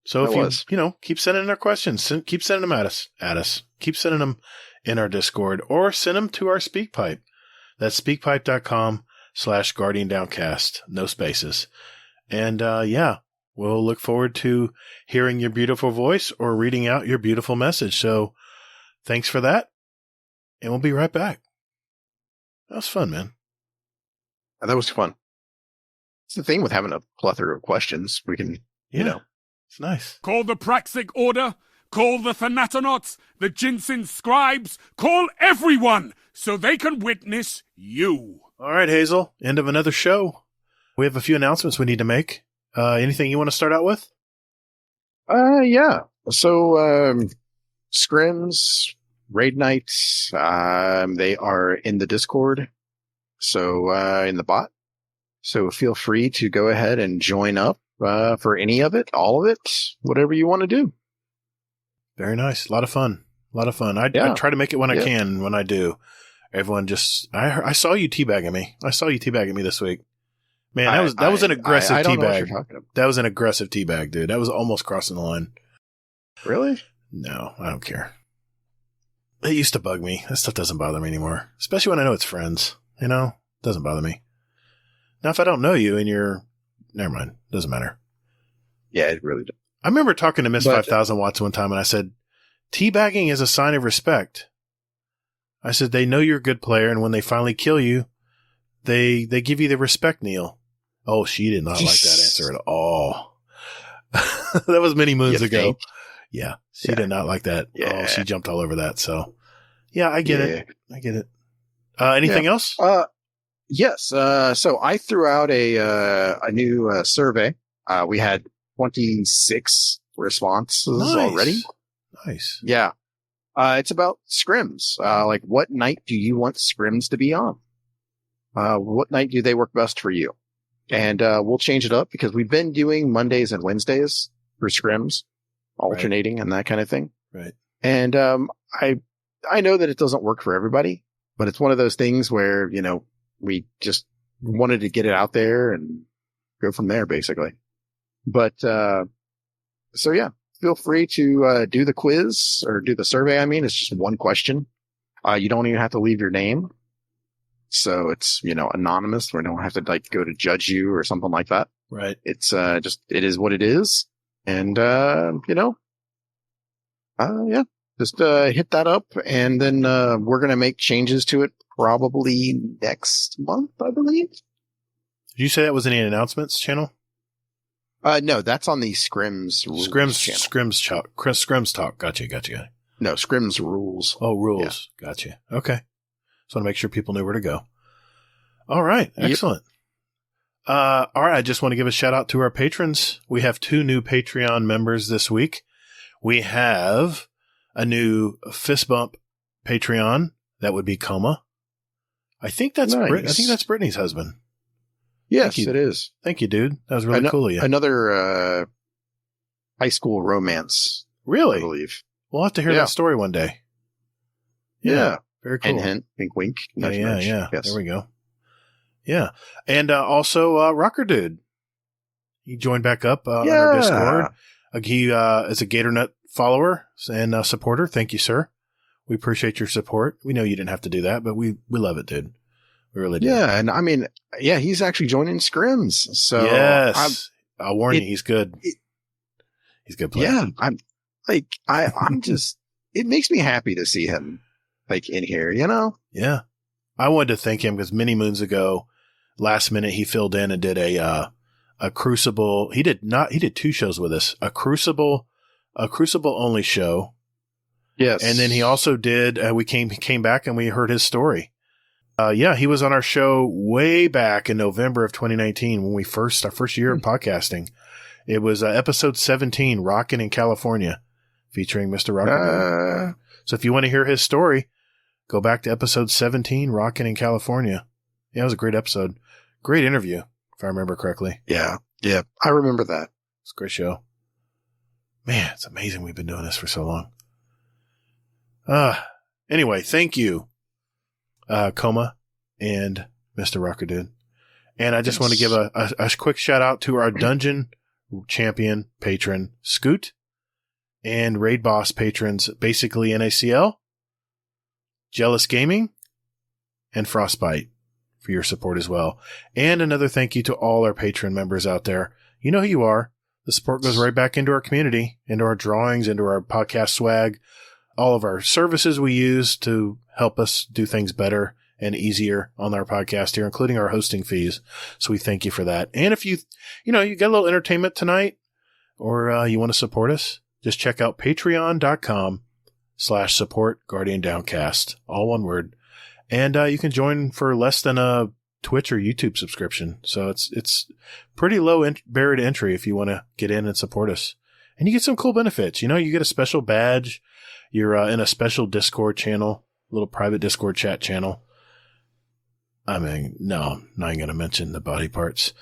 So if keep sending in our questions, keep sending them at us. Keep sending them in our Discord or send them to our SpeakPipe. That's speakpipe.com/GuardianDowncast. No spaces. And, we'll look forward to hearing your beautiful voice or reading out your beautiful message. So thanks for that. And we'll be right back. That was fun, man. That was fun. It's the thing with having a plethora of questions. We can, it's nice. Call the Praxic Order, call the Thanatonauts, the Jinsen Scribes, call everyone so they can witness you. All right, Hazel, end of another show. We have a few announcements we need to make. Anything you want to start out with? Yeah. So, scrims, raid nights, they are in the Discord. So, in the bot. So feel free to go ahead and join up, for any of it, all of it, whatever you want to do. Very nice. A lot of fun. I try to make it when I can. When I do, everyone I saw you teabagging me. This week. Man, that was an aggressive teabag. That was an aggressive teabag, dude. That was almost crossing the line. Really? No, I don't care. It used to bug me. That stuff doesn't bother me anymore. Especially when I know it's friends. Doesn't bother me. Now, if I don't know you and never mind. Doesn't matter. Yeah, it really does. I remember talking to Miss 5000 Watts one time and I said, teabagging is a sign of respect. I said, they know you're a good player, and when they finally kill you, they give you the respect kneel. Oh, she did not like that answer at all. That was many moons ago. Think? Yeah, she did not like that. Yeah. Oh, she jumped all over that. So, yeah, I get it. Anything else? Yes. So I threw out a new survey. We had 26 responses already. Nice. Yeah. It's about scrims. Like, what night do you want scrims to be on? What night do they work best for you? And we'll change it up because we've been doing Mondays and Wednesdays for scrims, alternating and that kind of thing. Right. And I know that it doesn't work for everybody, but it's one of those things where, we just wanted to get it out there and go from there, basically. But so yeah, feel free to do the quiz or do the survey. I mean, it's just one question. You don't even have to leave your name. So it's, anonymous. We don't have to go to judge you or something like that. Right. It's just, it is what it is. And, just hit that up, and then we're going to make changes to it probably next month, I believe. Did you say that was in the announcements channel? No, that's on the Scrims Rules channel. Scrims Talk. Gotcha. No, Scrims Rules. Oh, Rules. Yeah. Gotcha. Okay. Just want to make sure people knew where to go. All right. Excellent. All right, I just want to give a shout out to our patrons. We have 2 new Patreon members this week. We have a new fist bump Patreon. That would be Coma. I think that's Nice. I think that's Brittany's husband. Yes, Thank you. it is. Thank you, dude. That was really cool of you. Another high school romance, I Really? believe. We'll have to hear that story one day. Yeah. Very cool. Hint, hint, wink, wink. Yeah, Nudge, yeah, nudge. yeah. Yes. There we go. Yeah. And also Rocker Dude. He joined back up on our Discord. He is a GatorNut follower and supporter. Thank you, sir. We appreciate your support. We know you didn't have to do that, but we love it, dude. We really do. Yeah, and I mean, he's actually joining Scrims. So yes. I'll warn you, he's good. He's a good player. Yeah, I'm just, it makes me happy to see him like in here, you know? Yeah. I wanted to thank him because many moons ago, last minute, he filled in and did a Crucible. He did 2 shows with us, a Crucible only show. Yes. And then he also did, we came back and we heard his story. He was on our show way back in November of 2019 when our first year of podcasting. It was episode 17, Rockin' in California, featuring Mr. Rocker. So if you want to hear his story, go back to episode 17, Rockin' in California. Yeah, it was a great episode. Great interview, if I remember correctly. Yeah. Yeah. I remember that. It's a great show. Man, it's amazing we've been doing this for so long. Anyway, thank you, Coma and Mr. Rocker Dude. And I just want to give a quick shout out to our Dungeon Champion patron, Scoot, and Raid Boss patrons, basically NACL, Jealous Gaming, and Frostbite for your support as well. And another thank you to all our patron members out there. You know who you are. The support goes right back into our community, into our drawings, into our podcast swag, all of our services we use to help us do things better and easier on our podcast here, including our hosting fees. So we thank you for that. And if you get a little entertainment tonight or you want to support us, just check out patreon.com/support Guardian Downcast, all one word. And you can join for less than a Twitch or YouTube subscription. So it's pretty low barrier to entry if you want to get in and support us. And you get some cool benefits. You get a special badge. You're in a special Discord channel, little private Discord chat channel. I mean, no, I'm not even going to mention the body parts.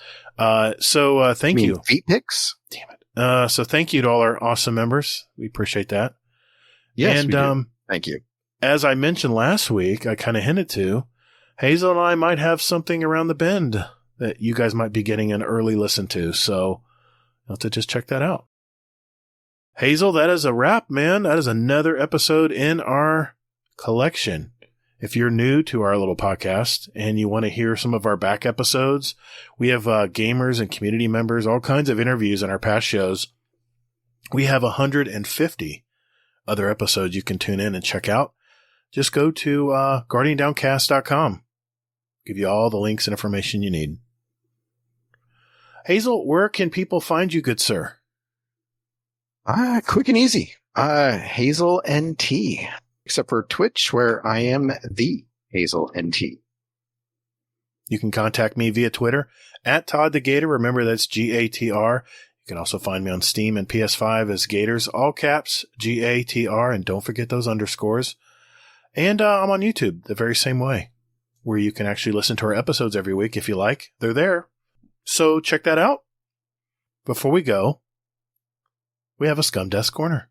So thank you. Feet pics? Damn it. So thank you to all our awesome members. We appreciate that. Yes, and, we do. Thank you. As I mentioned last week, I kind of hinted to, Hazel and I might have something around the bend that you guys might be getting an early listen to. So you'll have to just check that out. Hazel, that is a wrap, man. That is another episode in our collection. If you're new to our little podcast and you want to hear some of our back episodes, we have gamers and community members, all kinds of interviews in our past shows. We have 150 other episodes you can tune in and check out. Just go to guardiandowncast.com. Give you all the links and information you need. Hazel, where can people find you, good sir? Quick and easy. Hazel NT. Except for Twitch, where I am the Hazel NT. You can contact me via Twitter at Todd the Gator. Remember, that's GATR. You can also find me on Steam and PS5 as Gators, all caps, GATR, and don't forget those underscores. And I'm on YouTube the very same way, where you can actually listen to our episodes every week if you like. They're there. So check that out. Before we go, we have a Scum Death Corner.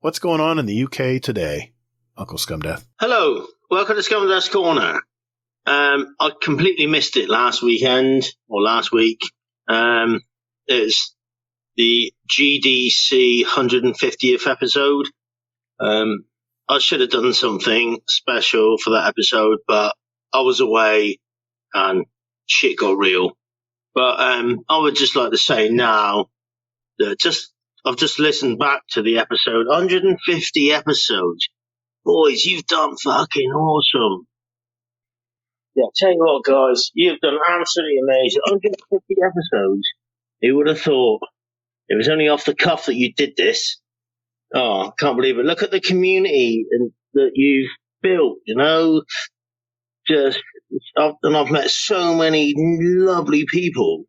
What's going on in the UK today, Uncle Scumdeath? Hello, welcome to Scumdeath's Corner. I completely missed it last week. It's the GDC 150th episode. I should have done something special for that episode, but I was away and shit got real. But I would just like to say now that I've just listened back to the episode. 150 episodes. Boys, you've done fucking awesome. Yeah, tell you what, guys, you've done absolutely amazing. 150 episodes. Who would have thought? It was only off the cuff that you did this. Oh, I can't believe it. Look at the community that you've built, Just I've met so many lovely people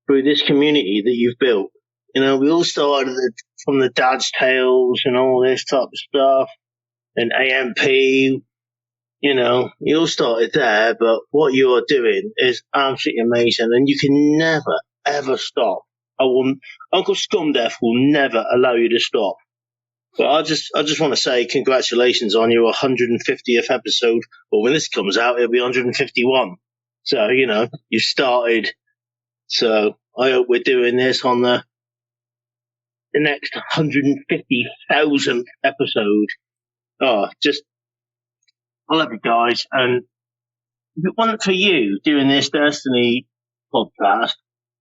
through this community that you've built. You know, we all started from the Dad's Tales and all this type of stuff, and AMP. You know, you all started there, but what you are doing is absolutely amazing, and you can never ever stop. Uncle Scumdeath will never allow you to stop. But I just want to say congratulations on your 150th episode. Well, when this comes out, it'll be 151. So, you know, you started. So I hope we're doing this on the next 150,000th episode. Oh, I love you guys. And if it wasn't for you doing this Destiny podcast,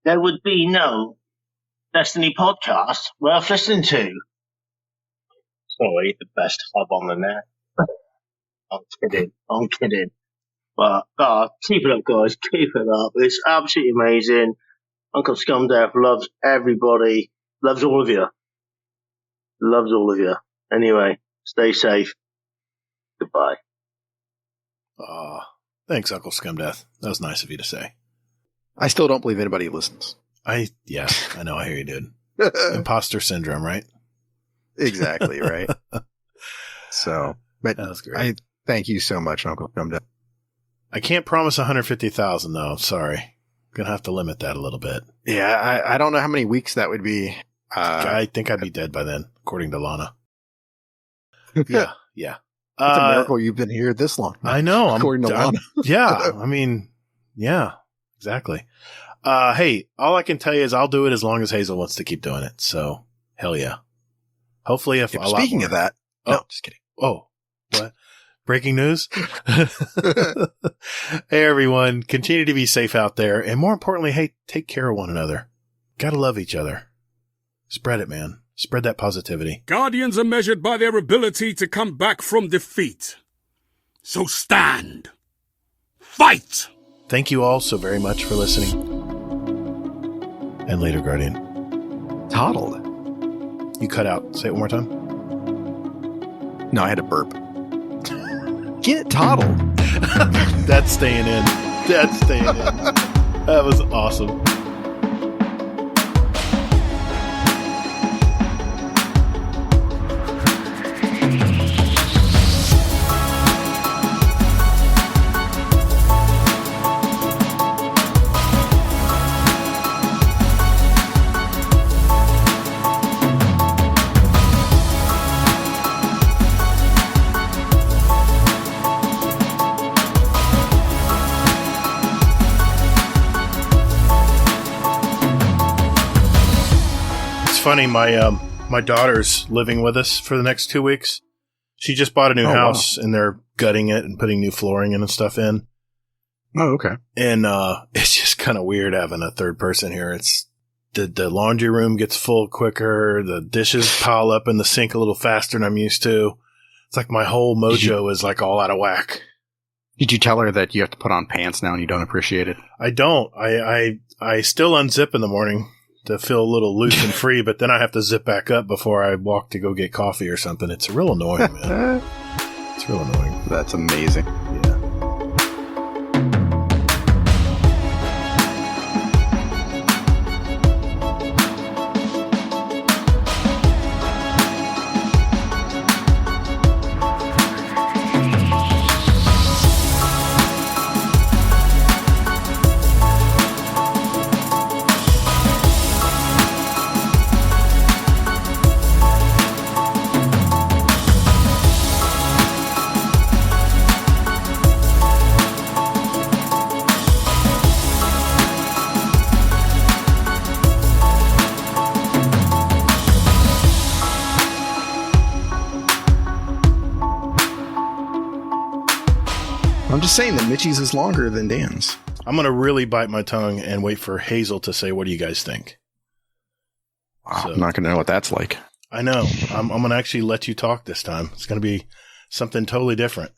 there would be no Destiny podcast worth listening to. Sorry, the best hub on the net. I'm kidding. But keep it up, guys. Keep it up. It's absolutely amazing. Uncle Scumdeath loves everybody. Loves all of you. Loves all of you. Anyway, stay safe. Goodbye. Thanks, Uncle Scumdeath. That was nice of you to say. I still don't believe anybody listens. I know. I hear you, dude. Imposter syndrome, right? Exactly, right? So, but that was great. I thank you so much, Uncle Scumdeath. I can't promise 150,000 though. Sorry. Gonna have to limit that a little bit. Yeah, I don't know how many weeks that would be. I think I'd be dead by then, according to Lana. Yeah. It's a miracle you've been here this long. I know. According to Lana. Yeah. I mean, yeah, exactly. Hey, all I can tell you is I'll do it as long as Hazel wants to keep doing it. So, hell yeah. Hopefully, if speaking of that, no, just kidding. Oh, what? Breaking news? Hey, everyone. Continue to be safe out there. And more importantly, hey, take care of one another. Gotta love each other. Spread it, man. Spread that positivity. Guardians are measured by their ability to come back from defeat. So stand. Fight! Thank you all so very much for listening. And later, Guardian. Toddled. You cut out. Say it one more time. No, I had a burp. Get toddled. That's staying in. That's staying in. That was awesome. Funny, my daughter's living with us for the next 2 weeks. She just bought a new house, and they're gutting it and putting new flooring and stuff in. Oh, okay. And it's just kind of weird having a third person here. It's the laundry room gets full quicker. The dishes pile up in the sink a little faster than I'm used to. It's like my whole mojo is like all out of whack. Did you tell her that you have to put on pants now and you don't appreciate it? I don't. I still unzip in the morning to feel a little loose and free, but then I have to zip back up before I walk to go get coffee or something. It's real annoying, man. It's real annoying. That's amazing. Yeah. I'm just saying that Mitchie's is longer than Dan's. I'm going to really bite my tongue and wait for Hazel to say, what do you guys think? Wow, I'm not going to know what that's like. I know. I'm going to actually let you talk this time. It's going to be something totally different.